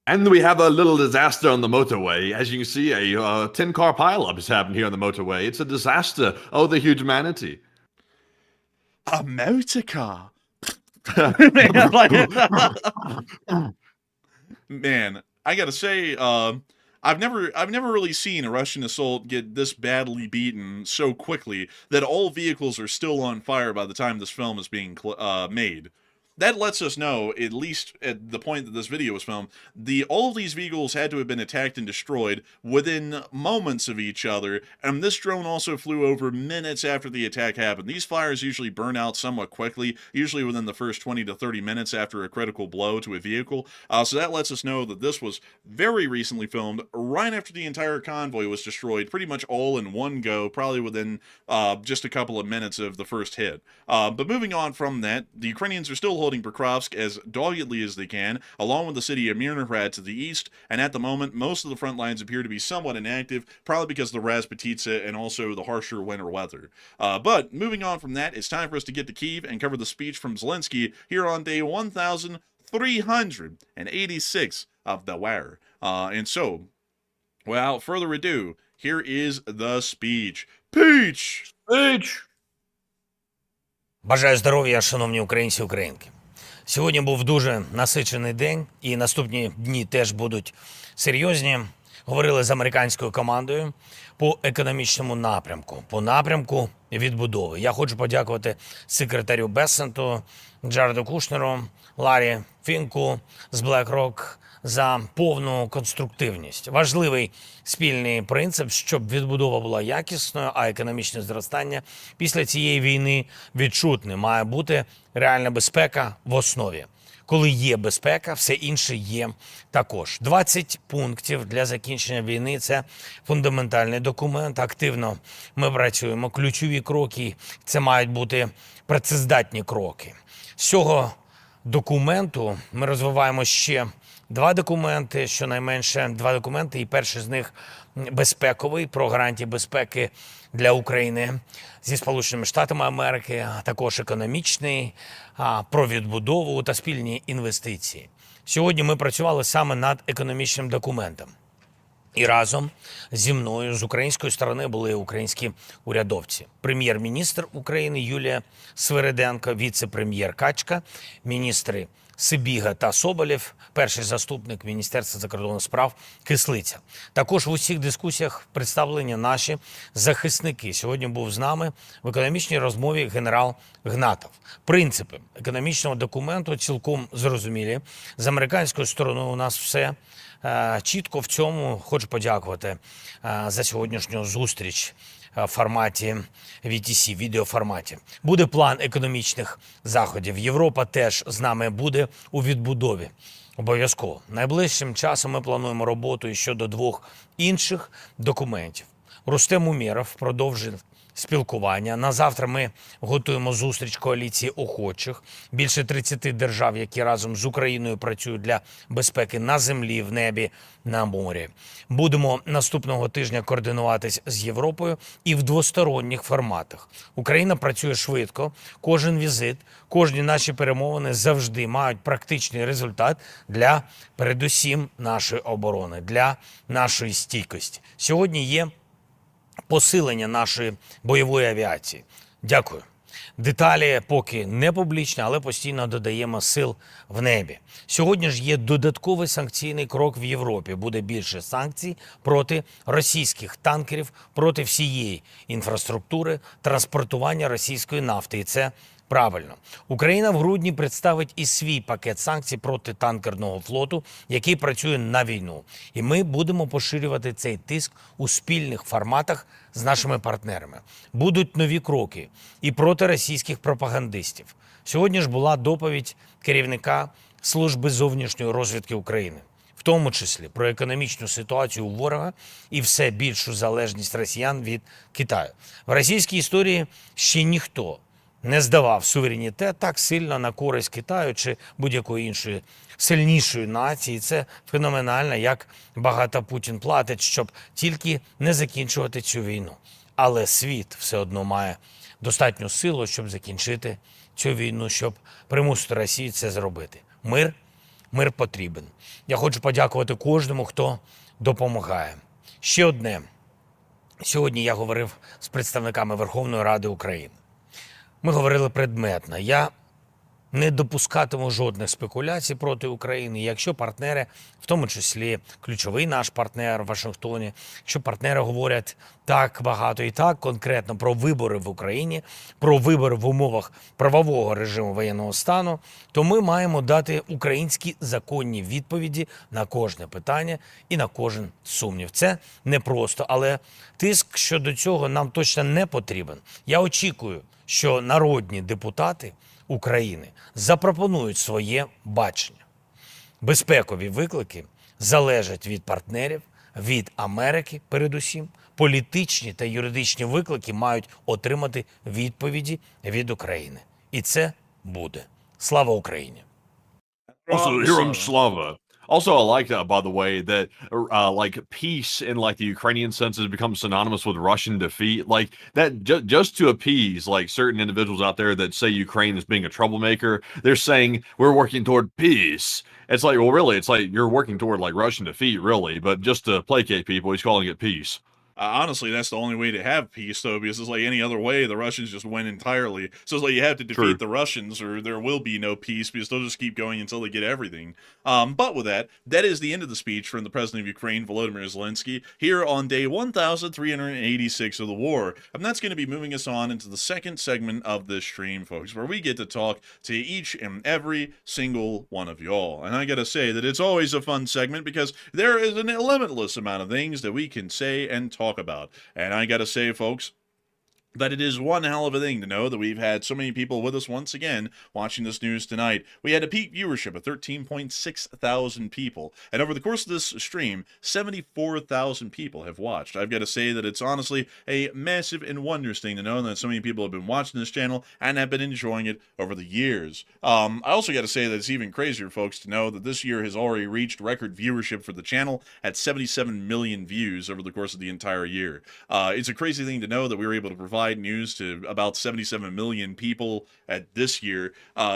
And we have a little disaster on the motorway. As you can see, a 10-car pileup has happened here on the motorway. It's a disaster. Oh, the humanity. A motor car. Man, I gotta say, I've never really seen a Russian assault get this badly beaten so quickly that all vehicles are still on fire by the time this film is being made. That lets us know, at least at the point that this video was filmed, all of these vehicles had to have been attacked and destroyed within moments of each other, and this drone also flew over minutes after the attack happened. These fires usually burn out somewhat quickly, usually within the first 20 to 30 minutes after a critical blow to a vehicle, so that lets us know that this was very recently filmed, right after the entire convoy was destroyed, pretty much all in one go, probably within just a couple of minutes of the first hit. But moving on from that, the Ukrainians are still holding Pokrovsk as doggedly as they can, along with the city of Mirnorad to the east, and at the moment, most of the front lines appear to be somewhat inactive, probably because of the Rasputitsa and also the harsher winter weather. But moving on from that, it's time for us to get to Kyiv and cover the speech from Zelensky here on day 1386 of the war. And so, without further ado, here is the speech. Peach! Бажаю здоров'я, шановні українці і українки. Сьогодні був дуже насичений день, і наступні дні теж будуть серйозні. Говорили з американською командою по економічному напрямку, по напрямку відбудови. Я хочу подякувати секретарю Бессенту, Джареду Кушнеру, Ларі Фінку з BlackRock за повну конструктивність. Важливий спільний принцип, щоб відбудова була якісною, а економічне зростання після цієї війни відчутне. Має бути реальна безпека в основі. Коли є безпека, все інше є також. 20 пунктів для закінчення війни – це фундаментальний документ. Активно ми працюємо. Ключові кроки – це мають бути працездатні кроки. З цього документу ми розвиваємо ще 2 документи, щонайменше 2 документи, і перший з них безпековий, про гарантії безпеки для України зі Сполученими Штатами Америки, а також економічний, про відбудову та спільні інвестиції. Сьогодні ми працювали саме над економічним документом. І разом зі мною з української сторони були українські урядовці. Прем'єр-міністр України Юлія Свириденко, віце-прем'єр Качка, міністри Сибіга та Соболєв, перший заступник Міністерства закордонних справ Кислиця. Також в усіх дискусіях представлені наші захисники. Сьогодні був з нами в економічній розмові генерал Гнатов. Принципи економічного документу цілком зрозумілі. З американської сторони у нас все чітко в цьому. Хочу подякувати за сьогоднішню зустріч в форматі VTC, відеоформаті. Буде план економічних заходів. Європа теж з нами буде у відбудові. Обов'язково. Найближчим часом ми плануємо роботу і щодо двох інших документів. Рустем Умєров продовжив спілкування. На завтра ми готуємо зустріч коаліції охочих. Більше 30 держав, які разом з Україною працюють для безпеки на землі, в небі, на морі. Будемо наступного тижня координуватись з Європою і в двосторонніх форматах. Україна працює швидко. Кожен візит, кожні наші перемовини завжди мають практичний результат для, передусім, нашої оборони, для нашої стійкості. Сьогодні є посилення нашої бойової авіації. Дякую. Деталі поки не публічні, але постійно додаємо сил в небі. Сьогодні ж є додатковий санкційний крок в Європі. Буде більше санкцій проти російських танкерів, проти всієї інфраструктури, транспортування російської нафти. І це правильно. Україна в грудні представить і свій пакет санкцій проти танкерного флоту, який працює на війну. І ми будемо поширювати цей тиск у спільних форматах з нашими партнерами. Будуть нові кроки і проти російських пропагандистів. Сьогодні ж була доповідь керівника Служби зовнішньої розвідки України, в тому числі про економічну ситуацію у ворога і все більшу залежність росіян від Китаю. В російській історії ще ніхто не здавав суверенітет так сильно на користь Китаю чи будь-якої іншої сильнішої нації. Це феноменально, як багато Путін платить, щоб тільки не закінчувати цю війну. Але світ все одно має достатню силу, щоб закінчити цю війну, щоб примусити Росію це зробити. Мир потрібен. Я хочу подякувати кожному, хто допомагає. Ще одне. Сьогодні я говорив з представниками Верховної Ради України. Ми говорили предметно. Я не допускатиму жодних спекуляцій проти України, якщо партнери, в тому числі ключовий наш партнер в Вашингтоні, якщо партнери говорять так багато і так конкретно про вибори в Україні, про вибори в умовах правового режиму воєнного стану, то ми маємо дати українські законні відповіді на кожне питання і на кожен сумнів. Це непросто, але тиск щодо цього нам точно не потрібен. Я очікую, що народні депутати України запропонують своє бачення. Безпекові виклики залежать від партнерів, від Америки передусім. Політичні та юридичні виклики мають отримати відповіді від України. І це буде. Слава Україні! Also, Hiram Slava. Also, I like that, by the way, that like peace in like the Ukrainian sense has become synonymous with Russian defeat. Like that, just to appease like certain individuals out there that say Ukraine is being a troublemaker, they're saying we're working toward peace. It's like, well, really, it's like you're working toward like Russian defeat, really. But just to placate people, he's calling it peace. Honestly, that's the only way to have peace, though, because it's like any other way, the Russians just win entirely. So it's like you have to defeat the Russians, or there will be no peace, because they'll just keep going until they get everything. But with that, that is the end of the speech from the President of Ukraine, Volodymyr Zelensky, here on day 1,386 of the war. And that's going to be moving us on into the second segment of this stream, folks, where we get to talk to each and every single one of y'all. And I got to say that it's always a fun segment, because there is a limitless amount of things that we can say and talk about. And I gotta say, folks, that it is one hell of a thing to know that we've had so many people with us once again watching this news tonight. We had a peak viewership of 13.6 thousand people, and over the course of this stream, 74,000 people have watched. I've got to say that it's honestly a massive and wondrous thing to know that so many people have been watching this channel and have been enjoying it over the years. I also got to say that it's even crazier, folks, to know that this year has already reached record viewership for the channel at 77 million views over the course of the entire year. It's a crazy thing to know that we were able to provide news to about 77 million people at this year,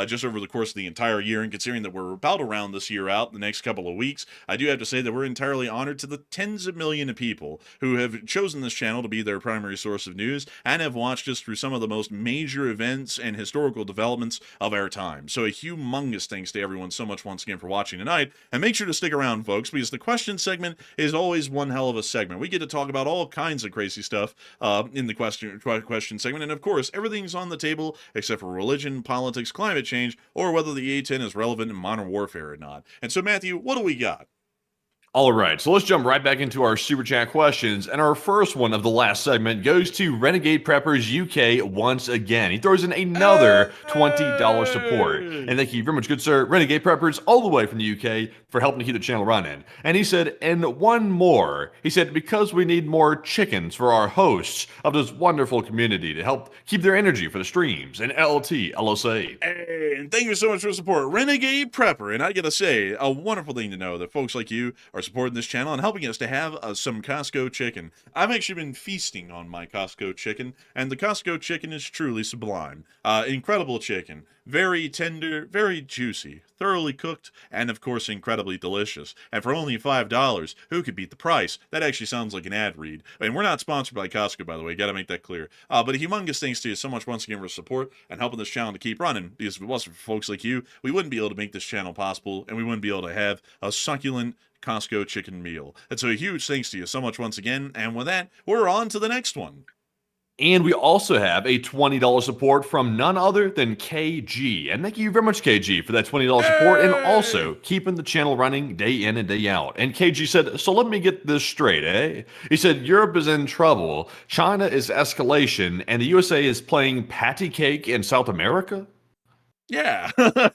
just over the course of the entire year. And considering that we're about around this year out the next couple of weeks, I do have to say that we're entirely honored to the tens of millions of people who have chosen this channel to be their primary source of news and have watched us through some of the most major events and historical developments of our time. So a humongous thanks to everyone so much once again for watching tonight. And make sure to stick around, folks, because the question segment is always one hell of a segment. We get to talk about all kinds of crazy stuff in the question segment, and of course everything's on the table except for religion, politics, climate change, or whether the A-10 is relevant in modern warfare or not. And so, Matthew, what do we got? All right, so let's jump right back into our super chat questions. And our first one of the last segment goes to Renegade Preppers UK once again. He throws in another $20 support. And thank you very much, good sir, Renegade Preppers, all the way from the UK for helping to keep the channel running. And he said, and one more. He said, because we need more chickens for our hosts of this wonderful community to help keep their energy for the streams. And LT, LSA. Hey, and thank you so much for the support, Renegade Prepper. And I gotta say, a wonderful thing to know that folks like you are supporting this channel and helping us to have some Costco chicken. I've actually been feasting on my Costco chicken, and the Costco chicken is truly sublime. Incredible chicken. Very tender, very juicy, thoroughly cooked, and of course incredibly delicious. And for only $5, who could beat the price? That actually sounds like an ad read. And we're not sponsored by Costco, by the way, gotta make that clear. But a humongous thanks to you so much once again for support and helping this channel to keep running. Because if it wasn't for folks like you, we wouldn't be able to make this channel possible, and we wouldn't be able to have a succulent Costco chicken meal. And so a huge thanks to you so much once again. And with that, we're on to the next one. And we also have a $20 support from none other than KG. And thank you very much, KG, for that $20 support and also keeping the channel running day in and day out. And KG said, so let me get this straight, eh? He said, Europe is in trouble, China is escalation, and the USA is playing patty cake in South America? Yeah,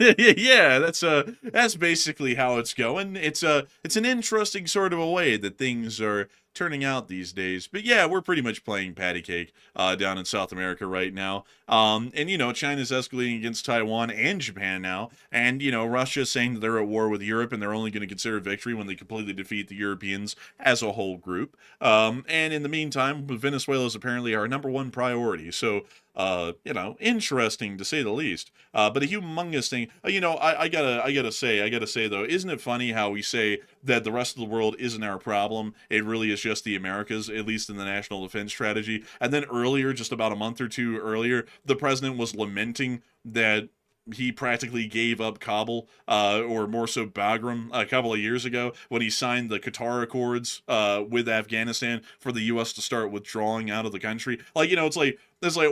yeah, that's basically how it's going. It's an interesting sort of a way that things are turning out these days. But yeah, we're pretty much playing patty cake down in South America right now. And you know, China's escalating against Taiwan and Japan now, and you know, Russia's saying that they're at war with Europe and they're only going to consider victory when they completely defeat the Europeans as a whole group. And in the meantime, Venezuela is apparently our #1 priority. So you know, interesting to say the least. But a humongous thing. You know, I gotta say though, isn't it funny how we say that the rest of the world isn't our problem? It really is just the Americas, at least in the national defense strategy. And then earlier, just about a month or two earlier, the president was lamenting that he practically gave up Kabul, or more so Bagram, a couple of years ago when he signed the Qatar Accords with Afghanistan for the U.S. to start withdrawing out of the country. Like, you know, it's like,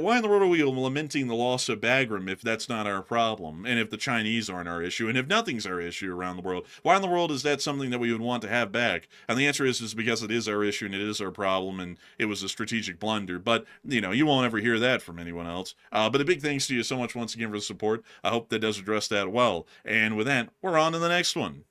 why in the world are we lamenting the loss of Bagram if that's not our problem, and if the Chinese aren't our issue, and if nothing's our issue around the world? Why in the world is that something that we would want to have back? And the answer is because it is our issue, and it is our problem, and it was a strategic blunder. But, you know, you won't ever hear that from anyone else. But a big thanks to you so much once again for the support. I hope that does address that well. And with that, we're on to the next one.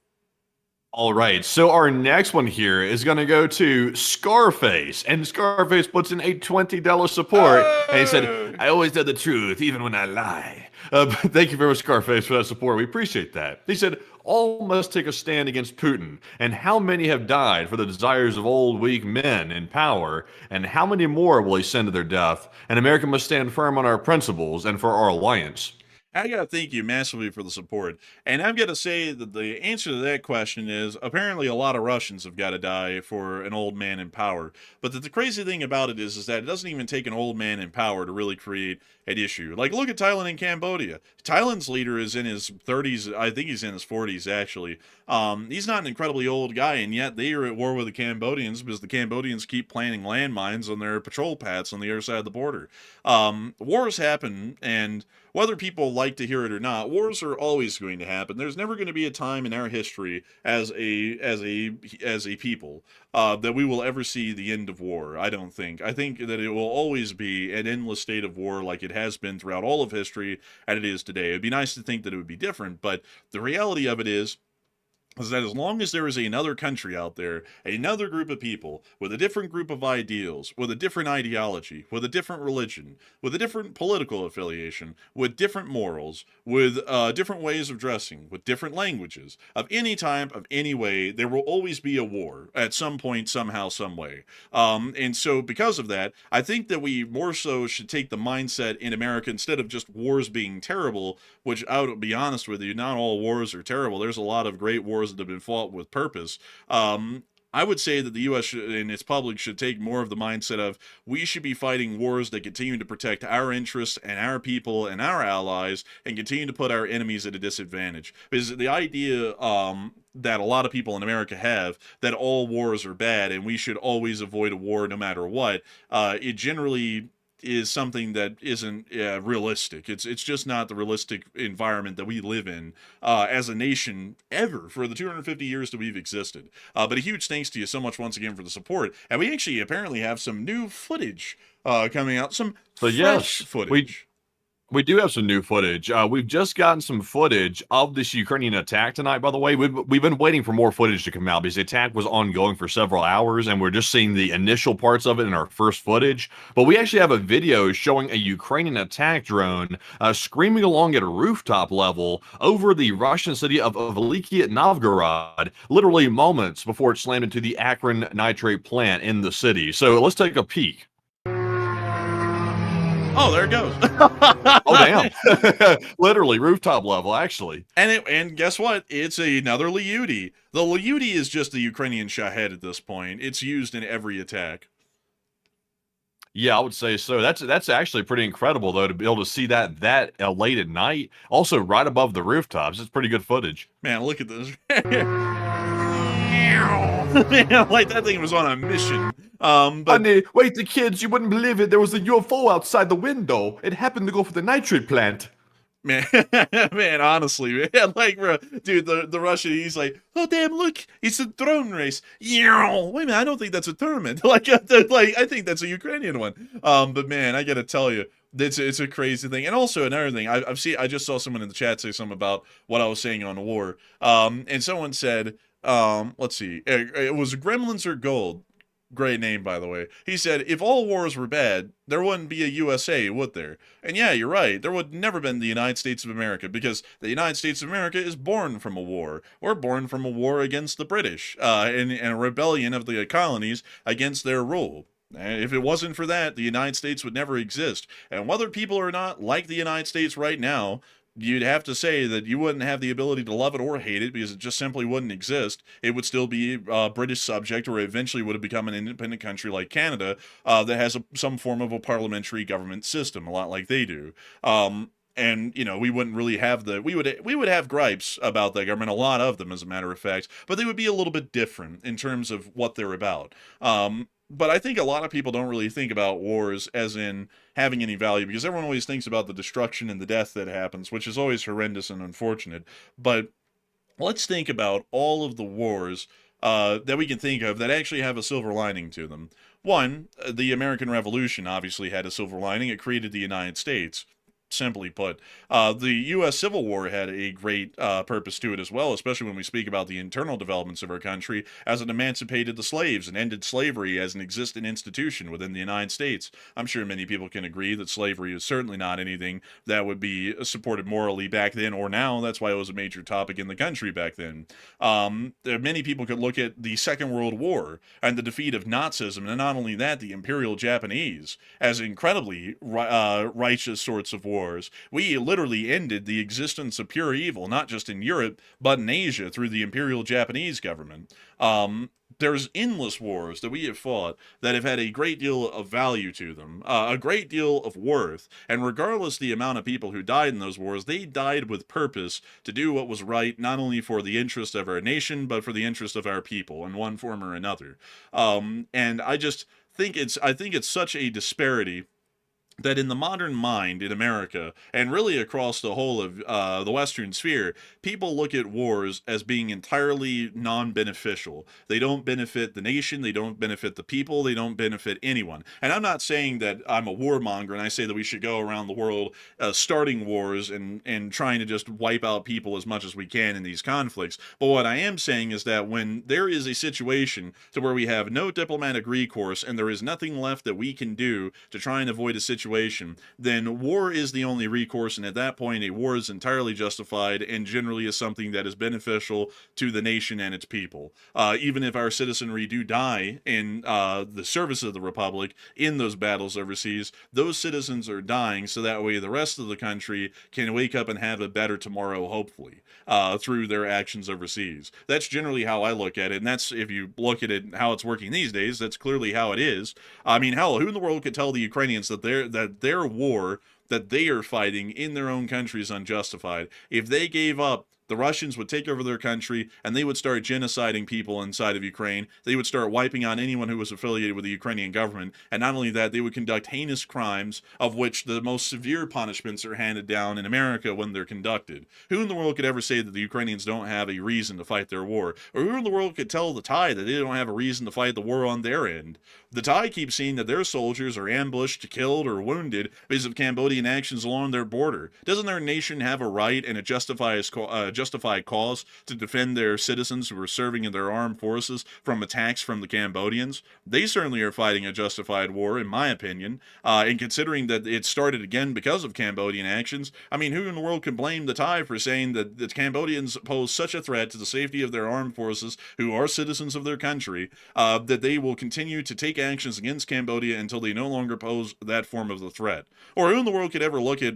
All right, so our next one here is going to go to Scarface, and Scarface puts in a $20 support, and he said, I always tell the truth, even when I lie. But thank you very much, Scarface, for that support. We appreciate that. He said, all must take a stand against Putin, and how many have died for the desires of old, weak men in power, and how many more will he send to their death? And America must stand firm on our principles and for our alliance. I gotta thank you massively for the support. And I've got to say that the answer to that question is apparently a lot of Russians have got to die for an old man in power. But the crazy thing about it is that it doesn't even take an old man in power to really create an issue. Like, look at Thailand and Cambodia. Thailand's leader is in his 30s. I think he's in his 40s, actually. He's not an incredibly old guy, and yet they are at war with the Cambodians because the Cambodians keep planting landmines on their patrol paths on the other side of the border. Wars happen, and whether people like to hear it or not, wars are always going to happen. There's never going to be a time in our history as a people that we will ever see the end of war. I don't think. I think that it will always be an endless state of war, like it has been throughout all of history, and it is today. It'd be nice to think that it would be different, but the reality of it is that as long as there is another country out there, another group of people with a different group of ideals, with a different ideology, with a different religion, with a different political affiliation, with different morals, with different ways of dressing, with different languages, of any type, of any way, there will always be a war at some point, somehow, some way. And so because of that, I think that we more so should take the mindset in America, instead of just wars being terrible, which I would be honest with you, not all wars are terrible. There's a lot of great wars that have been fought with purpose. I would say that the U.S. and its public should take more of the mindset of we should be fighting wars that continue to protect our interests and our people and our allies and continue to put our enemies at a disadvantage. Because the idea that a lot of people in America have that all wars are bad and we should always avoid a war no matter what, it generally is something that isn't realistic. It's just not the realistic environment that we live in as a nation ever for the 250 years that we've existed. But a huge thanks to you so much once again for the support. And we actually apparently have some new footage coming out, some So fresh yes, footage. we do have some new footage. We've just gotten some footage of this Ukrainian attack tonight, by the way. We've been waiting for more footage to come out because the attack was ongoing for several hours, and we're just seeing the initial parts of it in our first footage. But we actually have a video showing a Ukrainian attack drone screaming along at a rooftop level over the Russian city of Veliky Novgorod, literally moments before it slammed into the Akron nitrate plant in the city. So let's take a peek. Oh, there it goes. Oh, damn. Literally rooftop level, actually. And guess what? It's another Liudi. The Liudi is just the Ukrainian Shahed at this point. It's used in every attack. Yeah, I would say so. That's actually pretty incredible, though, to be able to see that late at night. Also, right above the rooftops. It's pretty good footage. Man, look at this. Man, like that thing was on a mission. But Wait, the kids, you wouldn't believe it. There was a UFO outside the window. It happened to go for the nitrate plant. man, man, honestly, man, like, bro, dude, the Russian, he's like, oh damn, look, it's a drone race. Wait a minute, I don't think that's a tournament. like, I think that's a Ukrainian one. But man, I gotta tell you, it's a crazy thing. And also another thing, I just saw someone in the chat say something about what I was saying on war. And someone said, let's see, it was Gremlins or Gold. Great name, by the way. He said, if all wars were bad, there wouldn't be a USA, would there? And yeah, you're right. There would never been the United States of America, because the United States of America is born from a war. We're born from a war against the British, and a rebellion of the colonies against their rule. And if it wasn't for that, the United States would never exist. And whether people are not like the United States right now, you'd have to say that you wouldn't have the ability to love it or hate it, because it just simply wouldn't exist. It would still be a British subject, or eventually would have become an independent country like Canada that has some form of a parliamentary government system, a lot like they do. And you know, we wouldn't really have we would have gripes about the government, a lot of them, as a matter of fact, but they would be a little bit different in terms of what they're about. But I think a lot of people don't really think about wars as in having any value, because everyone always thinks about the destruction and the death that happens, which is always horrendous and unfortunate. But let's think about all of the wars that we can think of that actually have a silver lining to them. One, the American Revolution obviously had a silver lining. It created the United States. Simply put, the U.S. Civil War had a great purpose to it as well, especially when we speak about the internal developments of our country, as it emancipated the slaves and ended slavery as an existent institution within the United States. I'm sure many people can agree that slavery is certainly not anything that would be supported morally back then or now. That's why it was a major topic in the country back then. Many people could look at the Second World War and the defeat of Nazism, and not only that, the Imperial Japanese, as incredibly righteous sorts of wars. We literally ended the existence of pure evil, not just in Europe, but in Asia through the Imperial Japanese government. There's endless wars that we have fought that have had a great deal of value to them, a great deal of worth, and regardless the amount of people who died in those wars, they died with purpose to do what was right, not only for the interest of our nation, but for the interest of our people in one form or another. And I just think it's such a disparity that in the modern mind in America, and really across the whole of the Western sphere, people look at wars as being entirely non-beneficial. They don't benefit the nation, they don't benefit the people, they don't benefit anyone. And I'm not saying that I'm a warmonger and I say that we should go around the world starting wars and trying to just wipe out people as much as we can in these conflicts. But what I am saying is that when there is a situation to where we have no diplomatic recourse and there is nothing left that we can do to try and avoid a situation, then war is the only recourse, and at that point a war is entirely justified and generally is something that is beneficial to the nation and its people. Even if our citizenry do die in the service of the Republic in those battles overseas, those citizens are dying so that way the rest of the country can wake up and have a better tomorrow, hopefully, through their actions overseas. That's generally how I look at it, and that's, if you look at it how it's working these days, that's clearly how it is. I mean, hell, who in the world could tell the Ukrainians that their war that they are fighting in their own country is unjustified. If they gave up, the Russians would take over their country and they would start genociding people inside of Ukraine. They would start wiping out anyone who was affiliated with the Ukrainian government. And not only that, they would conduct heinous crimes, of which the most severe punishments are handed down in America when they're conducted. Who in the world could ever say that the Ukrainians don't have a reason to fight their war? Or who in the world could tell the Thai that they don't have a reason to fight the war on their end? The Thai keep seeing that their soldiers are ambushed, killed, or wounded because of Cambodian actions along their border. Doesn't their nation have a right and a justified cause to defend their citizens who are serving in their armed forces from attacks from the Cambodians? They certainly are fighting a justified war, in my opinion. And considering that it started again because of Cambodian actions, I mean, who in the world can blame the Thai for saying that the Cambodians pose such a threat to the safety of their armed forces, who are citizens of their country, that they will continue to take actions against Cambodia until they no longer pose that form of the threat? Or who in the world could ever look at,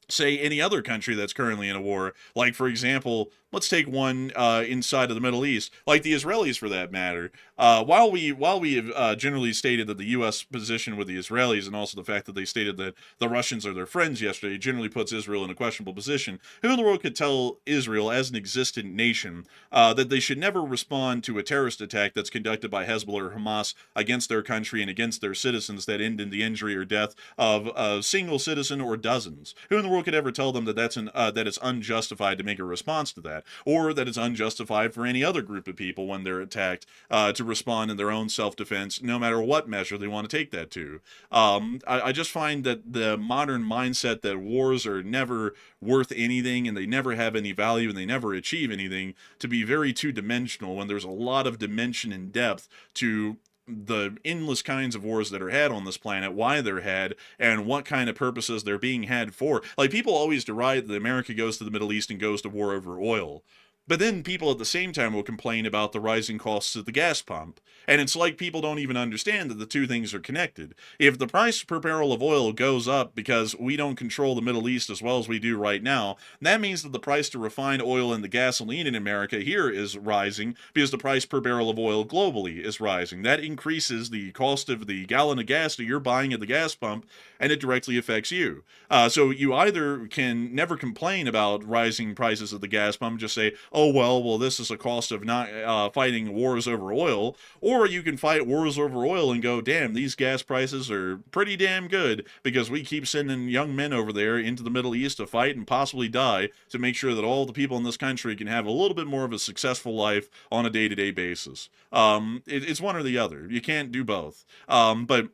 say, any other country that's currently in a war, like, for example, let's take one inside of the Middle East, like the Israelis for that matter. While we have generally stated that the U.S. position with the Israelis, and also the fact that they stated that the Russians are their friends yesterday, generally puts Israel in a questionable position, who in the world could tell Israel, as an existent nation, that they should never respond to a terrorist attack that's conducted by Hezbollah or Hamas against their country and against their citizens that end in the injury or death of a single citizen or dozens? Who in the world could ever tell them that that it's unjustified to make a response to that, or that it's unjustified for any other group of people when they're attacked to respond in their own self-defense, no matter what measure they want to take that to? I just find that the modern mindset that wars are never worth anything and they never have any value and they never achieve anything to be very two-dimensional, when there's a lot of dimension and depth to the endless kinds of wars that are had on this planet, why they're had, and what kind of purposes they're being had for. Like, people always deride that America goes to the Middle East and goes to war over oil. But then people at the same time will complain about the rising costs of the gas pump. And it's like people don't even understand that the two things are connected. If the price per barrel of oil goes up because we don't control the Middle East as well as we do right now, that means that the price to refine oil and the gasoline in America here is rising because the price per barrel of oil globally is rising. That increases the cost of the gallon of gas that you're buying at the gas pump, and it directly affects you. So you either can never complain about rising prices at the gas pump, just say, oh, well, this is a cost of not fighting wars over oil. Or you can fight wars over oil and go, damn, these gas prices are pretty damn good because we keep sending young men over there into the Middle East to fight and possibly die to make sure that all the people in this country can have a little bit more of a successful life on a day-to-day basis. It's one or the other. You can't do both. But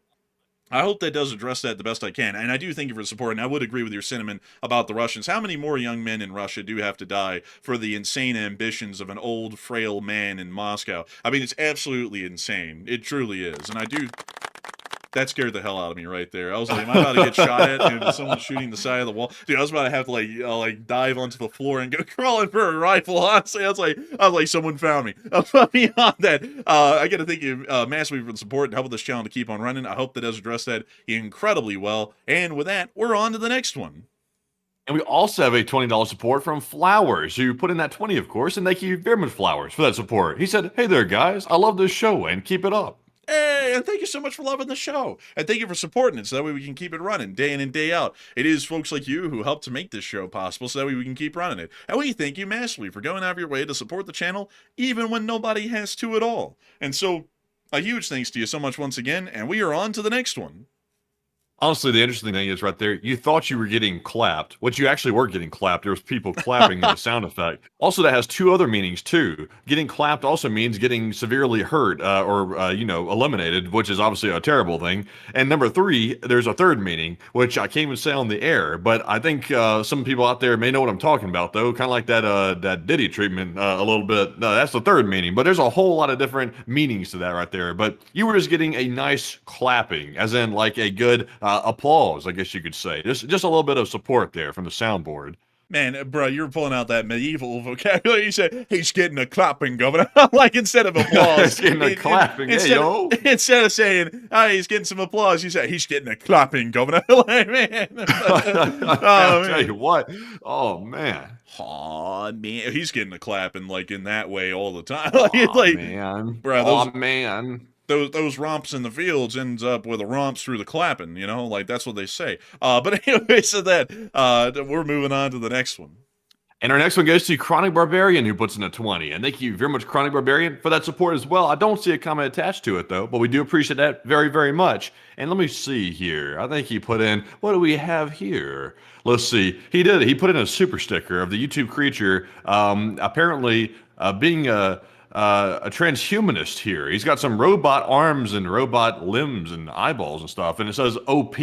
I hope that does address that the best I can. And I do thank you for support, and I would agree with your sentiment about the Russians. How many more young men in Russia do have to die for the insane ambitions of an old, frail man in Moscow? I mean, it's absolutely insane. It truly is. And I do... That scared the hell out of me right there. I was like, am I about to get shot at and someone's shooting the side of the wall? Dude, I was about to have to like dive onto the floor and go crawling for a rifle. Honestly, I was like, someone found me. Beyond that, I got to thank you massively for the support and helping this channel to keep on running. I hope that does address that incredibly well. And with that, we're on to the next one. And we also have a $20 support from Flowers, who put in that 20, of course, and thank you very much, Flowers, for that support. He said, hey there, guys. I love this show, and keep it up. Hey, and thank you so much for loving the show. And thank you for supporting it so that way we can keep it running day in and day out. It is folks like you who help to make this show possible so that way we can keep running it. And we thank you massively for going out of your way to support the channel even when nobody has to at all. And so, a huge thanks to you so much once again, and we are on to the next one. Honestly, the interesting thing is right there, you thought you were getting clapped. What you actually were getting clapped, there was people clapping in the sound effect. Also, that has two other meanings too. Getting clapped also means getting severely hurt or eliminated, which is obviously a terrible thing. And number three, there's a third meaning, which I can't even say on the air, but I think some people out there may know what I'm talking about though, kind of like that Diddy treatment a little bit. That's the third meaning, but there's a whole lot of different meanings to that right there. But you were just getting a nice clapping, as in like a good applause, I guess you could say. Just a little bit of support there from the soundboard. Man, bro, you're pulling out that medieval vocabulary. You said, he's getting a clapping, governor. Like, instead of applause. He's getting a clapping, Instead of saying, oh, he's getting some applause, you say, he's getting a clapping, governor. Like, man. I'll tell you what. Oh, man. Oh, man. He's getting a clapping, like, in that way all the time. Man. Bro, Man. those romps in the fields ends up with a romps through the clapping, you know, like that's what they say. But anyway, so that we're moving on to the next one. And our next one goes to Chronic Barbarian, who puts in a 20. And thank you very much, Chronic Barbarian, for that support as well. I don't see a comment attached to it, though, but we do appreciate that very, very much. And let me see here. I think he put in, what do we have here? Let's see. He did. He put in a super sticker of the YouTube creature, apparently being a transhumanist here. He's got some robot arms and robot limbs and eyeballs and stuff, and it says OP.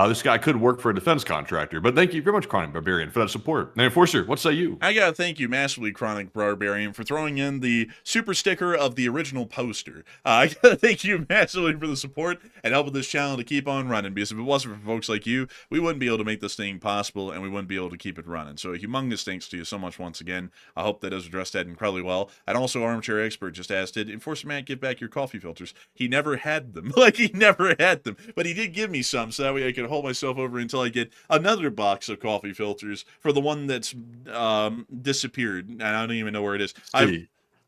This guy could work for a defense contractor. But thank you very much, Chronic Barbarian, for that support. Now, Enforcer, what say you? I gotta thank you massively, Chronic Barbarian, for throwing in the super sticker of the original poster. I gotta thank you massively for the support and helping this channel to keep on running, because if it wasn't for folks like you, we wouldn't be able to make this thing possible, and we wouldn't be able to keep it running. So a humongous thanks to you so much once again. I hope that has addressed that incredibly well. And also, Armchair Expert just asked, did Enforcer Matt give back your coffee filters? He never had them. Like, he never had them. But he did give me some, so that way I could hold myself over until I get another box of coffee filters for the one that's disappeared. And I don't even know where it is.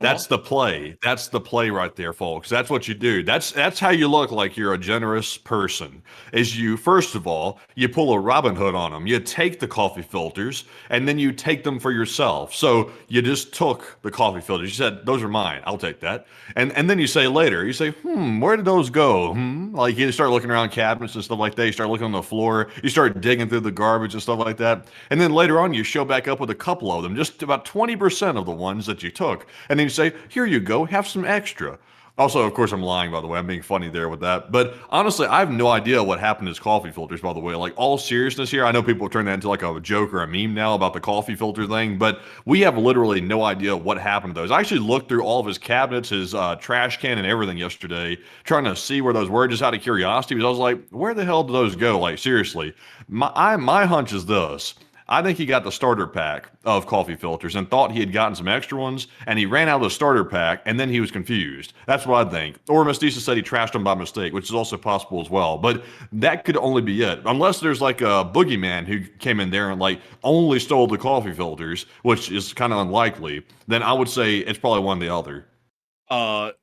That's the play. That's the play right there, folks. That's what you do. That's how you look like you're a generous person. Is you, first of all, you pull a Robin Hood on them. You take the coffee filters, and then you take them for yourself. So you just took the coffee filters. You said, those are mine. I'll take that. And then you say later, you say, where did those go? Like you start looking around cabinets and stuff like that. You start looking on the floor. You start digging through the garbage and stuff like that. And then later on, you show back up with a couple of them, just about 20% of the ones that you took. And then you say, here you go, have some extra. Also, of course, I'm lying, by the way. I'm being funny there with that. But honestly, I have no idea what happened to his coffee filters, by the way. Like, all seriousness here, I know people turn that into like a joke or a meme now about the coffee filter thing, but we have literally no idea what happened to those. I actually looked through all of his cabinets, his trash can and everything yesterday, trying to see where those were, just out of curiosity, because I was like, where the hell did those go? Like, seriously. My hunch is this. I think he got the starter pack of coffee filters and thought he had gotten some extra ones, and he ran out of the starter pack, and then he was confused. That's what I think. Or Mestiza said he trashed them by mistake, which is also possible as well. But that could only be it. Unless there's like a boogeyman who came in there and like only stole the coffee filters, which is kind of unlikely, then I would say it's probably one or the other.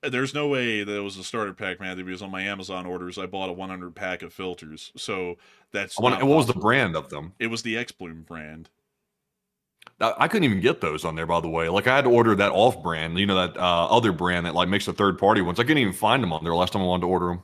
There's no way that it was a starter pack, man, because on my Amazon orders, I bought a 100 pack of filters. So that's What was the brand of them? It was the X-Bloom brand. I couldn't even get those on there, by the way. Like, I had to order that off brand, you know, that other brand that like makes the third party ones. I couldn't even find them on there last time I wanted to order them.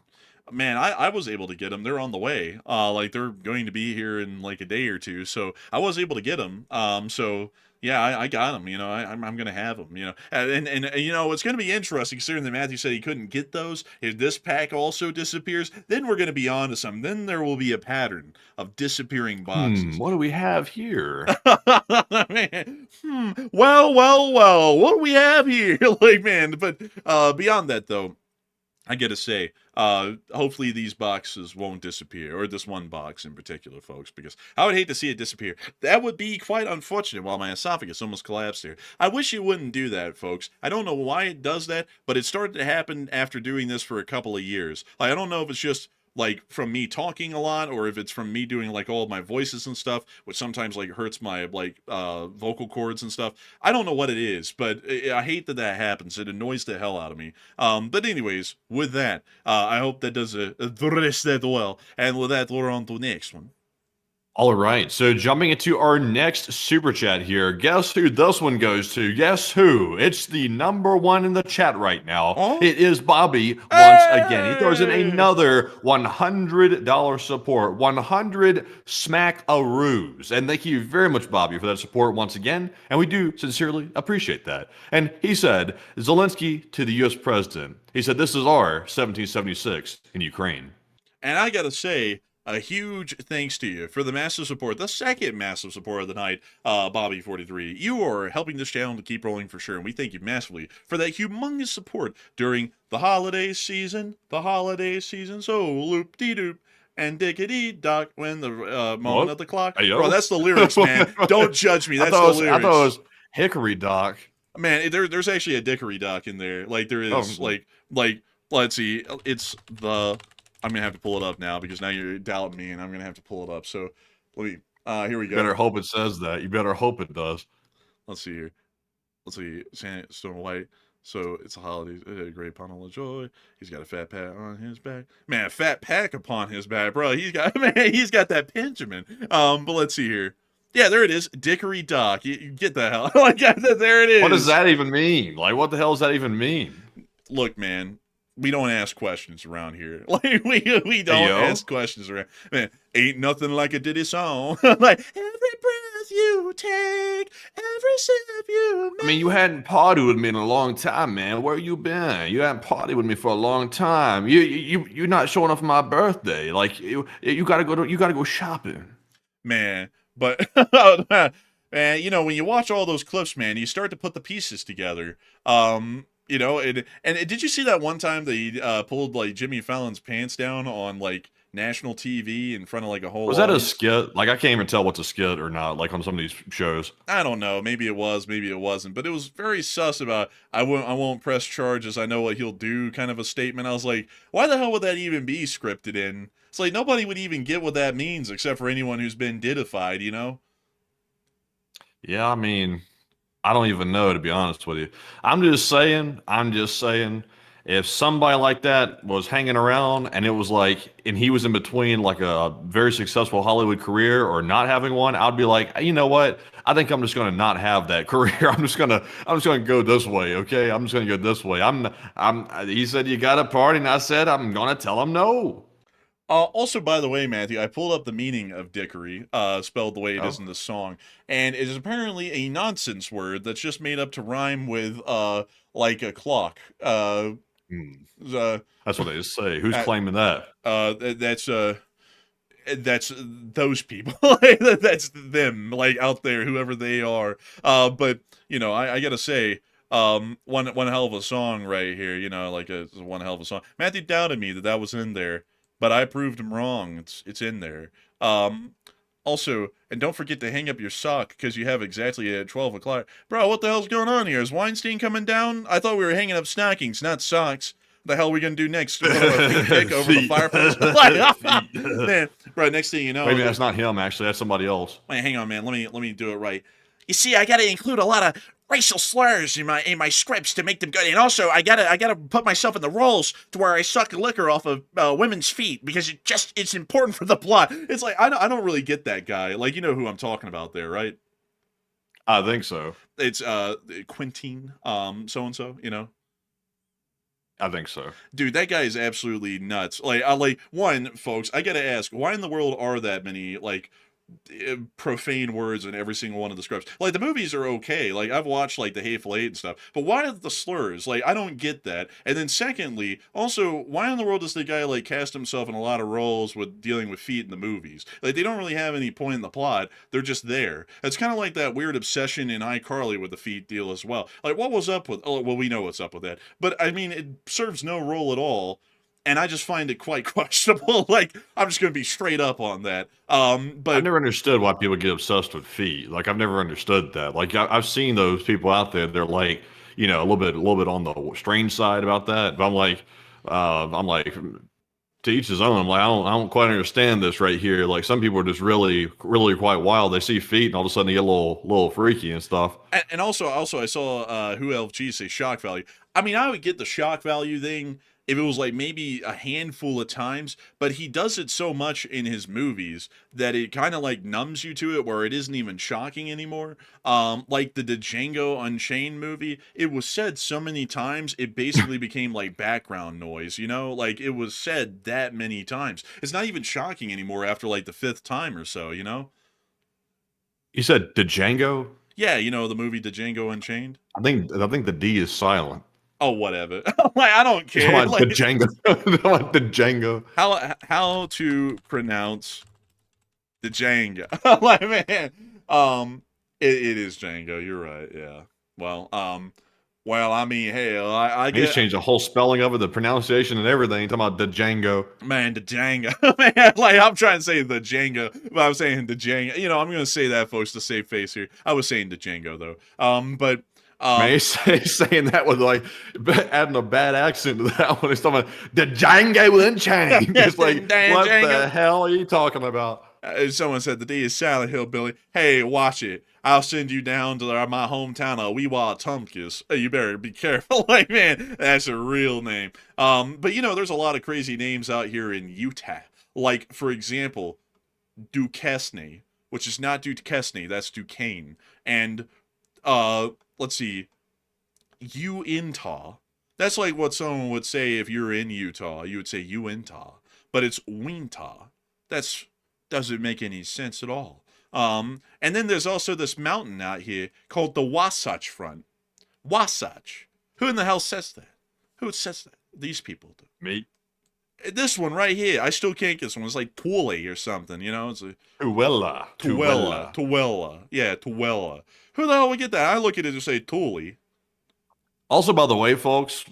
Man, I was able to get them. They're on the way. Like, they're going to be here in like a day or two. So I was able to get them. So yeah, I got them. You know, I'm gonna have them. You know, and you know, it's gonna be interesting considering that Matthew said he couldn't get those. If this pack also disappears, then we're gonna be on to something. Then there will be a pattern of disappearing boxes. What do we have here? Man, well, what do we have here? Like, man, but beyond that though, I gotta say, hopefully these boxes won't disappear, or this one box in particular, folks, because I would hate to see it disappear. That would be quite unfortunate. While my esophagus almost collapsed here. I wish it wouldn't do that, folks. I don't know why it does that, but it started to happen after doing this for a couple of years. Like, I don't know if it's just like from me talking a lot, or if it's from me doing like all of my voices and stuff, which sometimes like hurts my like vocal cords and stuff. I don't know what it is, but I hate that that happens. It annoys the hell out of me. But anyways, with that, I hope that does address that well. And with that, we're on to the next one. All right, so jumping into our next super chat here, guess who this one goes to? Guess who? It's the number one in the chat right now. Oh? It is Bobby once again. He throws in another $100 support, 100 smack-a-roos. And thank you very much, Bobby, for that support once again. And we do sincerely appreciate that. And he said, Zelensky to the U.S. president. He said, this is our 1776 in Ukraine. And I gotta say, a huge thanks to you for the massive support, the second massive support of the night, Bobby43. You are helping this channel to keep rolling for sure, and we thank you massively for that humongous support during the holiday season. So loop-de-doop and dickety-dock when the moment of the clock. Hey, bro, that's the lyrics, man. Don't judge me. That's the lyrics. I thought it was Hickory Dock. Man, there's actually a dickory dock in there. Like, there is, like, let's see. It's the... I'm going to have to pull it up now because now you're doubting me and I'm going to have to pull it up. So let me, here we go. You better hope it says that. You better hope it does. Let's see here. Let's see. Snow White. So it's a holiday, a great bundle of joy. He's got a fat pack on his back. Man, fat pack upon his back, bro. He's got that Benjamin. But let's see here. Yeah, there it is. Dickory Dock. You get the hell. Like, there it is. What does that even mean? Like, what the hell does that even mean? Look, man, we don't ask questions around here. Like, we don't ask questions around. Man, ain't nothing like a ditty song. Like, every breath you take, every sip you make. I mean, you hadn't partied with me in a long time, man. Where you been? You hadn't partied with me for a long time. You're not showing up for my birthday. Like, you gotta go shopping. Man, but man, you know, when you watch all those clips, man, you start to put the pieces together. You know, and did you see that one time they pulled like Jimmy Fallon's pants down on like national TV in front of like a whole Was that a audience? skit? Like, I can't even tell what's a skit or not, like on some of these shows. I don't know. Maybe it was, maybe it wasn't. But it was very sus about I won't press charges. I know what he'll do kind of a statement. I was like, why the hell would that even be scripted in? It's like nobody would even get what that means except for anyone who's been diddified, you know? Yeah, I mean, I don't even know, to be honest with you. I'm just saying, if somebody like that was hanging around and it was like, and he was in between like a very successful Hollywood career or not having one, I'd be like, you know what? I think I'm just going to not have that career. I'm just going to go this way. Okay. I'm just going to go this way. He said, you got a party. And I said, I'm going to tell him no. Also, by the way, Matthew, I pulled up the meaning of dickory, spelled the way it is in the song, and it is apparently a nonsense word that's just made up to rhyme with, like a clock. That's what they say. Who's claiming that? That's those people. That's them, like out there, whoever they are. But you know, I gotta say, one hell of a song right here. You know, like a one hell of a song. Matthew doubted me that was in there. But I proved him wrong. It's in there. Also, and don't forget to hang up your sock because you have exactly at 12 o'clock. Bro, what the hell's going on here? Is Weinstein coming down? I thought we were hanging up stockings, not socks. What the hell are we going to do next? Put a feet pick over the fireplace? Man, bro, next thing you know. Maybe that's not him, actually. That's somebody else. Wait, hang on, man. Let me do it right. You see, I got to include a lot of racial slurs in my scripts to make them good, and also I gotta put myself in the roles to where I suck liquor off of women's feet because it's important for the plot. It's like I don't really get that guy. Like, you know who I'm talking about there, right? I think so. It's Quentin so and so, you know. I think so. Dude, that guy is absolutely nuts. Like one, folks, I gotta ask, why in the world are that many like profane words in every single one of the scripts? Like, the movies are okay. Like, I've watched like The Hateful Eight and stuff, but why the slurs? Like, I don't get that. And then secondly, also, why in the world does the guy like cast himself in a lot of roles with dealing with feet in the movies? Like, they don't really have any point in the plot. They're just there. It's kind of like that weird obsession in iCarly with the feet deal as well. Like, what was up with? Oh, well, we know what's up with that. But I mean, it serves no role at all. And I just find it quite questionable. Like, I'm just going to be straight up on that. But I never understood why people get obsessed with feet. Like, I've never understood that. Like, I've seen those people out there. They're like, you know, a little bit on the strange side about that. But I'm like, to each his own. I'm like, I don't quite understand this right here. Like, some people are just really, really quite wild. They see feet and all of a sudden they get a little freaky and stuff. And also I saw Who LFG say shock value. I mean, I would get the shock value thing if it was like maybe a handful of times, but he does it so much in his movies that it kind of like numbs you to it where it isn't even shocking anymore. Like the Django Unchained movie, it was said so many times, it basically became like background noise, you know? Like, it was said that many times. It's not even shocking anymore after like the fifth time or so, you know? You said Django? Yeah, you know, the movie Django Unchained? I think the D is silent. Oh, whatever. Like, I don't care. Come on, Like, Django. The Django. How to pronounce the Django? Like, man, it is Django. You're right. Yeah. Well, I mean, hell, I He's get changed the whole spelling of it, the pronunciation and everything. Talking about the Django. man the Django. Man, like, I'm trying to say the Django, but I'm saying the Django. You know, I'm gonna say that, folks, to save face here. I was saying the Django though. But. Man, he's saying that with like adding a bad accent to that one. He's talking about the Django Unchained. It's like, what the hell are you talking about? Someone said the D is silent, hillbilly. Hey, watch it. I'll send you down to my hometown of Weewatumkus. You better be careful. Like, man, that's a real name. But you know, there's a lot of crazy names out here in Utah. Like, for example, Duquesne, which is not Duquesne, that's Duquesne. And let's see, Uintah. That's like what someone would say if you're in Utah. You would say Uintah, but it's Wintah. That's doesn't make any sense at all. And then there's also this mountain out here called the Wasatch Front. Wasatch. Who in the hell says that? Who says that? These people do. Me. This one right here, I still can't get this one. It's like Twilly or something, you know? It's a Tuella. Tuella. Yeah, Tuella. Who the hell would get that? I look at it and say Thule. Also, by the way, folks,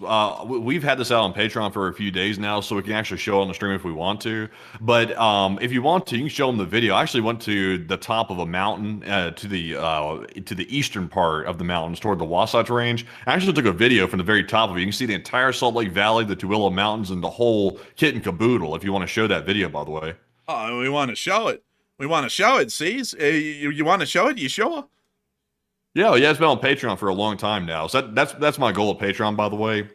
we've had this out on Patreon for a few days now, so we can actually show it on the stream if we want to. But if you want to, you can show them the video. I actually went to the top of a mountain, to the eastern part of the mountains, toward the Wasatch Range. I actually took a video from the very top of it. You can see the entire Salt Lake Valley, the Tooele Mountains, and the whole kit and caboodle. If you want to show that video, by the way. Oh, we want to show it. We want to show it. See, you want to show it? You sure? Yeah, it's been on Patreon for a long time now. So that's my goal of Patreon, by the way.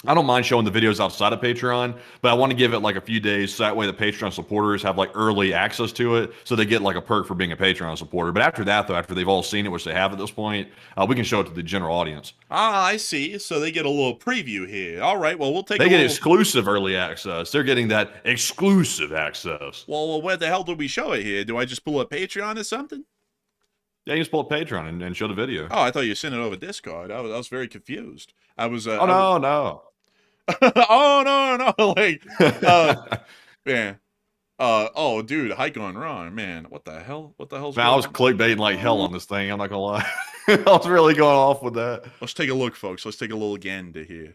I don't mind showing the videos outside of Patreon, but I want to give it like a few days so that way the Patreon supporters have like early access to it, so they get like a perk for being a Patreon supporter. But after that, though, after they've all seen it, which they have at this point, we can show it to the general audience. Ah, I see. So they get a little preview here. All right, well, we'll take They get exclusive early access. They're getting that exclusive access. Well, where the hell do we show it here? Do I just pull up Patreon or something? Yeah, you just pull up Patreon and show the video. Oh, I thought you sent it over Discord. I was very confused. I was. No. Oh no! Like, man. Oh, dude, hike on Ron, man. What the hell? What the hell's Man, I going was on? clickbaiting like hell on this thing. I'm not gonna lie. I was really going off with that. Let's take a look, folks. Let's take a little gander here.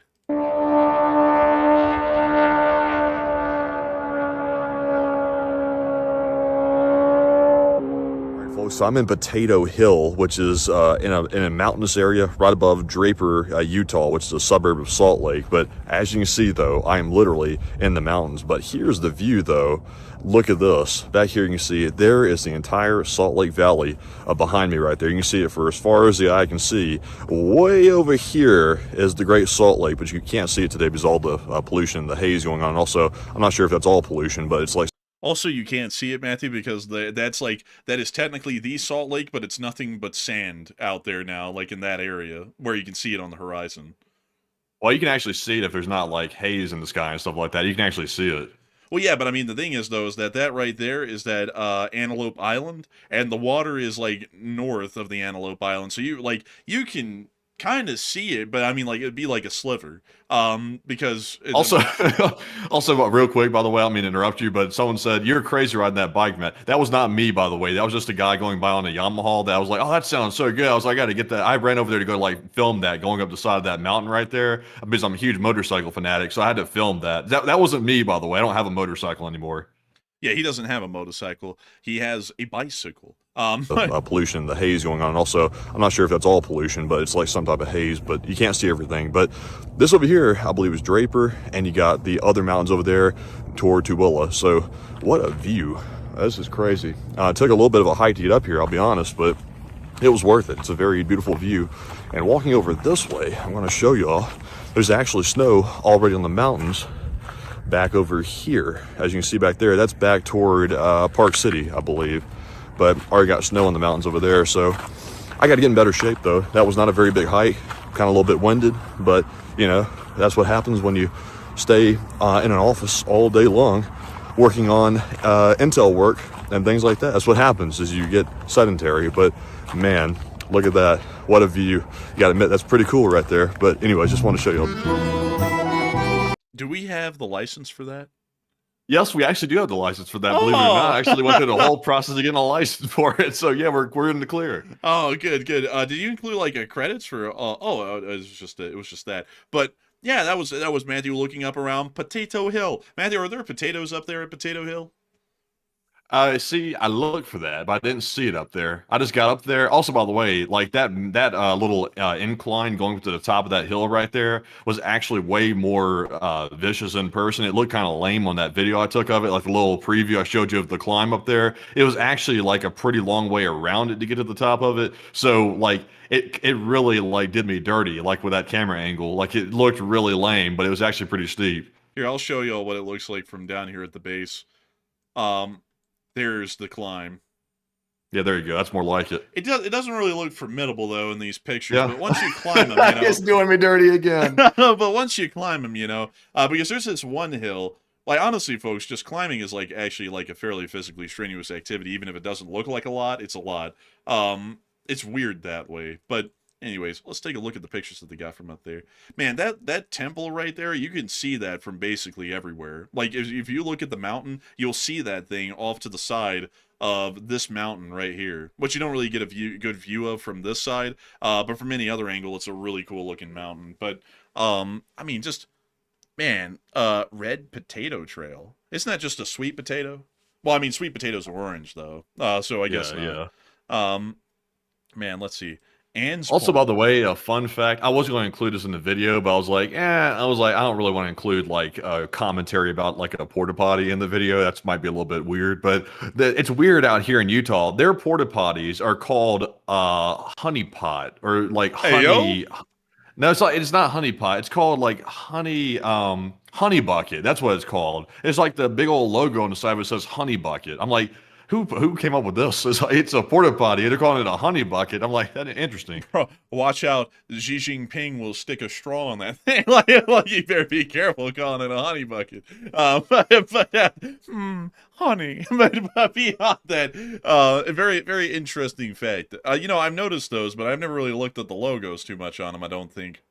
So I'm in Potato Hill, which is in a mountainous area right above Draper, Utah, which is a suburb of Salt Lake. But as you can see, though, I am literally in the mountains. But here's the view, though. Look at this. Back here, you can see it. There is the entire Salt Lake Valley behind me right there. You can see it for as far as the eye can see. Way over here is the Great Salt Lake, but you can't see it today because all the pollution, the haze going on. Also, I'm not sure if that's all pollution, but it's like. Also, you can't see it, Matthew, because that is technically the Salt Lake, but it's nothing but sand out there now, like in that area where you can see it on the horizon. Well, you can actually see it if there's not like haze in the sky and stuff like that. You can actually see it. Well, yeah, but I mean, the thing is, though, is that right there is that Antelope Island, and the water is like north of the Antelope Island, so you can kind of see it, but I mean, like, it'd be like a sliver, because also real quick, by the way, I don't mean to interrupt you, but someone said you're crazy riding that bike, Matt. That was not me, by the way. That was just a guy going by on a Yamaha that I was like, oh, that sounds so good. I was like, I got to get that. I ran over there to go like film that going up the side of that mountain right there because I'm a huge motorcycle fanatic, so I had to film that. That wasn't me, by the way. I don't have a motorcycle anymore. Yeah, he doesn't have a motorcycle. He has a bicycle. Pollution, the haze going on. Also, I'm not sure if that's all pollution, but it's like some type of haze, but you can't see everything. But this over here, I believe, is Draper, and you got the other mountains over there toward Tooele. So what a view. This is crazy. It took a little bit of a hike to get up here, I'll be honest, but it was worth it. It's a very beautiful view. And walking over this way, I'm going to show y'all, there's actually snow already on the mountains back over here. As you can see back there, that's back toward Park City, I believe. But already got snow on the mountains over there, so I got to get in better shape, though. That was not a very big hike, kind of a little bit winded, but, you know, that's what happens when you stay in an office all day long working on intel work and things like that. That's what happens, is you get sedentary. But, man, look at that. What a view. You got to admit, that's pretty cool right there. But anyway, I just want to show you. Do we have the license for that? Yes, we actually do have the license for that. Believe it or not, I actually went through the whole process of getting a license for it. So yeah, we're in the clear. Oh, good. Did you include like credits for? It was just that. But yeah, that was Matthew looking up around Potato Hill. Matthew, are there potatoes up there at Potato Hill? See, I looked for that, but I didn't see it up there. I just got up there. Also, by the way, like that little incline going to the top of that hill right there was actually way more vicious in person. It looked kind of lame on that video I took of it, like the little preview I showed you of the climb up there. It was actually like a pretty long way around it to get to the top of it. So like it really like did me dirty, like with that camera angle. Like it looked really lame, but it was actually pretty steep. Here, I'll show you all what it looks like from down here at the base. There's the climb. Yeah, there you go. That's more like it. It doesn't really look formidable though in these pictures, Yeah. but once you climb them, you know. It's doing me dirty again. But once you climb them, you know, because there's this one hill. Like honestly, folks, just climbing is like actually like a fairly physically strenuous activity. Even if it doesn't look like a lot, it's a lot. It's weird that way. But anyways, let's take a look at the pictures that they got from up there. Man, that temple right there, you can see that from basically everywhere. Like if you look at the mountain, you'll see that thing off to the side of this mountain right here, which you don't really get a good view of from this side. But from any other angle, it's a really cool looking mountain. But I mean, just man, red potato trail. Isn't that just a sweet potato? Well, I mean, sweet potatoes are orange though, so I guess not. Yeah. Man, let's see. Ann's Also, by Point. the way, a fun fact, I wasn't going to include this in the video, but I was like, I don't really want to include like a commentary about like a porta potty in the video. That might be a little bit weird, but it's weird out here in Utah. Their porta potties are called honey pot or like Hey, honey. yo. No, it's not honey pot. It's called like honey bucket. That's what it's called. It's like the big old logo on the side of it says honey bucket. I'm like, who came up with this? It's a porta potty. They're calling it a honey bucket. I'm like, that's interesting. Bro, watch out. Xi Jinping will stick a straw on that thing. like, you better be careful calling it a honey bucket. Honey. But beyond that, a very, very interesting fact. You know, I've noticed those, but I've never really looked at the logos too much on them, I don't think.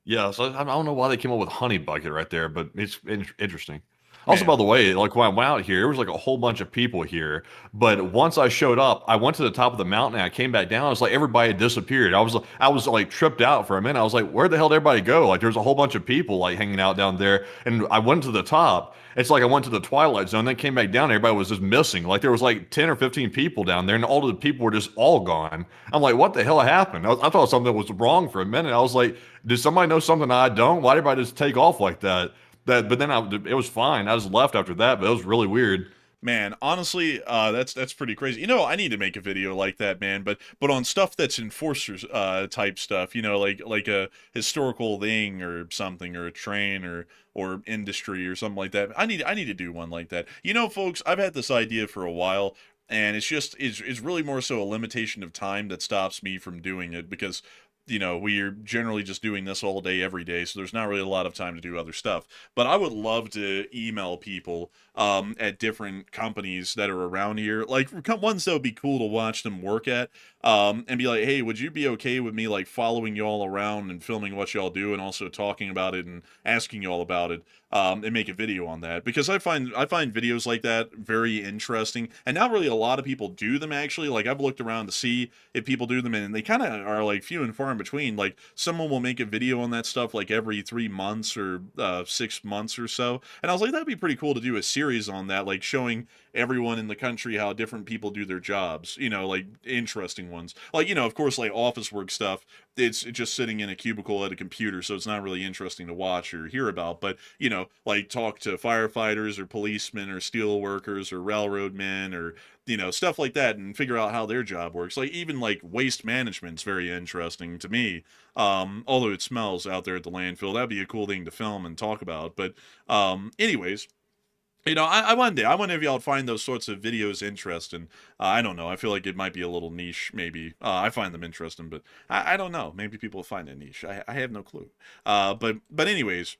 Yeah, so I don't know why they came up with honey bucket right there, but it's interesting. Also, Man. by the way, like when I went out here, there was like a whole bunch of people here. But once I showed up, I went to the top of the mountain and I came back down. It's like everybody had disappeared. I was like tripped out for a minute. I was like, where the hell did everybody go? Like there's a whole bunch of people like hanging out down there. And I went to the top. It's like I went to the twilight zone, then came back down. Everybody was just missing. Like there was like 10 or 15 people down there, and all of the people were just all gone. I'm like, what the hell happened? I thought something was wrong for a minute. I was like, did somebody know something I don't? Why did everybody just take off like that? But then it was fine. I just left after that, but it was really weird. Man, honestly, that's pretty crazy. You know, I need to make a video like that, man. But on stuff that's enforcers type stuff, you know, like a historical thing or something, or a train or industry or something like that. I need to do one like that. You know, folks, I've had this idea for a while, and it's really more so a limitation of time that stops me from doing it because you know, we're generally just doing this all day, every day, so there's not really a lot of time to do other stuff. But I would love to email people at different companies that are around here, like ones that would be cool to watch them work at, and be like, hey, would you be okay with me like following y'all around and filming what y'all do, and also talking about it and asking y'all about it, and make a video on that? Because I find videos like that very interesting, and not really a lot of people do them actually. Like I've looked around to see if people do them, and they kind of are like few and far in between. Like someone will make a video on that stuff like every 3 months or 6 months or so, and I was like, that'd be pretty cool to do a series on that, like showing everyone in the country how different people do their jobs, you know, like interesting ones. Like, you know, of course, like office work stuff, it's just sitting in a cubicle at a computer, so it's not really interesting to watch or hear about. But, you know, like talk to firefighters or policemen or steel workers or railroad men or, you know, stuff like that, and figure out how their job works. Like even like waste management's very interesting to me. Although it smells out there at the landfill, that'd be a cool thing to film and talk about. But anyways, you know, I wonder if y'all find those sorts of videos interesting. I don't know. I feel like it might be a little niche, maybe. I find them interesting, but I don't know. Maybe people find it niche. I have no clue. But anyways,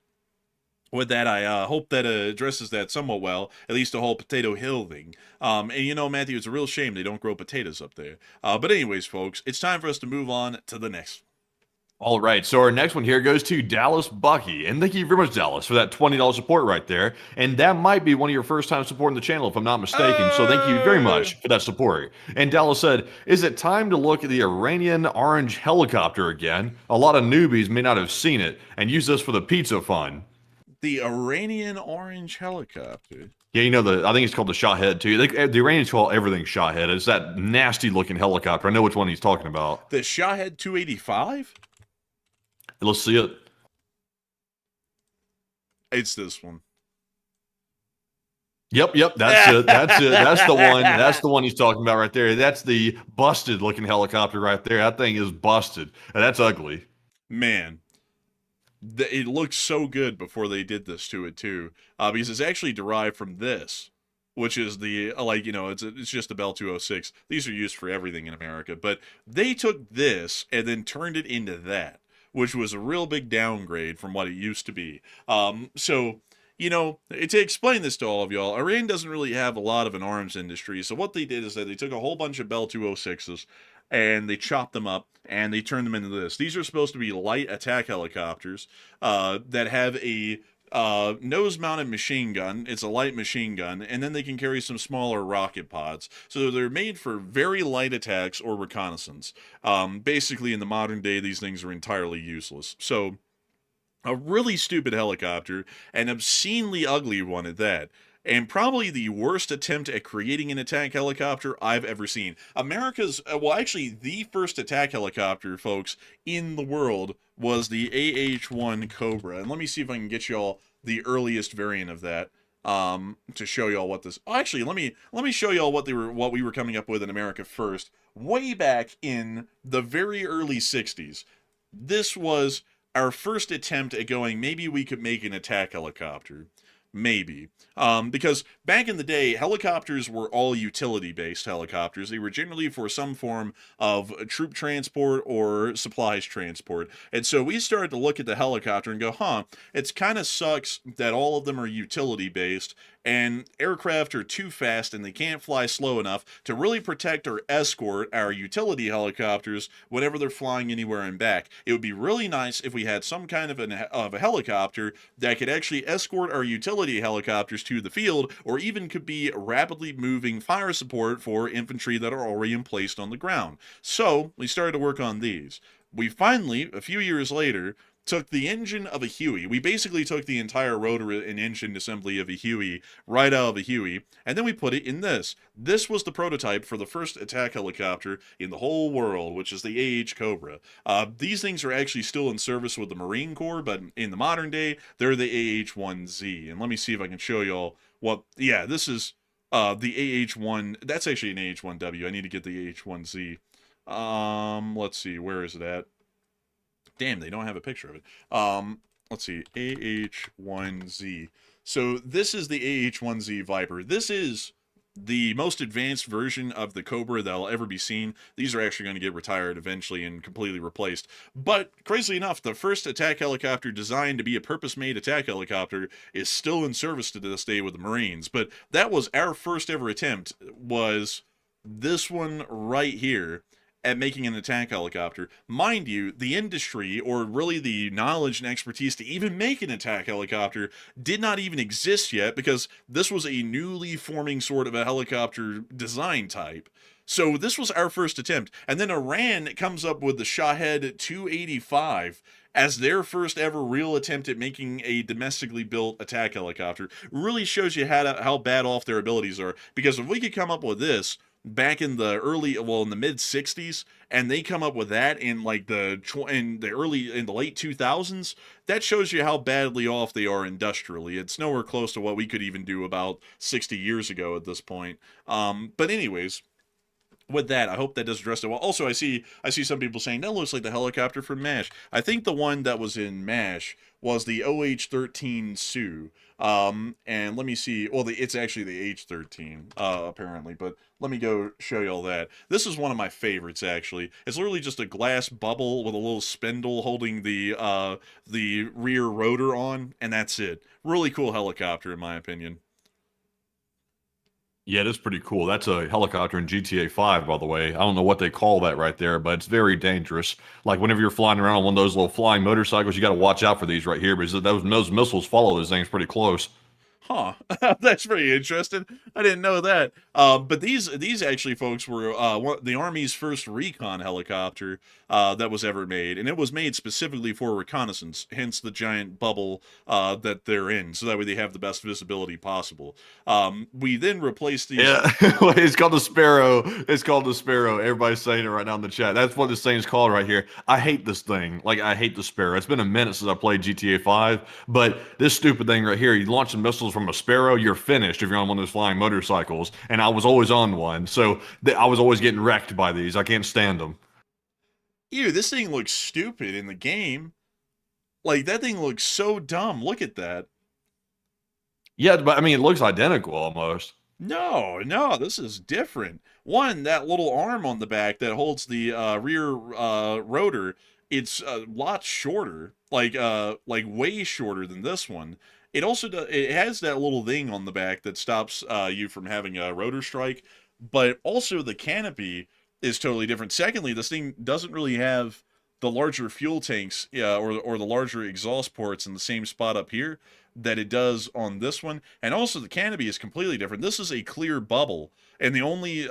with that, I hope that addresses that somewhat well, at least the whole Potato Hill thing. And you know, Matthew, it's a real shame they don't grow potatoes up there. But anyways, folks, it's time for us to move on to the next. All right, so our next one here goes to Dallas Bucky. And thank you very much, Dallas, for that $20 support right there. And that might be one of your first time supporting the channel, if I'm not mistaken. So thank you very much for that support. And Dallas said, is it time to look at the Iranian orange helicopter again? A lot of newbies may not have seen it, and use this for the pizza fun. The Iranian orange helicopter. Yeah, you know, I think it's called the Shahed too. The Iranians call everything Shahed. It's that nasty looking helicopter. I know which one he's talking about. The Shahed 285? Let's see it. It's this one. Yep, that's it. That's it. That's the one. That's the one he's talking about right there. That's the busted looking helicopter right there. That thing is busted. And that's ugly. Man, it looked so good before they did this to it too, because it's actually derived from this, which is the it's just a Bell 206. These are used for everything in America, but they took this and then turned it into that, which was a real big downgrade from what it used to be. So to explain this to all of y'all, Iran doesn't really have a lot of an arms industry. So what they did is that they took a whole bunch of Bell 206s and they chopped them up and they turned them into this. These are supposed to be light attack helicopters that have a nose-mounted machine gun. It's a light machine gun, and then they can carry some smaller rocket pods. So they're made for very light attacks or reconnaissance. Basically, in the modern day, these things are entirely useless. So a really stupid helicopter, an obscenely ugly one at that, and probably the worst attempt at creating an attack helicopter I've ever seen. America's, actually, the first attack helicopter, folks, in the world was the AH-1 Cobra. And let me see if I can get y'all the earliest variant of that to show y'all what this. Actually, let me show y'all what we were coming up with in America first. Way back in the very early 60s, this was our first attempt at going, maybe we could make an attack helicopter. Maybe. Because back in the day, helicopters were all utility-based helicopters. They were generally for some form of troop transport or supplies transport. And so we started to look at the helicopter and go, it's kind of sucks that all of them are utility-based, and aircraft are too fast and they can't fly slow enough to really protect or escort our utility helicopters whenever they're flying anywhere and back. It would be really nice if we had some kind of a helicopter that could actually escort our utility helicopters to the field, or even could be rapidly moving fire support for infantry that are already emplaced on the ground. So we started to work on these. We finally, a few years later, took the engine of a Huey. We basically took the entire rotor and engine assembly of a Huey right out of a Huey, and then we put it in this. This was the prototype for the first attack helicopter in the whole world, which is the AH Cobra. These things are actually still in service with the Marine Corps, but in the modern day, they're the AH-1Z. And let me see if I can show y'all what... Yeah, this is the AH-1... That's actually an AH-1W. I need to get the AH-1Z. Let's see, where is it at? Damn, they don't have a picture of it. Let's see, AH-1Z. So this is the AH-1Z Viper. This is the most advanced version of the Cobra that'll ever be seen. These are actually going to get retired eventually and completely replaced. But, crazily enough, the first attack helicopter designed to be a purpose-made attack helicopter is still in service to this day with the Marines. But that was our first ever attempt, was this one right here, at making an attack helicopter. Mind you, the industry, or really the knowledge and expertise to even make an attack helicopter, did not even exist yet, because this was a newly forming sort of a helicopter design type. So this was our first attempt. And then Iran comes up with the Shahed 285 as their first ever real attempt at making a domestically built attack helicopter. Really shows you how bad off their abilities are. Because if we could come up with this back in the mid 60s, and they come up with that in like in the late 2000s, that shows you how badly off they are industrially. It's nowhere close to what we could even do about 60 years ago at this point. But anyways, with that, I hope that does address it well. Also, I see some people saying that looks like the helicopter from MASH. I think the one that was in MASH was the OH-13 Sioux. And let me see. Well, it's actually the H-13, apparently. But let me go show y'all that. This is one of my favorites, actually. It's literally just a glass bubble with a little spindle holding the rear rotor on, and that's it. Really cool helicopter, in my opinion. Yeah, it is pretty cool. That's a helicopter in GTA 5, by the way. I don't know what they call that right there, but it's very dangerous. Like whenever you're flying around on one of those little flying motorcycles, you got to watch out for these right here, because those missiles follow those things pretty close. Huh. That's pretty interesting. I didn't know that. But these actually, folks, were the Army's first recon helicopter that was ever made, and it was made specifically for reconnaissance. Hence the giant bubble that they're in, so that way they have the best visibility possible. We then replaced these. Yeah, it's called the Sparrow. It's called the Sparrow. Everybody's saying it right now in the chat. That's what this thing's called right here. I hate this thing. Like, I hate the Sparrow. It's been a minute since I played GTA 5, but this stupid thing right here, you launch the missiles from a Sparrow, you're finished if you're on one of those flying motorcycles. And I was always on one, so I was always getting wrecked by these. I can't stand them. Ew, this thing looks stupid in the game. Like, that thing looks so dumb. Look at that. Yeah, but I mean, it looks identical almost. No, this is different. One, that little arm on the back that holds the rear rotor, it's a lot shorter, like way shorter than this one. It also it has that little thing on the back that stops you from having a rotor strike, but also the canopy is totally different. Secondly, this thing doesn't really have the larger fuel tanks, or the larger exhaust ports in the same spot up here that it does on this one. And also the canopy is completely different. This is a clear bubble, and the only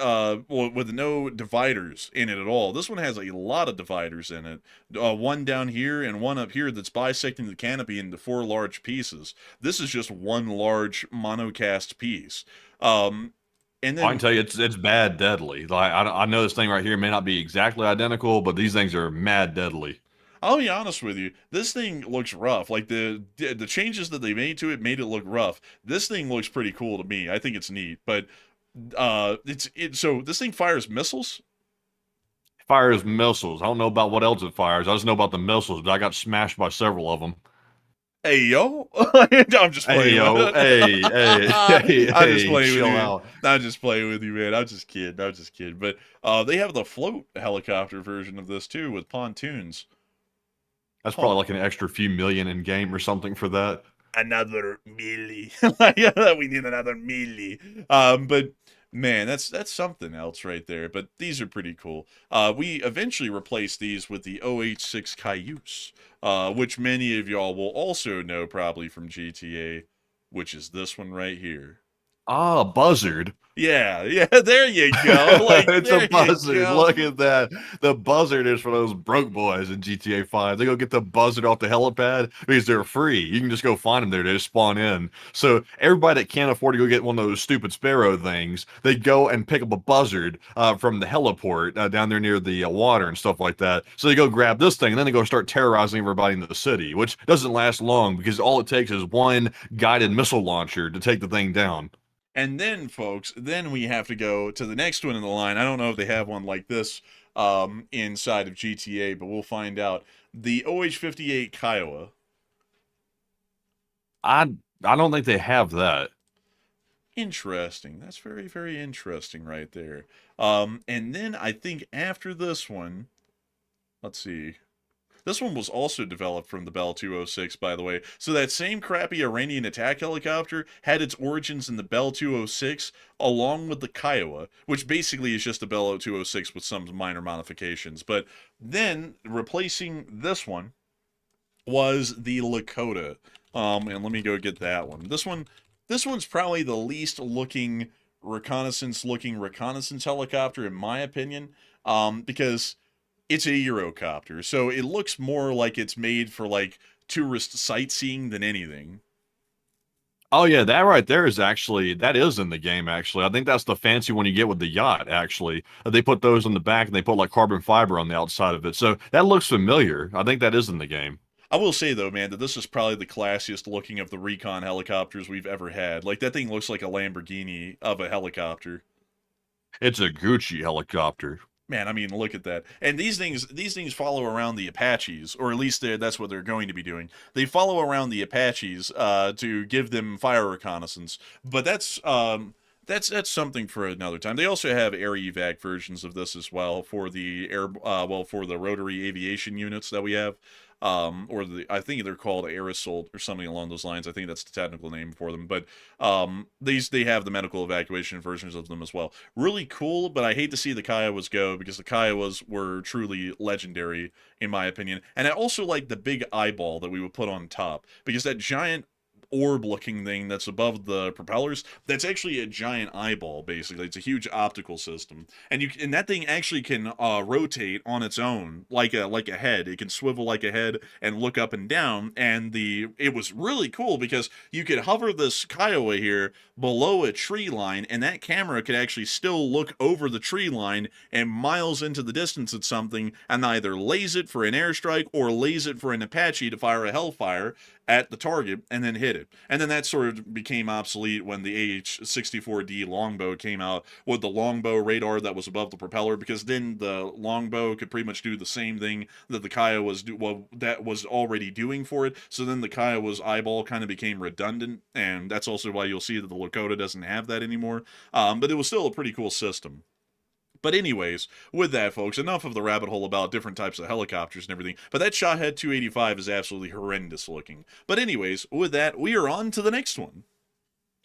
with no dividers in it at all. This one has a lot of dividers in it, one down here and one up here that's bisecting the canopy into 4 large pieces. This is just one large monocast piece. And then, I can tell you, it's bad deadly. Like, I know this thing right here may not be exactly identical, but these things are mad deadly. I'll be honest with you, this thing looks rough. Like, the changes that they made to it made it look rough. This thing looks pretty cool to me. I think it's neat, but so this thing fires missiles. Fires missiles. I don't know about what else it fires. I just know about the missiles, but I got smashed by several of them. Hey yo, I'm just playing. Hey yo, with hey, hey, I'm just hey, playing with chill you. out. I'm just playing with you, man. I'm just kidding. But they have the float helicopter version of this too, with pontoons. That's probably like an extra few million in game or something for that. Another milli. We need another milli. But man, that's something else right there. But these are pretty cool. We eventually replaced these with the OH-6 Cayuse, which many of y'all will also know probably from GTA, which is this one right here. Ah, buzzard. Yeah, there you go. Like, It's there a buzzard. you go. Look at that. The buzzard is for those broke boys in GTA 5. They go get the buzzard off the helipad because they're free. You can just go find them there. They just spawn in. So everybody that can't afford to go get one of those stupid Sparrow things, they go and pick up a buzzard from the heliport down there near the water and stuff like that. So they go grab this thing, and then they go start terrorizing everybody in the city, which doesn't last long because all it takes is one guided missile launcher to take the thing down. And then, folks, then we have to go to the next one in the line. I don't know if they have one like this inside of GTA, but we'll find out. The OH-58 Kiowa. I don't think they have that. Interesting. That's very, very interesting right there. And then I think after this one, let's see. This one was also developed from the Bell 206, by the way. So that same crappy Iranian attack helicopter had its origins in the Bell 206, along with the Kiowa, which basically is just the Bell 206 with some minor modifications. But then, replacing this one was the Lakota. And let me go get that one. This one's probably the least reconnaissance helicopter, in my opinion, because it's a Eurocopter, so it looks more like it's made for, like, tourist sightseeing than anything. Oh yeah, that right there is in the game, actually. I think that's the fancy one you get with the yacht, actually. They put those on the back and they put like carbon fiber on the outside of it. So that looks familiar. I think that is in the game. I will say, though, man, that this is probably the classiest looking of the recon helicopters we've ever had. Like, that thing looks like a Lamborghini of a helicopter. It's a Gucci helicopter. Man, I mean, look at that. And these things follow around the Apaches, or at least that's what they're going to be doing. They follow around the Apaches to give them fire reconnaissance. But that's something for another time. They also have air evac versions of this as well for the for the rotary aviation units that we have. I think they're called air assault or something along those lines. I think that's the technical name for them. But they have the medical evacuation versions of them as well. Really cool, but I hate to see the Kiowas go because the Kiowas were truly legendary in my opinion. And I also like the big eyeball that we would put on top because that giant orb-looking thing that's above the propellers. That's actually a giant eyeball, basically. It's a huge optical system, and that thing actually can rotate on its own, like a head. It can swivel like a head and look up and down. And it was really cool because you could hover this Kiowa here below a tree line, and that camera could actually still look over the tree line and miles into the distance at something, and either lays it for an airstrike or lays it for an Apache to fire a Hellfire at the target and then hit it. And then that sort of became obsolete when the AH-64D longbow came out with the longbow radar that was above the propeller, because then the longbow could pretty much do the same thing that the Kiowa that was already doing for it. So then the Kiowa's eyeball kind of became redundant, and that's also why you'll see that the Lakota doesn't have that anymore. But it was still a pretty cool system. But anyways, with that, folks, enough of the rabbit hole about different types of helicopters and everything. But that Shahed 285 is absolutely horrendous looking. But anyways, with that, we are on to the next one.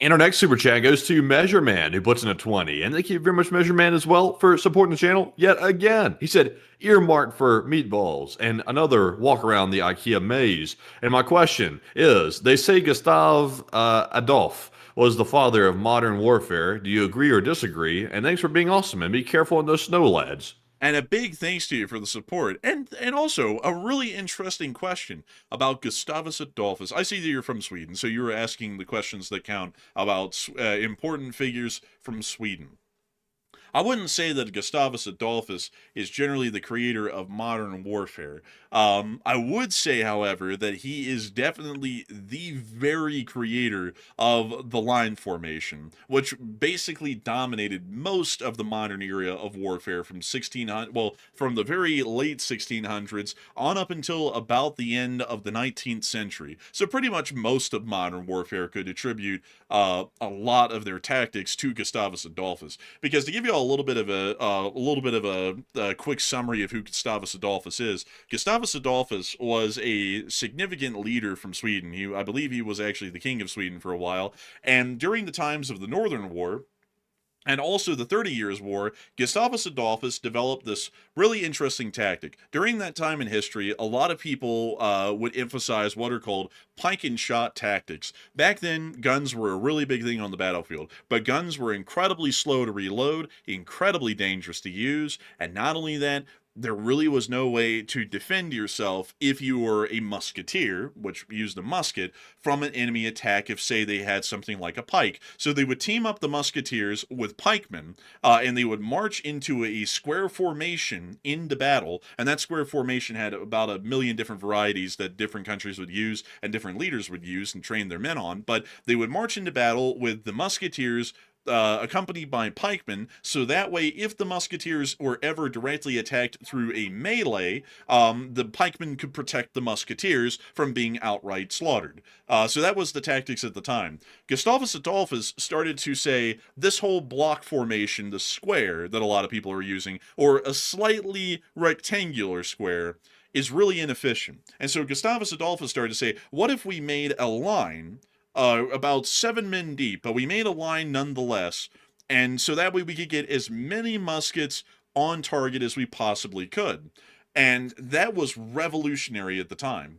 And our next super chat goes to Measure Man, who puts in a 20. And thank you very much, Measure Man, as well, for supporting the channel yet again. He said, earmarked for meatballs and another walk around the IKEA maze. And my question is, they say Gustave Adolphe was the father of modern warfare. Do you agree or disagree? And thanks for being awesome, and be careful on those snow, lads. And a big thanks to you for the support. And also, a really interesting question about Gustavus Adolphus. I see that you're from Sweden, so you're asking the questions that count about important figures from Sweden. I wouldn't say that Gustavus Adolphus is generally the creator of modern warfare. I would say, however, that he is definitely the very creator of the line formation, which basically dominated most of the modern era of warfare from from the very late 1600s on up until about the end of the 19th century. So pretty much most of modern warfare could attribute a lot of their tactics to Gustavus Adolphus. Because to give you all a little bit of a quick summary of who Gustavus Adolphus is, Gustavus Adolphus was a significant leader from Sweden. I believe he was actually the king of Sweden for a while, and during the times of the Northern War and also the 30 Years' War, Gustavus Adolphus developed this really interesting tactic. During that time in history, a lot of people would emphasize what are called pike and shot tactics. Back then, guns were a really big thing on the battlefield, but guns were incredibly slow to reload, incredibly dangerous to use, and not only that, there really was no way to defend yourself if you were a musketeer, which used a musket, from an enemy attack if, say, they had something like a pike. So they would team up the musketeers with pikemen, and they would march into a square formation into battle, and that square formation had about 1 million different varieties that different countries would use and different leaders would use and train their men on, but they would march into battle with the musketeers accompanied by pikemen, so that way if the musketeers were ever directly attacked through a melee, the pikemen could protect the musketeers from being outright slaughtered. So that was the tactics at the time. Gustavus Adolphus started to say this whole block formation, the square that a lot of people are using, or a slightly rectangular square, is really inefficient. And so Gustavus Adolphus started to say, what if we made a line about 7 men deep, but we made a line nonetheless, and so that way we could get as many muskets on target as we possibly could. And that was revolutionary at the time,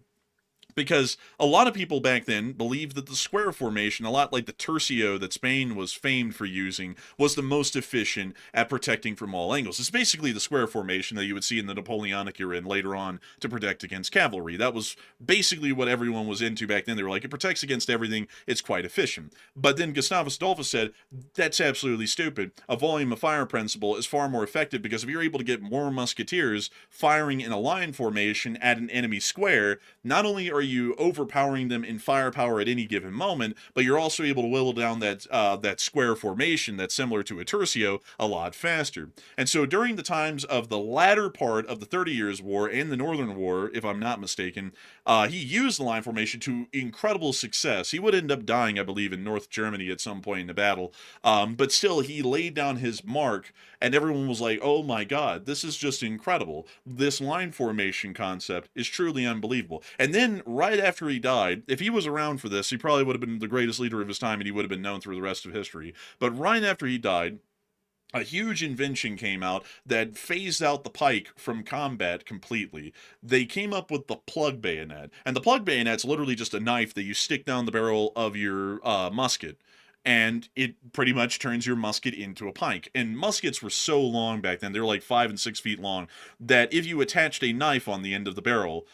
because a lot of people back then believed that the square formation, a lot like the tercio that Spain was famed for using, was the most efficient at protecting from all angles. It's basically the square formation that you would see in the Napoleonic era and later on to protect against cavalry. That was basically what everyone was into back then. They were like, it protects against everything, it's quite efficient. But then Gustavus Adolphus said, that's absolutely stupid. A volume of fire principle is far more effective, because if you're able to get more musketeers firing in a line formation at an enemy square, not only are you overpowering them in firepower at any given moment, but you're also able to whittle down that square formation that's similar to a tercio a lot faster. And so during the times of the latter part of the 30 Years' War and the Northern War, if I'm not mistaken, he used the line formation to incredible success. He would end up dying, I believe, in North Germany at some point in the battle, but still he laid down his mark, and everyone was like, oh my god, this is just incredible. This line formation concept is truly unbelievable. And then right after he died, if he was around for this, he probably would have been the greatest leader of his time, and he would have been known through the rest of history. But right after he died, a huge invention came out that phased out the pike from combat completely. They came up with the plug bayonet. And the plug bayonet's literally just a knife that you stick down the barrel of your musket. And it pretty much turns your musket into a pike. And muskets were so long back then, they were like 5 and 6 feet long, that if you attached a knife on the end of the barrel,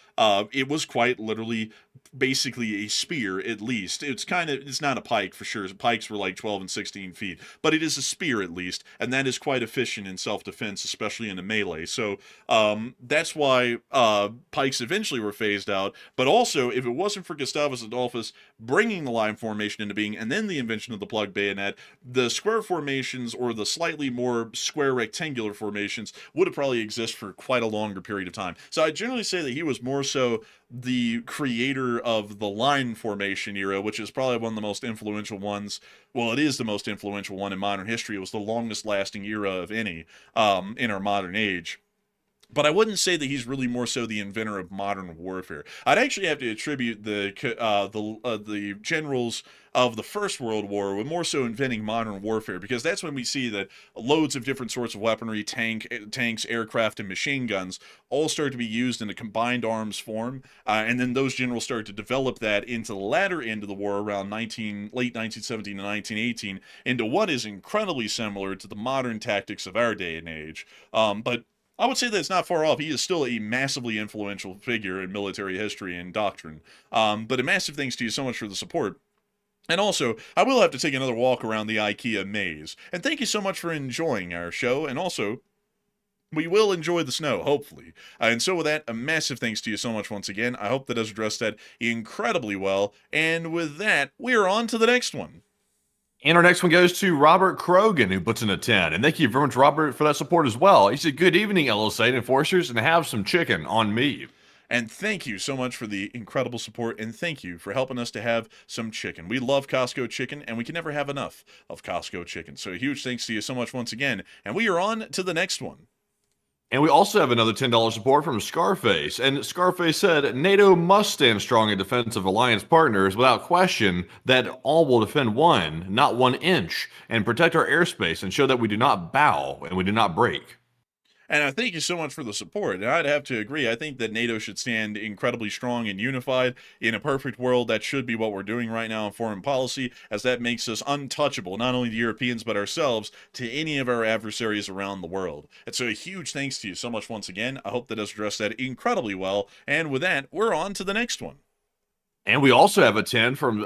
it was quite literally basically a spear, at least. It's not a pike for sure. Pikes were like 12 and 16 feet, but it is a spear at least, and that is quite efficient in self-defense, especially in a melee. So that's why pikes eventually were phased out. But also, if it wasn't for Gustavus Adolphus bringing the line formation into being, and then the invention of the plug bayonet, the square formations, or the slightly more square rectangular formations, would have probably existed for quite a longer period of time. So I generally say that he was more so the creator of the line formation era, which is probably one of the most influential ones. Well, it is the most influential one in modern history. It was the longest lasting era of any in our modern age. But I wouldn't say that he's really more so the inventor of modern warfare. I'd actually have to attribute the generals of the First World War with more so inventing modern warfare, because that's when we see that loads of different sorts of weaponry, tanks, aircraft, and machine guns all start to be used in a combined arms form, and then those generals start to develop that into the latter end of the war around late 1917 to 1918 into what is incredibly similar to the modern tactics of our day and age. But I would say that it's not far off. He is still a massively influential figure in military history and doctrine. But a massive thanks to you so much for the support. And also, I will have to take another walk around the IKEA maze. And thank you so much for enjoying our show. And also, we will enjoy the snow, hopefully. And so with that, a massive thanks to you so much once again. I hope that has addressed that incredibly well. And with that, we are on to the next one. And our next one goes to Robert Krogan, who puts in a 10. And thank you very much, Robert, for that support as well. He said, good evening, LSA enforcers, and have some chicken on me. And thank you so much for the incredible support, and thank you for helping us to have some chicken. We love Costco chicken, and we can never have enough of Costco chicken. So a huge thanks to you so much once again. And we are on to the next one. And we also have another $10 support from Scarface. And Scarface said, NATO must stand strong in defense of alliance partners without question that all will defend one, not 1 inch, and protect our airspace and show that we do not bow and we do not break. And I thank you so much for the support. And I'd have to agree. I think that NATO should stand incredibly strong and unified. In a perfect world, that should be what we're doing right now in foreign policy, as that makes us untouchable, not only the Europeans, but ourselves, to any of our adversaries around the world. And so a huge thanks to you so much once again. I hope that has addressed that incredibly well. And with that, we're on to the next one. And we also have a 10 from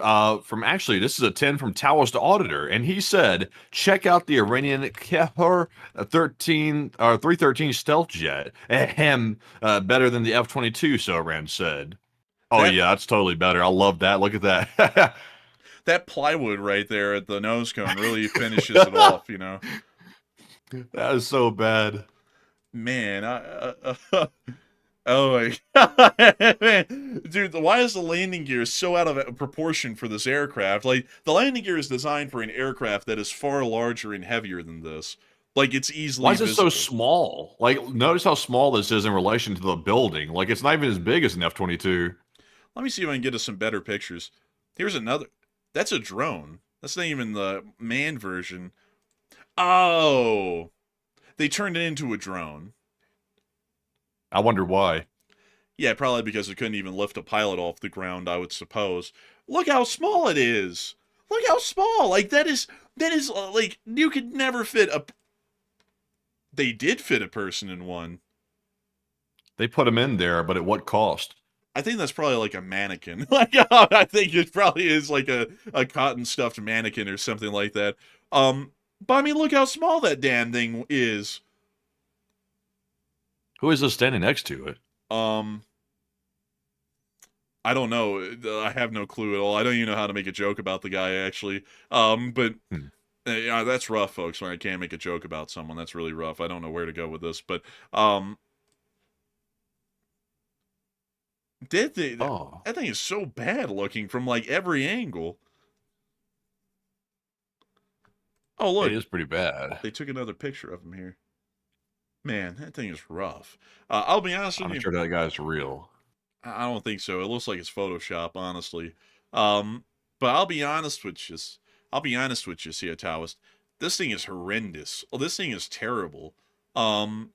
actually, this is a 10 from Taoist Auditor. And he said, check out the Iranian Kehar 313 stealth jet. Ahem, better than the F-22, so Iran said. Oh, yeah, that's totally better. I love that. Look at that. That plywood right there at the nose cone really finishes it off, you know. That is so bad. Man, oh my god. Dude, why is the landing gear so out of proportion for this aircraft? Like, the landing gear is designed for an aircraft that is far larger and heavier than this. Like, it's easily Why is it visible. so small? Like, notice how small this is in relation to the building. Like, it's not even as big as an F-22. Let me see if I can get us some better pictures. Here's another. That's a drone. That's not even the manned version. Oh. They turned it into a drone. I wonder why. Yeah, probably because it couldn't even lift a pilot off the ground, I would suppose. Look how small it is. Look how small. Like, that is like, you could never fit a... They did fit a person in one. They put them in there, but at what cost? I think that's probably like a mannequin. Like, I think it probably is like a cotton stuffed mannequin or something like that. But I mean, look how small that damn thing is. Who is this standing next to it? I don't know. I have no clue at all. I don't even know how to make a joke about the guy, actually. But yeah, that's rough, folks, when I can't make a joke about someone. That's really rough. I don't know where to go with this, but that thing is so bad looking from like every angle. Oh, look. It is pretty bad. They took another picture of him here. Man, that thing is rough. I'll be honest with you. I'm sure that guy's real. I don't think so. It looks like it's Photoshop, honestly. But I'll be honest with you. I'll be honest with you, see, Taoist. This thing is horrendous. Oh, this thing is terrible. Um,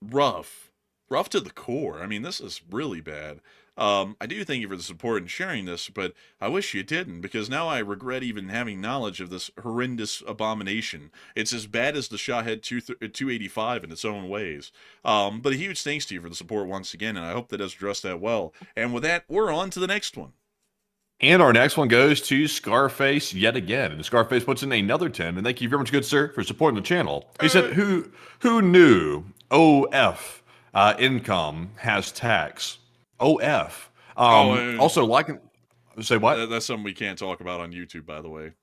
rough. Rough to the core. I mean, this is really bad. I do thank you for the support and sharing this, but I wish you didn't, because now I regret even having knowledge of this horrendous abomination. It's as bad as the Shahed 285 in its own ways. But a huge thanks to you for the support once again, and I hope that does address that well. And with that, we're on to the next one. And our next one goes to Scarface yet again. And Scarface puts in another 10. And thank you very much, good sir, for supporting the channel. He said, who knew OF income has tax? OF. Also, like, say what? That's something we can't talk about on YouTube, by the way.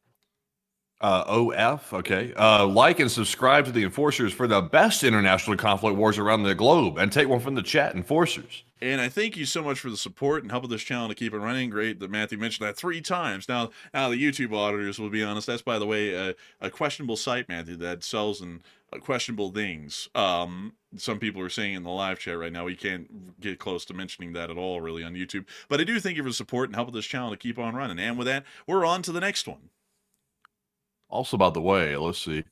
OF, okay. Like and subscribe to the Enforcers for the best international conflict wars around the globe. And take one from the chat, Enforcers. And I thank you so much for the support and helping this channel to keep it running. Great that Matthew mentioned that 3 times. Now the YouTube auditors will be honest. That's, by the way, a questionable site, Matthew, that sells in questionable things. Some people are saying in the live chat right now we can't get close to mentioning that at all, really, on YouTube. But I do thank you for the support and helping this channel to keep on running. And with that, we're on to the next one. Also, by the way, let's see.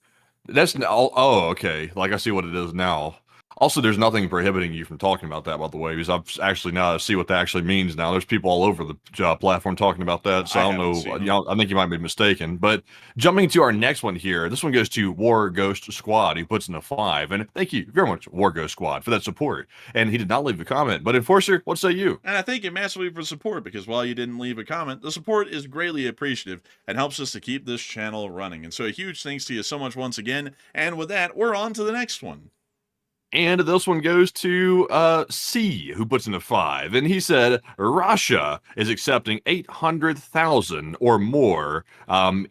That's okay. Like, I see what it is now. Also, there's nothing prohibiting you from talking about that, by the way, because I've actually now see what that actually means now. There's people all over the platform talking about that, so I don't know. I think you might be mistaken. But jumping to our next one here, this one goes to War Ghost Squad, who puts in a 5. And thank you very much, War Ghost Squad, for that support. And he did not leave a comment. But Enforcer, what say you? And I thank you massively for support, because while you didn't leave a comment, the support is greatly appreciative and helps us to keep this channel running. And so a huge thanks to you so much once again. And with that, we're on to the next one. And this one goes to C, who puts in a 5. And he said, Russia is accepting 800,000 or more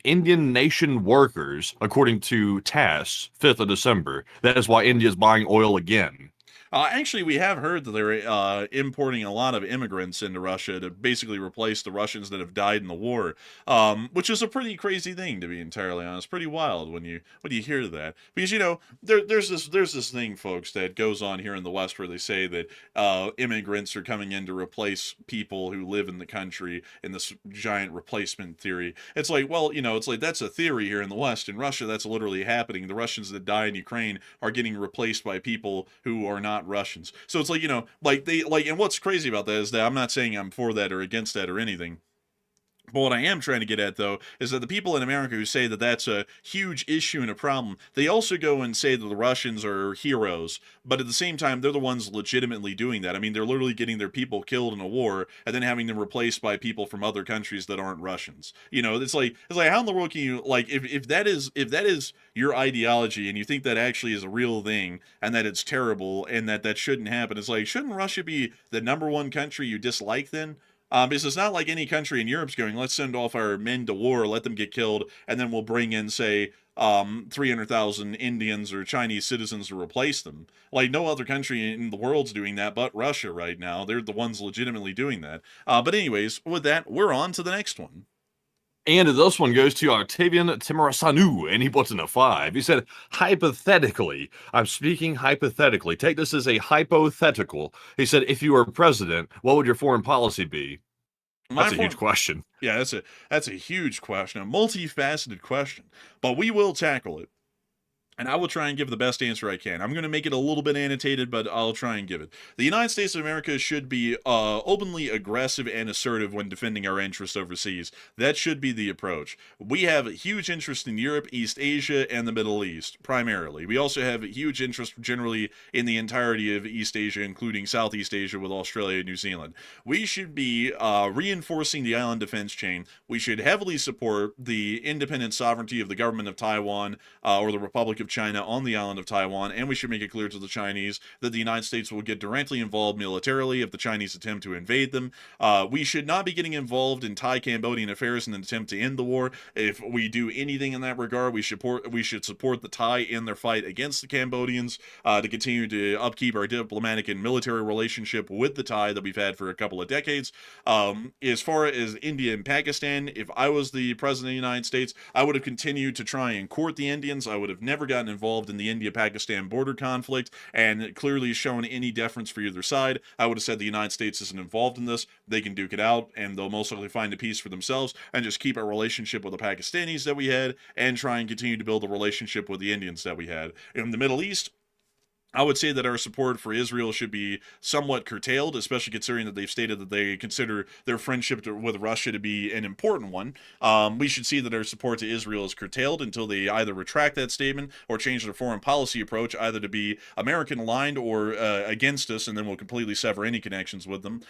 Indian nation workers, according to TASS, 5th of December. That is why India is buying oil again. Actually, we have heard that they're importing a lot of immigrants into Russia to basically replace the Russians that have died in the war, which is a pretty crazy thing, to be entirely honest. Pretty wild when you hear that, because there's this thing, folks, that goes on here in the West where they say that immigrants are coming in to replace people who live in the country in this giant replacement theory. It's like, well, it's like that's a theory here in the West. In Russia, that's literally happening. The Russians that die in Ukraine are getting replaced by people who are not Russians. So it's like, and what's crazy about that is that I'm not saying I'm for that or against that or anything. But what I am trying to get at, though, is that the people in America who say that that's a huge issue and a problem, they also go and say that the Russians are heroes, but at the same time, they're the ones legitimately doing that. I mean, they're literally getting their people killed in a war and then having them replaced by people from other countries that aren't Russians. It's like how in the world can you, like, if that is your ideology and you think that actually is a real thing and that it's terrible and that shouldn't happen, it's like, shouldn't Russia be the #1 country you dislike then? Because it's not like any country in Europe's going, let's send off our men to war, let them get killed, and then we'll bring in, say, 300,000 Indians or Chinese citizens to replace them. Like, no other country in the world's doing that but Russia right now. They're the ones legitimately doing that. But anyways, with that, we're on to the next one. And this one goes to Octavian Timarasanu, and he puts in a 5. He said, hypothetically, I'm speaking hypothetically. Take this as a hypothetical. He said, if you were president, what would your foreign policy be? That's a huge question. Yeah, that's a huge question, a multifaceted question, but we will tackle it. And I will try and give the best answer I can. I'm going to make it a little bit annotated, but I'll try and give it. The United States of America should be openly aggressive and assertive when defending our interests overseas. That should be the approach. We have a huge interest in Europe, East Asia, and the Middle East, primarily. We also have a huge interest generally in the entirety of East Asia, including Southeast Asia with Australia and New Zealand. We should be reinforcing the island defense chain. We should heavily support the independent sovereignty of the government of Taiwan or the Republic of China on the island of Taiwan, and we should make it clear to the Chinese that the United States will get directly involved militarily if the Chinese attempt to invade them. We should not be getting involved in Thai-Cambodian affairs in an attempt to end the war. If we do anything in that regard, we should support the Thai in their fight against the Cambodians to continue to upkeep our diplomatic and military relationship with the Thai that we've had for a couple of decades. As far as India and Pakistan, if I was the president of the United States, I would have continued to try and court the Indians. I would have never gotten involved in the India-Pakistan border conflict and clearly shown any deference for either side, I would have said the United States isn't involved in this. They can duke it out, and they'll most likely find a peace for themselves and just keep our relationship with the Pakistanis that we had and try and continue to build a relationship with the Indians that we had. In the Middle East, I would say that our support for Israel should be somewhat curtailed, especially considering that they've stated that they consider their friendship with Russia to be an important one. We should see that our support to Israel is curtailed until they either retract that statement or change their foreign policy approach, either to be American aligned or against us, and then we'll completely sever any connections with them.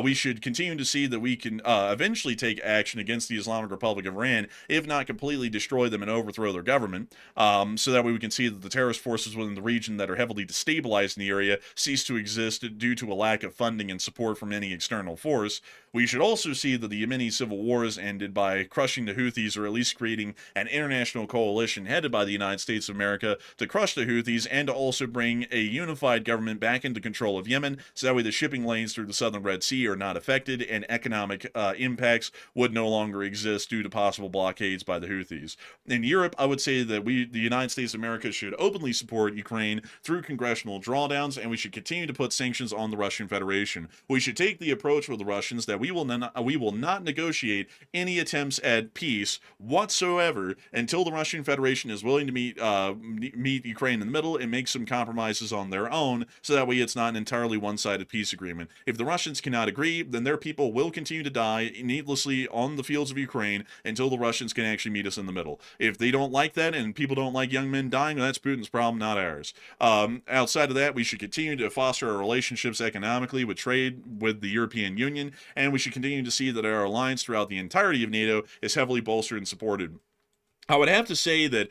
We should continue to see that we can eventually take action against the Islamic Republic of Iran, if not completely destroy them and overthrow their government, so that way we can see that the terrorist forces within the region that are heavily destabilized in the area cease to exist due to a lack of funding and support from any external force. We should also see that the Yemeni civil war is ended by crushing the Houthis, or at least creating an international coalition headed by the United States of America to crush the Houthis and to also bring a unified government back into control of Yemen, so that way the shipping lanes through the southern Red Sea are not affected and economic impacts would no longer exist due to possible blockades by the Houthis. In Europe, I would say that the United States of America should openly support Ukraine through congressional drawdowns, and we should continue to put sanctions on the Russian Federation. We should take the approach with the Russians that we will not negotiate any attempts at peace whatsoever until the Russian Federation is willing to meet Ukraine in the middle and make some compromises on their own, so that way it's not an entirely one-sided peace agreement. If the Russians cannot agree, then their people will continue to die needlessly on the fields of Ukraine until the Russians can actually meet us in the middle. If they don't like that and people don't like young men dying, that's Putin's problem, not ours. Outside of that, we should continue to foster our relationships economically with trade with the European Union, and we should continue to see that our alliance throughout the entirety of NATO is heavily bolstered and supported. I would have to say that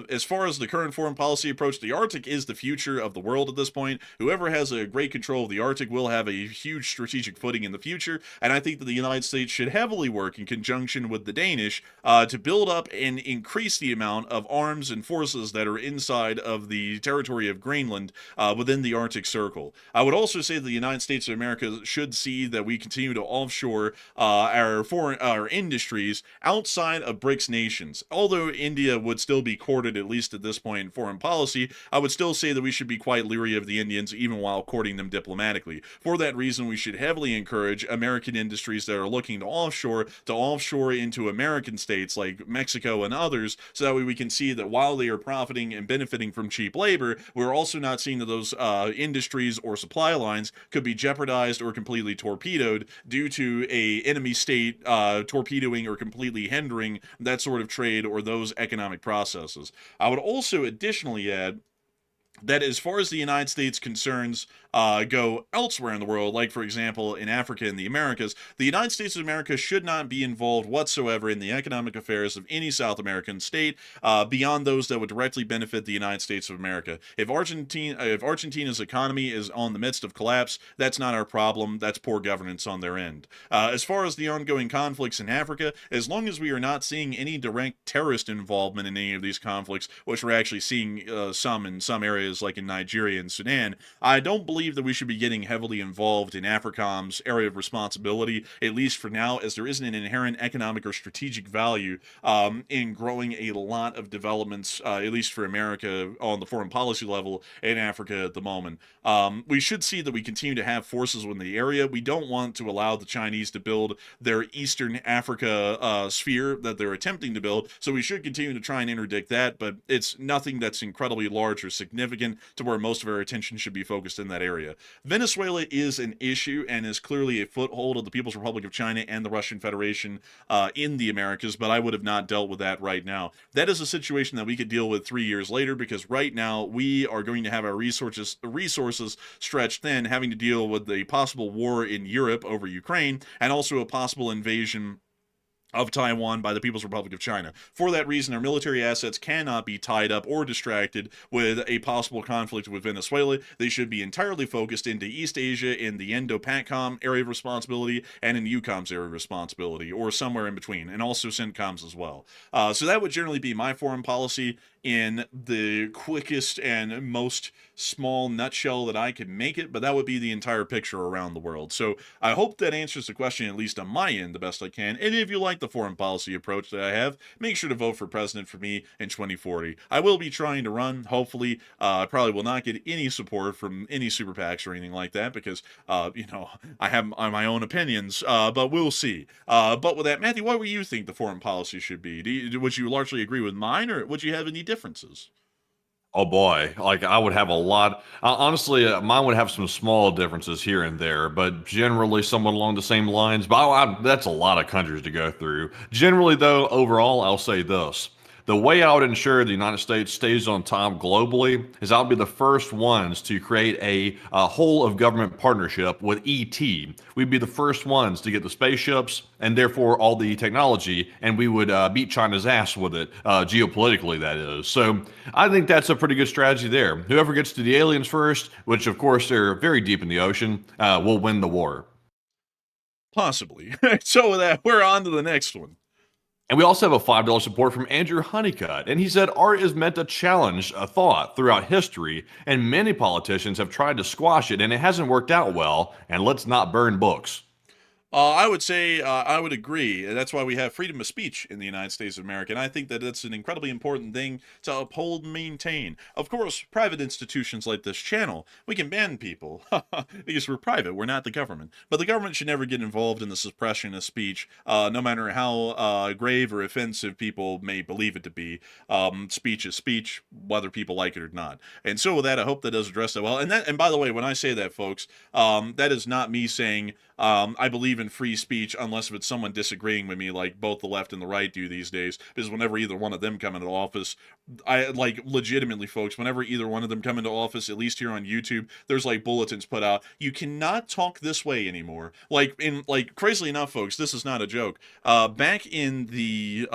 as far as the current foreign policy approach, the Arctic is the future of the world at this point. Whoever has a great control of the Arctic will have a huge strategic footing in the future, and I think that the United States should heavily work in conjunction with the Danish to build up and increase the amount of arms and forces that are inside of the territory of Greenland within the Arctic Circle. I would also say that the United States of America should see that we continue to offshore our industries outside of BRICS nations. Although India would still be courted, at least at this point, in foreign policy, I would still say that we should be quite leery of the Indians, even while courting them diplomatically. For that reason, we should heavily encourage American industries that are looking to offshore into American states like Mexico and others, so that way we can see that while they are profiting and benefiting from cheap labor, we're also not seeing that those industries or supply lines could be jeopardized or completely torpedoed due to a enemy state torpedoing or completely hindering that sort of trade or those economic processes. I would also additionally add that as far as the United States concerns go elsewhere in the world, like for example in Africa and the Americas, the United States of America should not be involved whatsoever in the economic affairs of any South American state beyond those that would directly benefit the United States of America. If Argentina's economy is on the midst of collapse, that's not our problem. That's poor governance on their end. As far as the ongoing conflicts in Africa, as long as we are not seeing any direct terrorist involvement in any of these conflicts, which we're actually seeing some in some areas like in Nigeria and Sudan, I don't believe that we should be getting heavily involved in AFRICOM's area of responsibility, at least for now, as there isn't an inherent economic or strategic value in growing a lot of developments, at least for America, on the foreign policy level in Africa at the moment. We should see that we continue to have forces within the area. We don't want to allow the Chinese to build their Eastern Africa sphere that they're attempting to build, so we should continue to try and interdict that, but it's nothing that's incredibly large or significant to where most of our attention should be focused in that area. Venezuela is an issue and is clearly a foothold of the People's Republic of China and the Russian Federation in the Americas, but I would have not dealt with that right now. That is a situation that we could deal with 3 years later, because right now we are going to have our resources stretched thin, having to deal with the possible war in Europe over Ukraine and also a possible invasion of Taiwan by the People's Republic of China. For that reason, our military assets cannot be tied up or distracted with a possible conflict with Venezuela. They should be entirely focused into East Asia in the Indo-PACOM area of responsibility and in EUCOM's area of responsibility, or somewhere in between, and also CENTCOM's as well. So that would generally be my foreign policy in the quickest and most small nutshell that I could make it, but that would be the entire picture around the world. So I hope that answers the question, at least on my end, the best I can. And if you like the foreign policy approach that I have, make sure to vote for president for me in 2040. I will be trying to run. Hopefully, I probably will not get any support from any super PACs or anything like that because, I have my own opinions, but we'll see. But with that, Matthew, what do you think the foreign policy should be? Would you largely agree with mine, or would you have any differences? Oh boy, like I would have a lot. Honestly, mine would have some small differences here and there, but generally somewhat along the same lines. But that's a lot of countries to go through. Generally, though, overall, I'll say this. The way I would ensure the United States stays on top globally is I'll be the first ones to create a whole of government partnership with ET. We'd be the first ones to get the spaceships and therefore all the technology, and we would beat China's ass with it, geopolitically, that is. So I think that's a pretty good strategy there. Whoever gets to the aliens first, which of course they're very deep in the ocean, will win the war. Possibly. So with that, we're on to the next one. And we also have a $5 support from Andrew Honeycutt. And he said, art is meant to challenge a thought throughout history, and many politicians have tried to squash it, and it hasn't worked out well. And let's not burn books. I would say I would agree. That's why we have freedom of speech in the United States of America, and I think that it's an incredibly important thing to uphold and maintain. Of course, private institutions like this channel, we can ban people because we're private. We're not the government. But the government should never get involved in the suppression of speech, no matter how grave or offensive people may believe it to be. Speech is speech, whether people like it or not. And so with that, I hope that does address that well. And by the way, when I say that, folks, that is not me saying I believe in free speech unless if it's someone disagreeing with me, like both the left and the right do these days. Because whenever either one of them come into office, I like legitimately, folks, whenever either one of them come into office, at least here on YouTube, there's like bulletins put out. You cannot talk this way anymore. Crazily enough, folks, this is not a joke. Back in the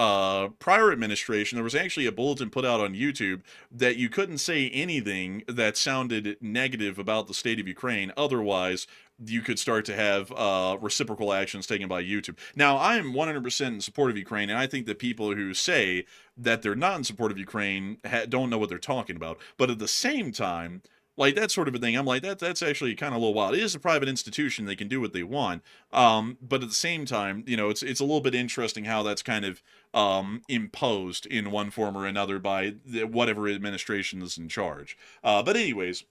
prior administration, there was actually a bulletin put out on YouTube that you couldn't say anything that sounded negative about the state of Ukraine. Otherwise, you could start to have reciprocal actions taken by YouTube. Now, I am 100% in support of Ukraine, and I think that people who say that they're not in support of Ukraine don't know what they're talking about. But at the same time, like that sort of a thing, I'm like, that's actually kind of a little wild. It is a private institution. They can do what they want. But at the same time, it's a little bit interesting how that's kind of imposed in one form or another by whatever administration is in charge. But anyways,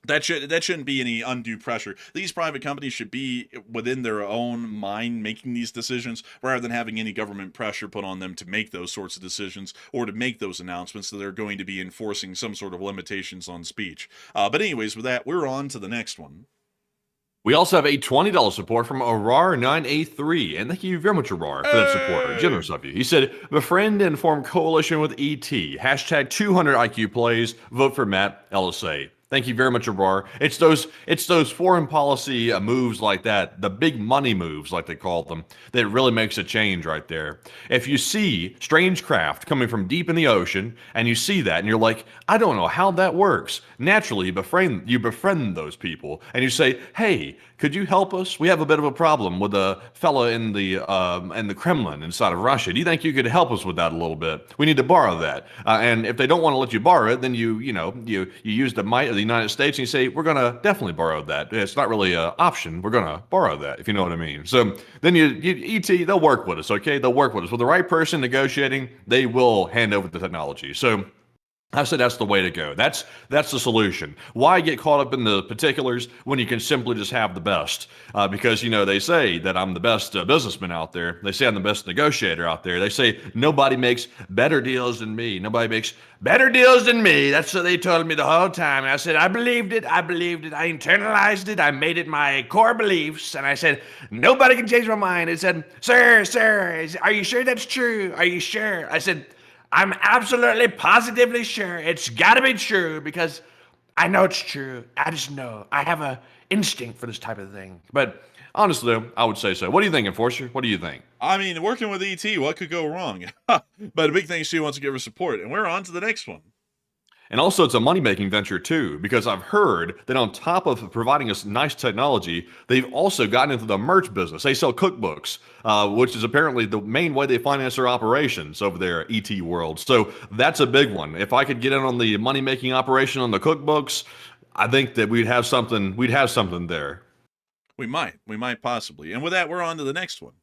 that shouldn't be any undue pressure. These private companies should be within their own mind making these decisions rather than having any government pressure put on them to make those sorts of decisions or to make those announcements that they're going to be enforcing some sort of limitations on speech. But anyways, with that, we're on to the next one. We also have a $20 support from Arar983, and thank you very much, Arar, for that support. Generous of you. He said, befriend and form coalition with ET. Hashtag 200 IQ plays. Vote for Matt, LSA. Thank you very much, Arar. It's those foreign policy moves like that, the big money moves, like they call them, that really makes a change right there. If you see strange craft coming from deep in the ocean, and you see that, and you're like, I don't know how that works. Naturally, you befriend those people, and you say, hey, could you help us? We have a bit of a problem with a fella in the Kremlin inside of Russia. Do you think you could help us with that a little bit? We need to borrow that. And if they don't want to let you borrow it, then you use the might of the United States and you say, we're going to definitely borrow that. It's not really an option. We're going to borrow that, if you know what I mean. So then ET, they'll work with us, okay? They'll work with us. With the right person negotiating, they will hand over the technology. So I said that's the way to go. That's the solution. Why get caught up in the particulars when you can simply just have the best? Because, they say that I'm the best businessman out there. They say I'm the best negotiator out there. They say nobody makes better deals than me. Nobody makes better deals than me. That's what they told me the whole time. And I said, I believed it. I internalized it. I made it my core beliefs. And I said, nobody can change my mind. It said, sir, are you sure that's true? Are you sure? I said, I'm absolutely positively sure it's gotta be true because I know it's true. I just know. I have a instinct for this type of thing. But honestly, though, I would say so. What do you think, Enforcer? What do you think? I mean, working with ET, what could go wrong? But a big thanks to you once again for support. And we're on to the next one. And also, it's a money-making venture, too, because I've heard that on top of providing us nice technology, they've also gotten into the merch business. They sell cookbooks, which is apparently the main way they finance their operations over there at ET World. So that's a big one. If I could get in on the money-making operation on the cookbooks, I think that we'd have something there. We might possibly. And with that, we're on to the next one.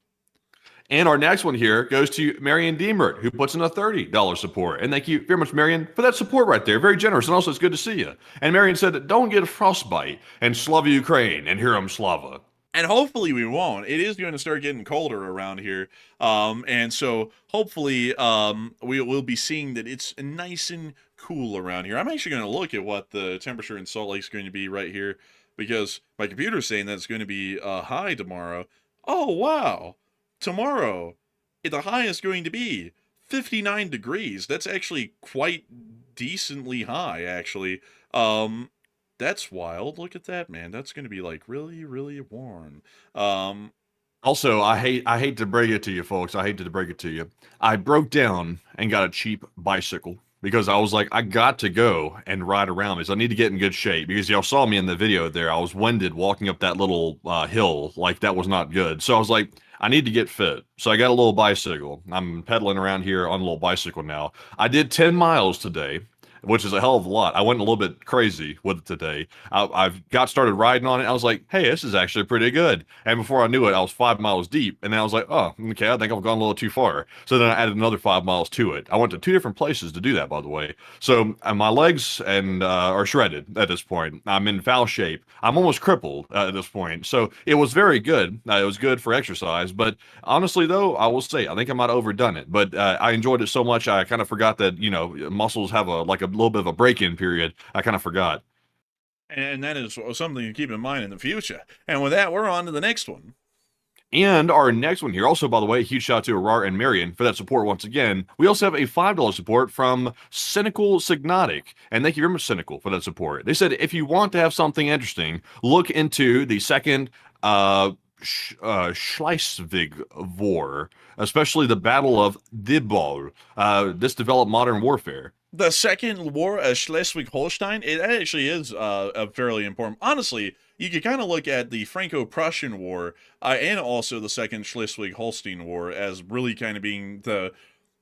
And our next one here goes to Marion Deemert, who puts in a $30 support. And thank you very much, Marion, for that support right there. Very generous. And also, it's good to see you. And Marion said, don't get a frostbite. And Slava Ukraine and Hiram Slava. And hopefully we won't. It is going to start getting colder around here. And so hopefully we will be seeing that it's nice and cool around here. I'm actually going to look at what the temperature in Salt Lake is going to be right here, because my computer's saying that it's going to be high tomorrow. Oh, wow. Tomorrow, the high is going to be 59 degrees. That's actually quite decently high, actually. That's wild. Look at that, man. That's going to be like really, really warm. Also, I hate to break it to you, folks. I hate to break it to you. I broke down and got a cheap bicycle because I was like, I got to go and ride around this. I need to get in good shape because y'all saw me in the video there. I was winded walking up that little hill. Like, that was not good. So I was like, I need to get fit. So I got a little bicycle. I'm pedaling around here on a little bicycle now. I did 10 miles today, which is a hell of a lot. I went a little bit crazy with it today. I've got started riding on it. I was like, hey, this is actually pretty good. And before I knew it, I was 5 miles deep. And then I was like, oh, okay, I think I've gone a little too far. So then I added another 5 miles to it. I went to 2 different places to do that, by the way. So my legs are shredded at this point. I'm in foul shape. I'm almost crippled at this point. So it was very good. It was good for exercise. But honestly, though, I will say, I think I might have overdone it. But I enjoyed it so much, I kind of forgot that, muscles have a little bit of a break-in period. I kind of forgot. And that is something to keep in mind in the future. And with that, we're on to the next one. And our next one here, also, by the way, huge shout out to Arar and Marion for that support once again. We also have a $5 support from Cynical Signotic. And thank you very much, Cynical, for that support. They said, if you want to have something interesting, look into the second Schleswig War, especially the Battle of Dibol. This developed modern warfare. The Second War of Schleswig-Holstein, it actually is fairly important. Honestly, you could kind of look at the Franco-Prussian War and also the Second Schleswig-Holstein War as really kind of being the...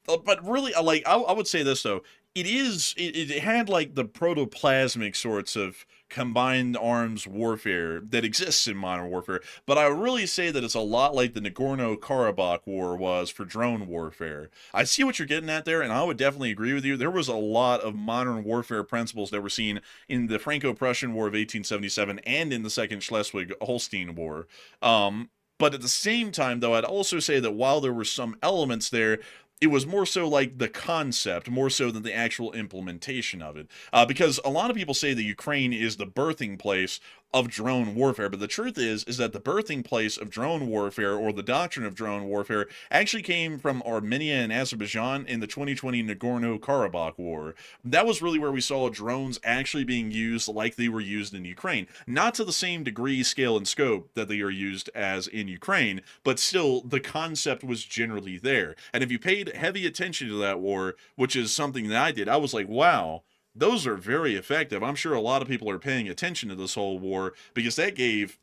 But really, like, I would say this, though. It had, like, the protoplasmic sorts of combined arms warfare that exists in modern warfare, but I would really say that it's a lot like the Nagorno-Karabakh war was for drone warfare. I see what you're getting at there, and I would definitely agree with you. There was a lot of modern warfare principles that were seen in the Franco-Prussian War of 1877 and in the Second Schleswig-Holstein War. But at the same time, though, I'd also say that while there were some elements there, it was more so like the concept, more so than the actual implementation of it. Because a lot of people say that Ukraine is the birthing place of drone warfare, but the truth is that the birthing place of drone warfare, or the doctrine of drone warfare, actually came from Armenia and Azerbaijan in the 2020 Nagorno-Karabakh War. That was really where we saw drones actually being used like they were used in Ukraine. Not to the same degree, scale, and scope that they are used as in Ukraine, but still, the concept was generally there. And if you paid heavy attention to that war, which is something that I did, I was like, wow, those are very effective. I'm sure a lot of people are paying attention to this whole war because that gave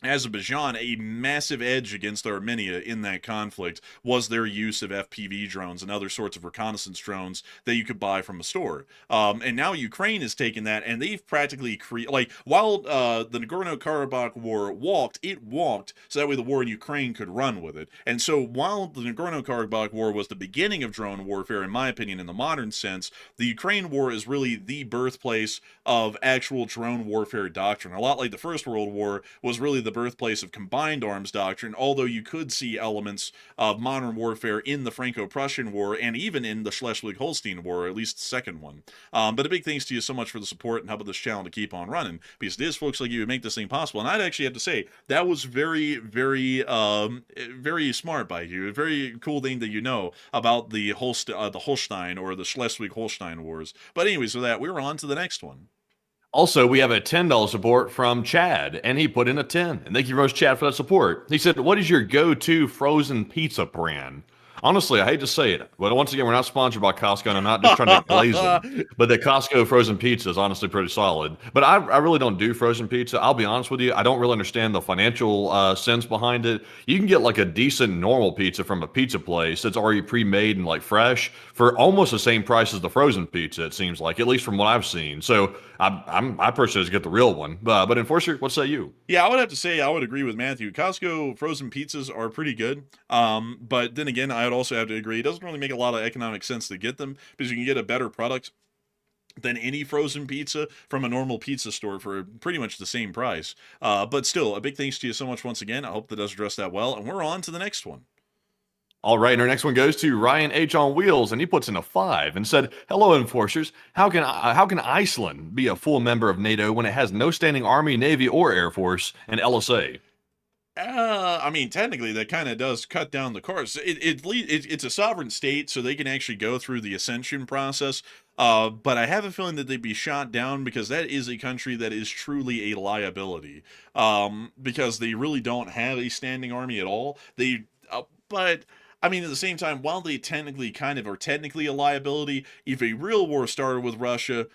Azerbaijan a massive edge against Armenia in that conflict, was their use of FPV drones and other sorts of reconnaissance drones that you could buy from a store. And now Ukraine has taken that, and they've practically while the Nagorno-Karabakh war it walked so that way the war in Ukraine could run with it. And so while the Nagorno-Karabakh war was the beginning of drone warfare, in my opinion, in the modern sense, the Ukraine war is really the birthplace of actual drone warfare doctrine. A lot like the First World War was really the birthplace of combined arms doctrine, although you could see elements of modern warfare in the Franco-Prussian War and even in the Schleswig-Holstein War, at least the second one. But a big thanks to you so much for the support and helping this channel to keep on running, because it is folks like you who make this thing possible. And I'd actually have to say, that was very, very, very smart by you. A very cool thing that you know about the Holstein or the Schleswig-Holstein Wars. But anyways, with that, we're on to the next one. Also, we have a $10 support from Chad, and he put in a 10. And thank you very much, Chad, for that support. He said, what is your go-to frozen pizza brand? Honestly, I hate to say it, but once again, we're not sponsored by Costco, and I'm not just trying to glaze them. But the Costco frozen pizza is honestly pretty solid. But I really don't do frozen pizza. I'll be honest with you, I don't really understand the financial sense behind it. You can get like a decent normal pizza from a pizza place that's already pre-made and like fresh for almost the same price as the frozen pizza. It seems like, at least from what I've seen. So I personally just get the real one. But Enforcer, what say you? Yeah, I would have to say I would agree with Matthew. Costco frozen pizzas are pretty good. But then again, I would also have to agree it doesn't really make a lot of economic sense to get them because you can get a better product than any frozen pizza from a normal pizza store for pretty much the same price. But still, a big thanks to you so much once again. I hope that does address that well. And we're on to the next one. All right, and our next one goes to Ryan H. on Wheels, and he puts in a 5 and said, "Hello, enforcers. How can Iceland be a full member of NATO when it has no standing army, navy, or air force and LSA?" I mean, technically, that kind of does cut down the course. It's a sovereign state, so they can actually go through the ascension process. But I have a feeling that they'd be shot down because that is a country that is truly a liability. Because they really don't have a standing army at all. But I mean, at the same time, while they technically are technically a liability, if a real war started with Russia,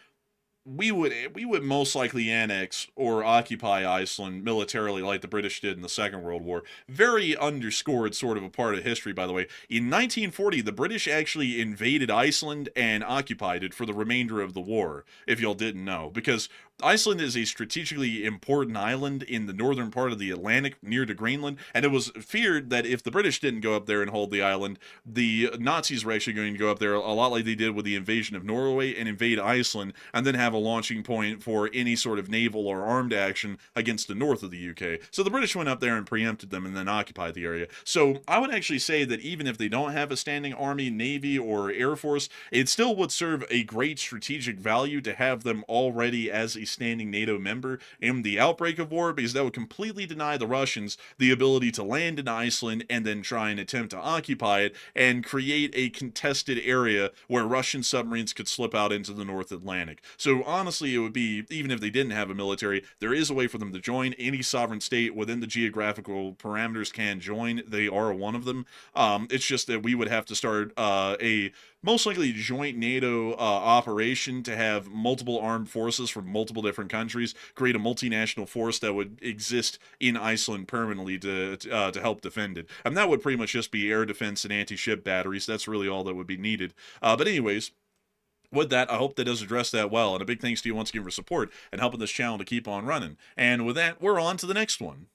we would most likely annex or occupy Iceland militarily like the British did in the Second World War. Very underscored sort of a part of history, by the way. In 1940, the British actually invaded Iceland and occupied it for the remainder of the war, if y'all didn't know. Because Iceland is a strategically important island in the northern part of the Atlantic near to Greenland, and it was feared that if the British didn't go up there and hold the island, the Nazis were actually going to go up there a lot like they did with the invasion of Norway and invade Iceland, and then have a launching point for any sort of naval or armed action against the north of the UK. So the British went up there and preempted them and then occupied the area. So I would actually say that even if they don't have a standing army, navy, or air force, it still would serve a great strategic value to have them already as a standing NATO member in the outbreak of war, because that would completely deny the Russians the ability to land in Iceland and then try and attempt to occupy it and create a contested area where Russian submarines could slip out into the North Atlantic. So honestly, it would be, even if they didn't have a military, there is a way for them to join. Any sovereign state within the geographical parameters can join. They are one of them. It's just that we would have to start a most likely joint NATO operation to have multiple armed forces from multiple different countries, create a multinational force that would exist in Iceland permanently to help defend it. And that would pretty much just be air defense and anti-ship batteries. That's really all that would be needed. But anyways, with that, I hope that does address that well. And a big thanks to you once again for support and helping this channel to keep on running. And with that, we're on to the next one.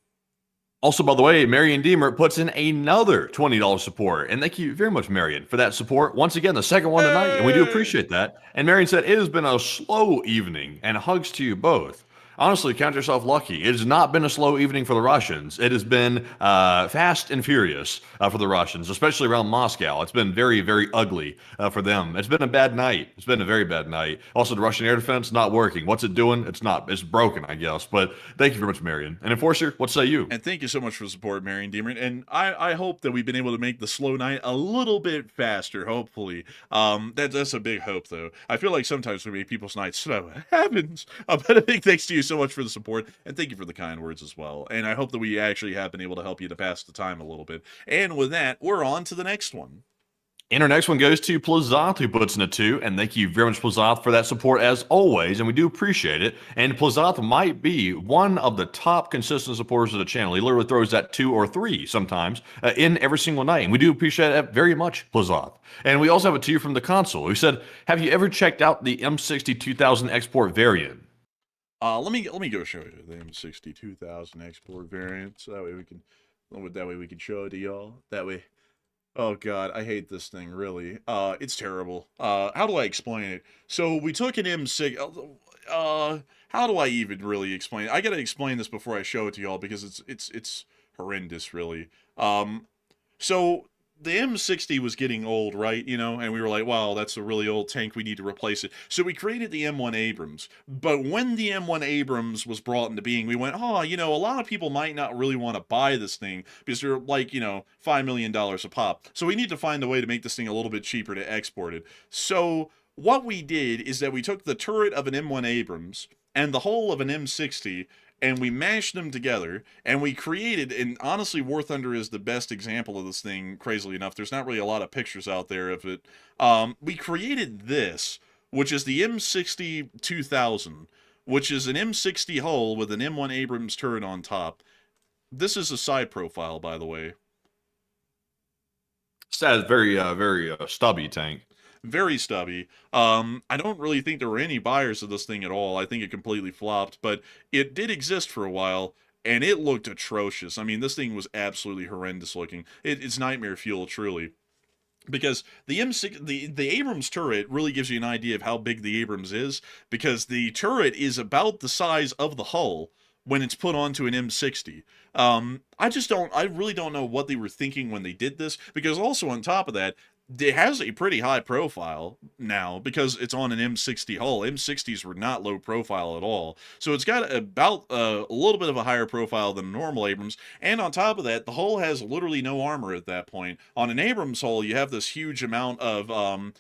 Also, by the way, Marion Deemer puts in another $20 support. And thank you very much, Marion, for that support. Once again, the second one tonight, and we do appreciate that. And Marion said, "It has been a slow evening, and hugs to you both." Honestly, count yourself lucky. It has not been a slow evening for the Russians. It has been fast and furious for the Russians, especially around Moscow. It's been very, very ugly for them. It's been a bad night. It's been a very bad night. Also, the Russian air defense not working. What's it doing? It's not. It's broken, I guess. But thank you very much, Marion. And Enforcer, what say you? And thank you so much for the support, Marion Deemer. And I hope that we've been able to make the slow night a little bit faster, hopefully. That's a big hope, though. I feel like sometimes we make people's nights slow. Heavens! But a big thanks to you so much for the support, and thank you for the kind words as well. And I hope that we actually have been able to help you to pass the time a little bit. And with that, we're on to the next one. And our next one goes to Plazoth, who puts in a 2. And thank you very much, Plazoth, for that support as always. And we do appreciate it. And Plazoth might be one of the top consistent supporters of the channel. He literally throws that 2 or 3 sometimes in every single night. And we do appreciate that very much, Plazoth. And we also have a 2 from the console who said, "Have you ever checked out the M60 2000 export variant?" Let me go show you the M62,000 export variant, so that way we can show it to y'all. That way, oh god, I hate this thing really. It's terrible. How do I explain it? So we took an M6. How do I even really explain it? I gotta explain this before I show it to y'all because it's horrendous, really. So the M60 was getting old, right? You know, and we were like, wow, that's a really old tank. We need to replace it. So we created the M1 Abrams. But when the M1 Abrams was brought into being, we went, oh, you know, a lot of people might not really want to buy this thing because they're like, you know, $5 million a pop. So we need to find a way to make this thing a little bit cheaper to export it. So what we did is that we took the turret of an M1 Abrams and the whole of an M60, and we mashed them together, and we created, and honestly, War Thunder is the best example of this thing, crazily enough. There's not really a lot of pictures out there of it. We created this, which is the M60 2000, which is an M60 hull with an M1 Abrams turret on top. This is a side profile, by the way. Sad, very stubby tank. Very stubby. I don't really think there were any buyers of this thing at all. I think it completely flopped, but it did exist for a while, and it looked atrocious. I mean, this thing was absolutely horrendous looking. It's nightmare fuel, truly. Because the M6, the Abrams turret really gives you an idea of how big the Abrams is, because the turret is about the size of the hull when it's put onto an M60. I really don't know what they were thinking when they did this, because also on top of that, it has a pretty high profile now because it's on an M60 hull. M60s were not low profile at all. So it's got about a little bit of a higher profile than a normal Abrams. And on top of that, the hull has literally no armor at that point. On an Abrams hull, you have this huge amount of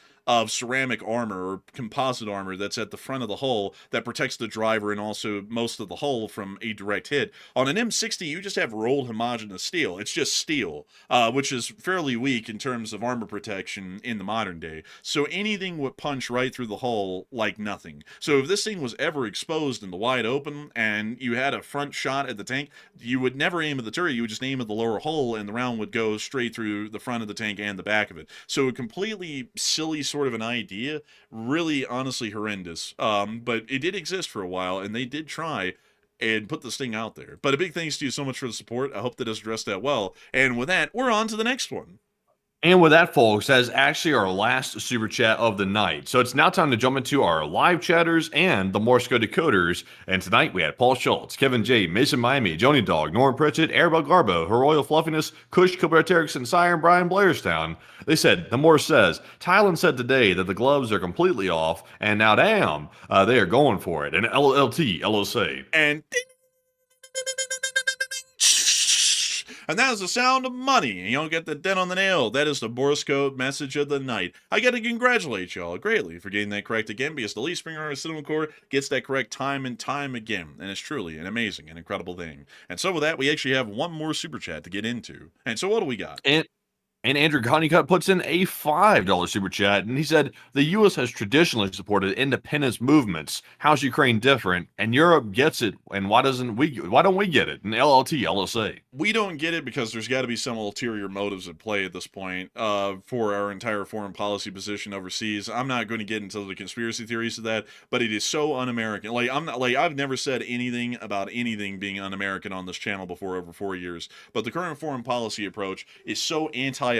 ceramic armor or composite armor that's at the front of the hull that protects the driver and also most of the hull from a direct hit. On an M60, you just have rolled homogeneous steel. It's just steel, which is fairly weak in terms of armor protection in the modern day. So anything would punch right through the hull like nothing. So if this thing was ever exposed in the wide open and you had a front shot at the tank, you would never aim at the turret. You would just aim at the lower hull and the round would go straight through the front of the tank and the back of it. So a completely silly sort of an idea, really honestly horrendous. But it did exist for a while, and they did try and put this thing out there. But a big thanks to you so much for the support. I hope that has addressed that well. And with that, we're on to the next one. And with that, folks, that is actually our last super chat of the night. So it's now time to jump into our live chatters and the Morse code decoders. And tonight we had Paul Schultz, Kevin J, Mason Miami, Joni Dog, Norman Pritchett, Arabelle Garbo, Her Royal Fluffiness, Kush, Cobra Erickson, Sire, and Brian Blairstown. They said, the Morse says, Thailand said today that the gloves are completely off, and now damn, they are going for it. And LLT, LOC. And and that is the sound of money. You don't get the dent on the nail. That is the Morse code message of the night. I got to congratulate y'all greatly for getting that correct again, because the Lee Springer Cinema Corps gets that correct time and time again. And it's truly an amazing and incredible thing. And so with that, we actually have one more super chat to get into. And so what do we got? And Andrew Honeycutt puts in a $5 super chat, and he said, the U.S. has traditionally supported independence movements. How's Ukraine different? And Europe gets it, and why don't we get it? And LLT, LSA. We don't get it because there's got to be some ulterior motives at play at this point for our entire foreign policy position overseas. I'm not going to get into the conspiracy theories of that, but it is so un-American. I've never said anything about anything being un-American on this channel before over 4 years, but the current foreign policy approach is so anti-American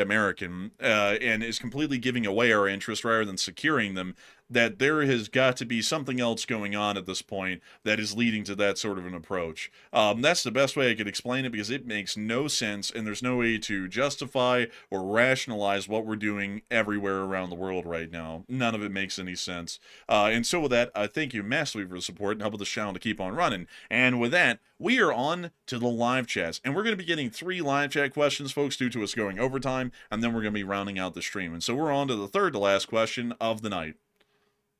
and is completely giving away our interests rather than securing them, that there has got to be something else going on at this point that is leading to that sort of an approach. That's the best way I could explain it, because it makes no sense, and there's no way to justify or rationalize what we're doing everywhere around the world right now. None of it makes any sense. And so with that, I thank you massively for the support and helping the channel to keep on running. And with that, we are on to the live chats, and we're going to be getting 3 live chat questions, folks, due to us going overtime, and then we're going to be rounding out the stream. And so we're on to the third to last question of the night.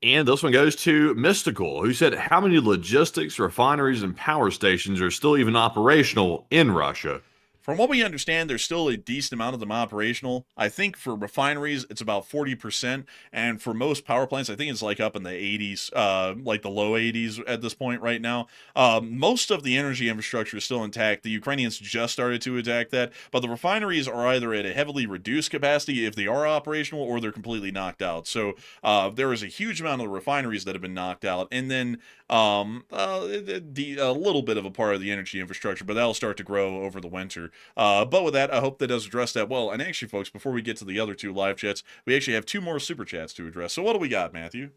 And this one goes to Mystical, who said, how many logistics, refineries, and power stations are still even operational in Russia? From what we understand, there's still a decent amount of them operational. I think for refineries, it's about 40%. And for most power plants, I think it's like up in the 80s, like the low 80s at this point right now. Most of the energy infrastructure is still intact. The Ukrainians just started to attack that. But the refineries are either at a heavily reduced capacity if they are operational, or they're completely knocked out. So there is a huge amount of refineries that have been knocked out. And then a little bit of a part of the energy infrastructure, but that'll start to grow over the winter. But with that, I hope that does address that well. And actually, folks, before we get to the other 2 live chats, we actually have 2 more super chats to address. So what do we got, Matthew?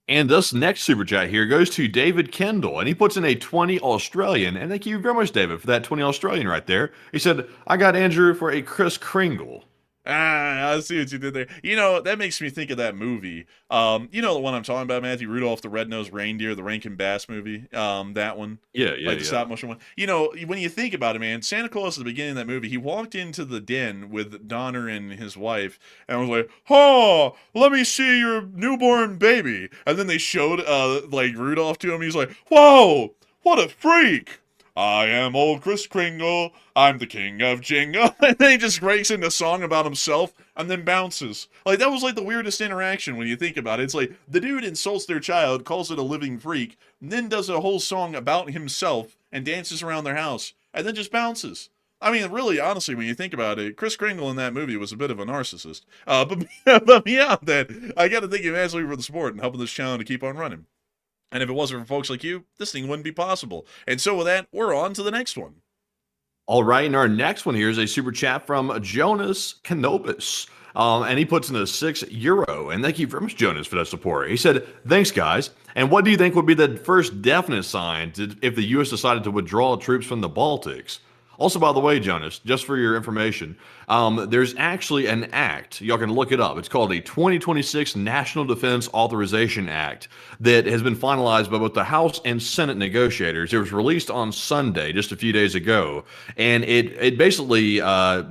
And this next super chat here goes to David Kendall, and he puts in a 20 Australian. And thank you very much, David, for that 20 Australian right there. He said, I got Andrew for a Kris Kringle. I see what you did there. You know, that makes me think of that movie. You know the one I'm talking about, Matthew? Rudolph the Red-Nosed Reindeer, the Rankin Bass movie. That one. Yeah. Like the stop-motion one. You know, when you think about it, man, Santa Claus at the beginning of that movie, he walked into the den with Donner and his wife, and was like, oh, let me see your newborn baby. And then they showed, like, Rudolph to him. He's like, whoa, What a freak! I am old Kris Kringle, I'm the king of jingle. And then he just breaks into a song about himself and then bounces. Like, that was like the weirdest interaction when you think about it. It's like, the dude insults their child, calls it a living freak, and then does a whole song about himself and dances around their house, and then just bounces. I mean, really, honestly, when you think about it, Kris Kringle in that movie was a bit of a narcissist. But beyond that, I gotta thank you immensely for the support and helping this channel to keep on running. And if it wasn't for folks like you, this thing wouldn't be possible. And so with that, we're on to the next one. All right, and our next one here is a super chat from Jonas Canopus. And he puts in a €6. And thank you very much, Jonas, for that support. He said, thanks, guys. And what do you think would be the first definite sign if the U.S. decided to withdraw troops from the Baltics? Also, by the way, Jonas, just for your information, there's actually an act. Y'all can look it up. It's called the 2026 National Defense Authorization Act that has been finalized by both the House and Senate negotiators. It was released on Sunday, just a few days ago, and it basically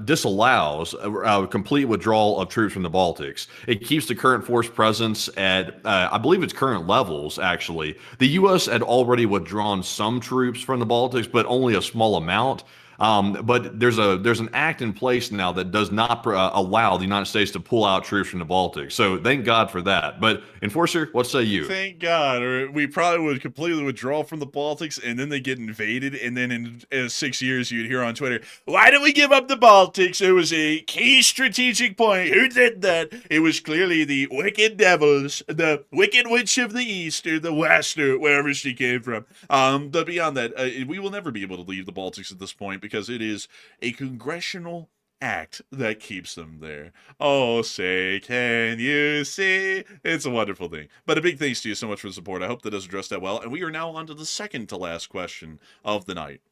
disallows a complete withdrawal of troops from the Baltics. It keeps the current force presence at, I believe it's current levels, actually. The U.S. had already withdrawn some troops from the Baltics, but only a small amount. But there's an act in place now that does not allow the United States to pull out troops from the Baltics. So thank God for that. But Enforcer, what say you? Thank God, or we probably would completely withdraw from the Baltics, and then they get invaded, and then in 6 years you'd hear on Twitter, why did we give up the Baltics? It was a key strategic point. Who did that? It was clearly the wicked devils, the wicked witch of the East, or the West, or wherever she came from. But beyond that, we will never be able to leave the Baltics at this point, because it is a congressional act that keeps them there. Oh, say, can you see? It's a wonderful thing. But a big thanks to you so much for the support. I hope that does address that well. And we are now on to the second to last question of the night.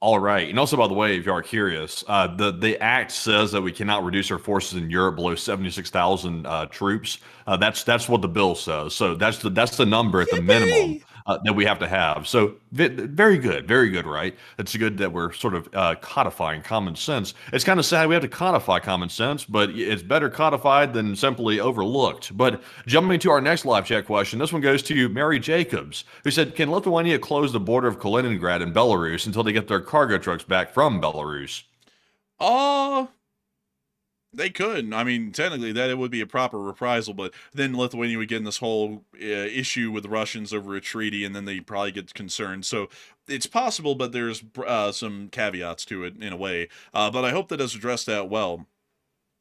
All right. And also, by the way, if you are curious, the act says that we cannot reduce our forces in Europe below 76,000 troops. That's what the bill says. So that's the number at the minimum that we have to have. So very good, right? It's good that we're sort of codifying common sense. It's kind of sad we have to codify common sense, but it's better codified than simply overlooked. But jumping to our next live chat question, this one goes to Mary Jacobs, who said, can Lithuania close the border of Kaliningrad and Belarus until they get their cargo trucks back from Belarus? They could. I mean, technically, that it would be a proper reprisal, but then Lithuania would get in this whole issue with the Russians over a treaty, and then they probably get concerned. So it's possible, but there's some caveats to it in a way. But I hope that does address that well.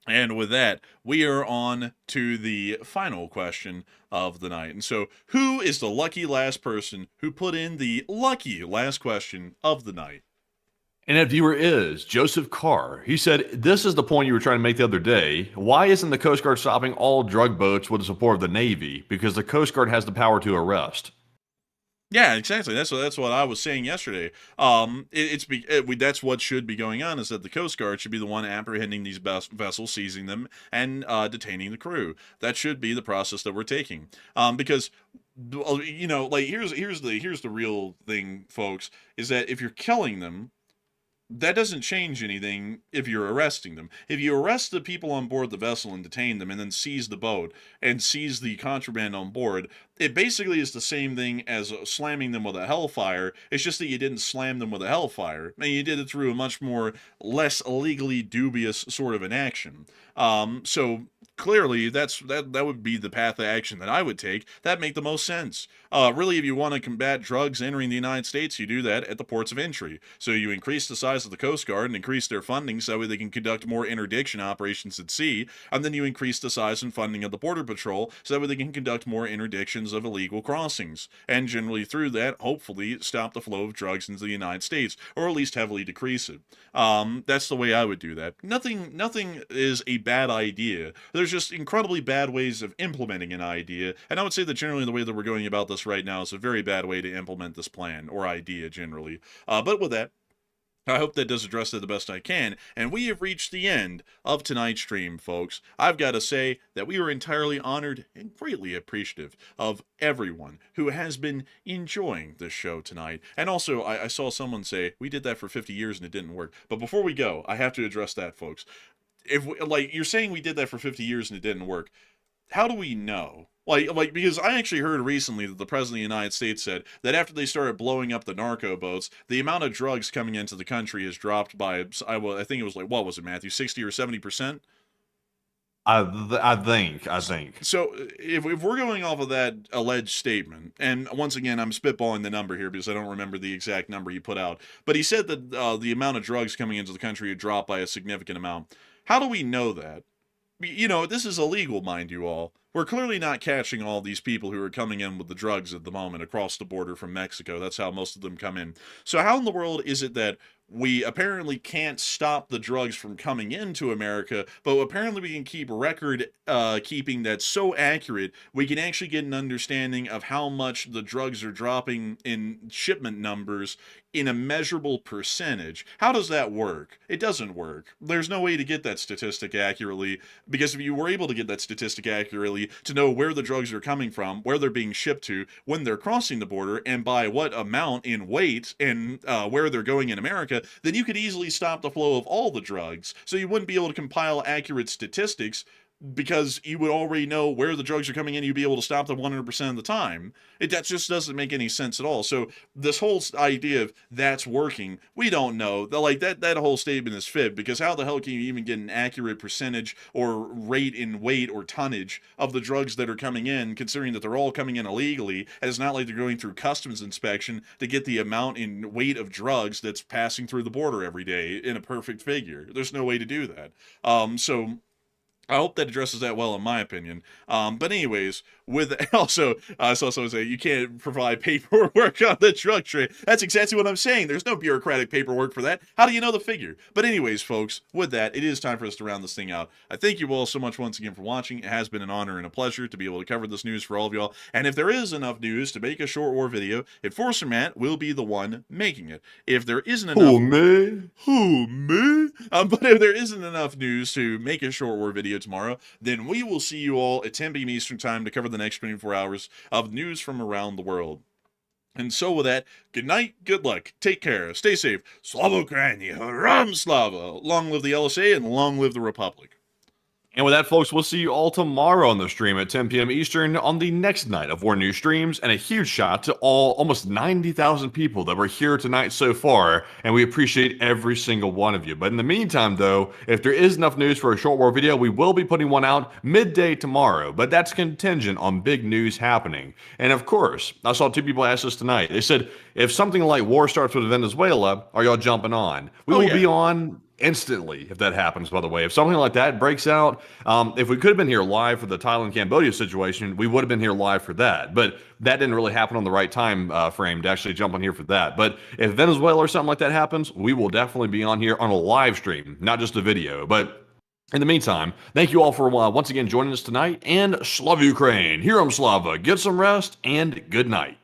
And with that, we are on to the final question of the night. And so, who is the lucky last person who put in the lucky last question of the night? And that viewer is Joseph Carr. He said, this is the point you were trying to make the other day. Why isn't the Coast Guard stopping all drug boats with the support of the Navy? Because the Coast Guard has the power to arrest. Yeah, exactly. That's what I was saying yesterday. That's what should be going on, is that the Coast Guard should be the one apprehending these vessels, seizing them, and detaining the crew. That should be the process that we're taking. Because, you know, like here's the real thing, folks, is that if you're killing them, that doesn't change anything if you're arresting them. If you arrest the people on board the vessel and detain them and then seize the boat and seize the contraband on board, it basically is the same thing as slamming them with a hellfire. It's just that you didn't slam them with a hellfire. And you did it through a much more less legally dubious sort of an action. So clearly that would be the path of action that I would take. That'd make the most sense. Really, if you want to combat drugs entering the United States, you do that at the ports of entry. So you increase the size of the Coast Guard and increase their funding so that way they can conduct more interdiction operations at sea, and then you increase the size and funding of the Border Patrol so that way they can conduct more interdictions of illegal crossings, and generally through that, hopefully, stop the flow of drugs into the United States, or at least heavily decrease it. That's the way I would do that. Nothing is a bad idea. There's just incredibly bad ways of implementing an idea, and I would say that generally the way that we're going about this right now is a very bad way to implement this plan, or idea generally. But with that, I hope that does address it the best I can, and we have reached the end of tonight's stream, folks. I've got to say that we are entirely honored and greatly appreciative of everyone who has been enjoying this show tonight. And also, I saw someone say, we did that for 50 years and it didn't work. But before we go, I have to address that, folks. If you're saying we did that for 50 years and it didn't work, how do we know Like because I actually heard recently that the president of the United States said that after they started blowing up the narco boats, the amount of drugs coming into the country has dropped by I think it was like, what was it, Matthew, 60 or 70%? I think. So if we're going off of that alleged statement, and once again I'm spitballing the number here because I don't remember the exact number he put out, but he said that the amount of drugs coming into the country had dropped by a significant amount. How do we know that? You know, this is illegal, mind you all. We're clearly not catching all these people who are coming in with the drugs at the moment across the border from Mexico. That's how most of them come in. So how in the world is it that we apparently can't stop the drugs from coming into America, but apparently we can keep record keeping that's so accurate, we can actually get an understanding of how much the drugs are dropping in shipment numbers in a measurable percentage? How does that work? It doesn't work. There's no way to get that statistic accurately, because if you were able to get that statistic accurately to know where the drugs are coming from, where they're being shipped to, when they're crossing the border, and by what amount in weight, and where they're going in America, then you could easily stop the flow of all the drugs. So you wouldn't be able to compile accurate statistics because you would already know where the drugs are coming in. You'd be able to stop them 100% of the time. That just doesn't make any sense at all. So this whole idea of that's working, we don't know. Like that whole statement is fib, because how the hell can you even get an accurate percentage or rate in weight or tonnage of the drugs that are coming in, considering that they're all coming in illegally, and it's not like they're going through customs inspection to get the amount in weight of drugs that's passing through the border every day in a perfect figure. There's no way to do that. So I hope that addresses that well, in my opinion. But anyways, with also, I saw someone say you can't provide paperwork on the drug trade. That's exactly what I'm saying. There's no bureaucratic paperwork for that. How do you know the figure? But anyways, folks, with that, it is time for us to round this thing out. I thank you all so much once again for watching. It has been an honor and a pleasure to be able to cover this news for all of y'all. And if there is enough news to make a short war video, Enforcer Matt will be the one making it. If there isn't enough... Oh, man. But if there isn't enough news to make a short war video tomorrow, then we will see you all at 10 p.m. Eastern Time to cover the next 24 hours of news from around the world. And so with that, good night, good luck, take care, stay safe, Slava Ukraini, Haram Slava, long live the LSA and long live the Republic. And with that, folks, we'll see you all tomorrow on the stream at 10 p.m. Eastern on the next night of War News Streams. And a huge shout to almost 90,000 people that were here tonight so far. And we appreciate every single one of you. But in the meantime, though, if there is enough news for a short war video, we will be putting one out midday tomorrow. But that's contingent on big news happening. And of course, I saw two people ask us tonight. They said, if something like war starts with Venezuela, are y'all jumping on? We will be on instantly if that happens, by the way. If something like that breaks out, if we could have been here live for the Thailand Cambodia situation, we would have been here live for that. But that didn't really happen on the right time frame to actually jump on here for that. But if Venezuela or something like that happens, we will definitely be on here on a live stream, not just a video. But in the meantime, thank you all for once again joining us tonight, and Slava Ukraine, Hiram Slava, get some rest, and good night.